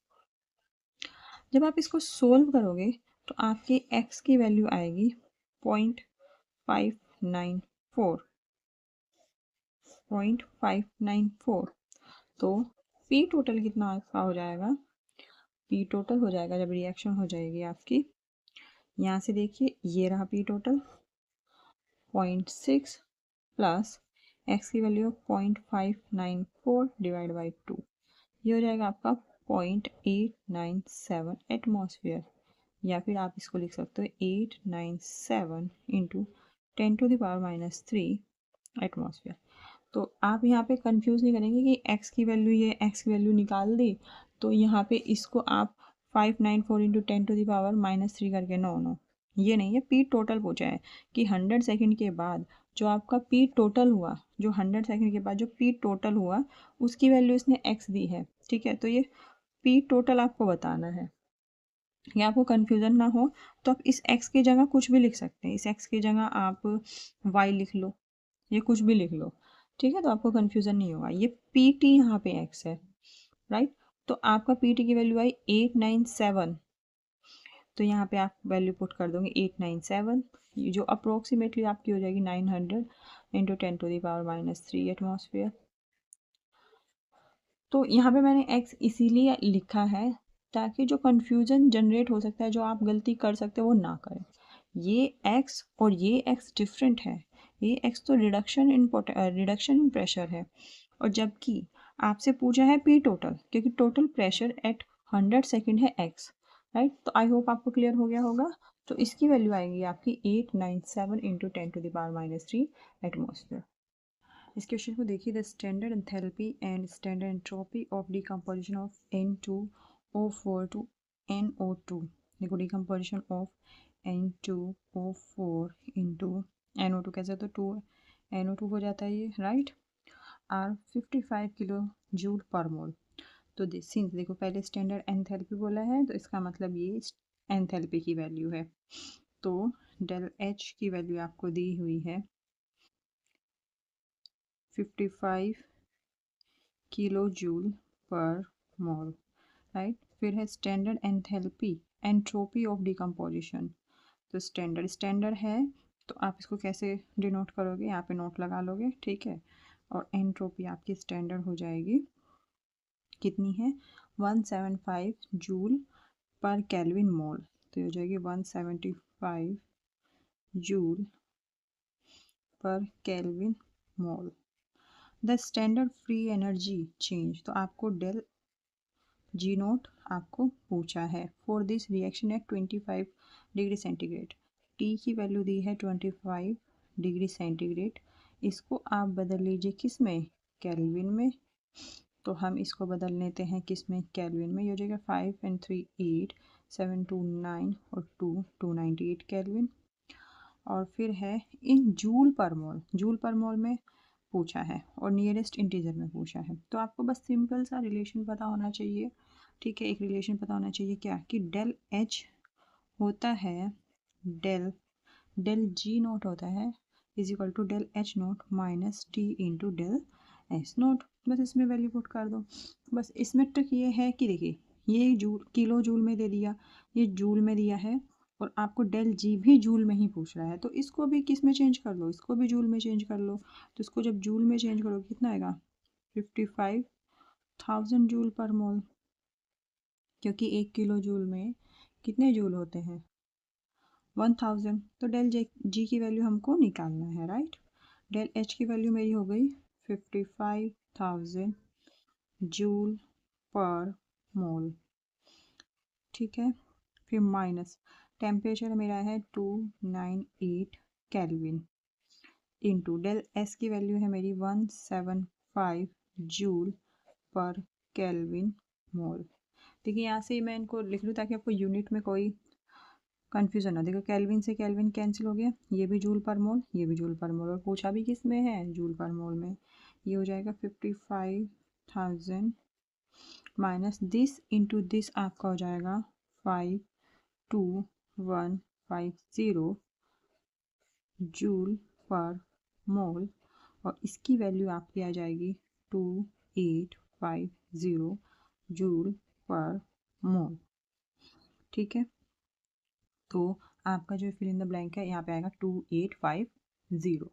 जब आप इसको सोल्व करोगे तो आपकी x की वैल्यू आएगी 0.594, तो पी टोटल कितना आपका हो जाएगा, पी टोटल हो जाएगा जब रिएक्शन हो जाएगी आपकी, यहाँ से देखिए ये रहा पी टोटल 0.6 प्लस एक्स की वैल्यू 0.594 डिवाइड बाई 2, ये हो जाएगा आपका 0.897 एटमॉस्फेयर, या फिर आप इसको लिख सकते हो 897 इंटू 10⁻⁻3 एटमॉस्फेयर। तो आप यहाँ पे कंफ्यूज नहीं करेंगे कि x की वैल्यू, ये x की वैल्यू निकाल दी तो यहाँ पे इसको आप 594 इंटू 10⁻⁻3 करके, नो ये नहीं है। पी टोटल पूछा है कि 100 सेकंड के बाद जो आपका पी टोटल हुआ, जो 100 सेकंड के बाद जो पी टोटल हुआ उसकी वैल्यू इसने x दी है, ठीक है। तो ये पी टोटल आपको बताना है, या आपको कन्फ्यूज़न ना हो तो आप इस x की जगह कुछ भी लिख सकते हैं, इस x की जगह आप y लिख लो, ये कुछ भी लिख लो, ठीक है, तो आपको कन्फ्यूज़न नहीं होगा। ये पी टी यहाँ पे x है, राइट। तो आपका पी टी की वैल्यू आई 897, तो यहाँ पे आप वैल्यू पुट कर दोगे 897, जो अप्रोक्सीमेटली आपकी हो जाएगी 900 इंटू 10⁻⁻3 एटमॉस्फेयर। तो यहाँ पे मैंने x इसीलिए लिखा है ताकि जो कन्फ्यूज़न जनरेट हो सकता है, जो आप गलती कर सकते हो वो ना करें। ये x और ये x डिफरेंट है, ये x तो रिडक्शन इन प्रेशर है, और जबकि आपसे पूछा है पी टोटल, क्योंकि टोटल प्रेशर एट 100 सेकेंड है x, राइट। तो आई होप आपको क्लियर हो गया होगा। तो इसकी वैल्यू आएगी आपकी 897 इंटू 10⁻⁻3 एटमॉस्फेयर। इस क्वेश्चन को देखिए, the standard enthalpy and standard entropy of decomposition of N2O4 to NO2, देखो decomposition of N2O4 into NO2 कैसे, तो 2 NO2 हो जाता है ये, राइट, आर 55 किलो जूल पर मोल। तो सिंस देखो पहले स्टैंडर्ड एंथैल्पी बोला है तो इसका मतलब ये एंथैल्पी की वैल्यू है। तो डेल एच की वैल्यू आपको दी हुई है 55 किलो जूल पर मोल, राइट। फिर है standard enthalpy, entropy of decomposition. तो स्टैंडर्ड है तो आप इसको कैसे डिनोट करोगे, यहाँ पे नोट लगा लोगे, ठीक है। और एंट्रोपी आपकी स्टैंडर्ड हो जाएगी, कितनी है 175 जूल पर केल्विन मोल। तो ये हो जाएगी 175 जूल पर kelvin mole. The standard free energy change, तो आपको डेल जी नोट आपको पूछा है for this reaction at 25 degree centigrade. T की वैल्यू दी है 25 डिग्री सेंटीग्रेड। इसको आप बदल लीजिए किस में, केल्विन में। तो हम इसको बदल लेते हैं किस में, केल्विन में। ये हो जाएगा 5 and 3 8, 7 2 9 और 2 298 केल्विन। और फिर है इन जूल पर मोल, जूल पर मोल में पूछा है और नियरेस्ट इंटीजर में पूछा है। तो आपको बस सिंपल सा रिलेशन पता होना चाहिए, ठीक है। एक रिलेशन पता होना चाहिए क्या, कि डेल एच होता है डेल डेल जी नोट होता है is equal to del H naught minus T into del H naught. बस इसमें वैल्यू पुट कर दो। बस इसमें ट्रिक ये है कि देखिए ये जूल किलो जूल में दे दिया, ये जूल में दिया है, और आपको डेल जी भी जूल में ही पूछ रहा है। तो इसको भी किस में चेंज कर लो, इसको भी जूल में चेंज कर लो। तो इसको जब जूल में चेंज करोगे कितना आएगा 55,000 जूल पर मोल, क्योंकि 1 किलो जूल में कितने जूल होते हैं 1000। तो डेल जी की वैल्यू हमको निकालना है, राइट। डेल एच की वैल्यू मेरी हो गई 55,000 जूल पर मोल, ठीक है। फिर माइनस टेम्परेचर मेरा है 298 केल्विन इंटू डेल एस की वैल्यू है मेरी 175 जूल पर केल्विन मोल। देखिए यहाँ से मैं इनको लिख लूँ ताकि आपको यूनिट में कोई कन्फ्यूजन हो। देखो केल्विन से केल्विन कैंसिल हो गया, ये भी जूल पर मोल, ये भी जूल पर मोल, और पूछा भी किस में है, जूल पर मोल में। ये हो जाएगा 55,000 माइनस दिस इंटू दिस आपका हो जाएगा 52150 जूल पर मोल, और इसकी वैल्यू आपकी आ जाएगी 2850 जूल पर मोल, ठीक है। तो आपका जो फिल इन द ब्लैंक है यहाँ पे आएगा 2850।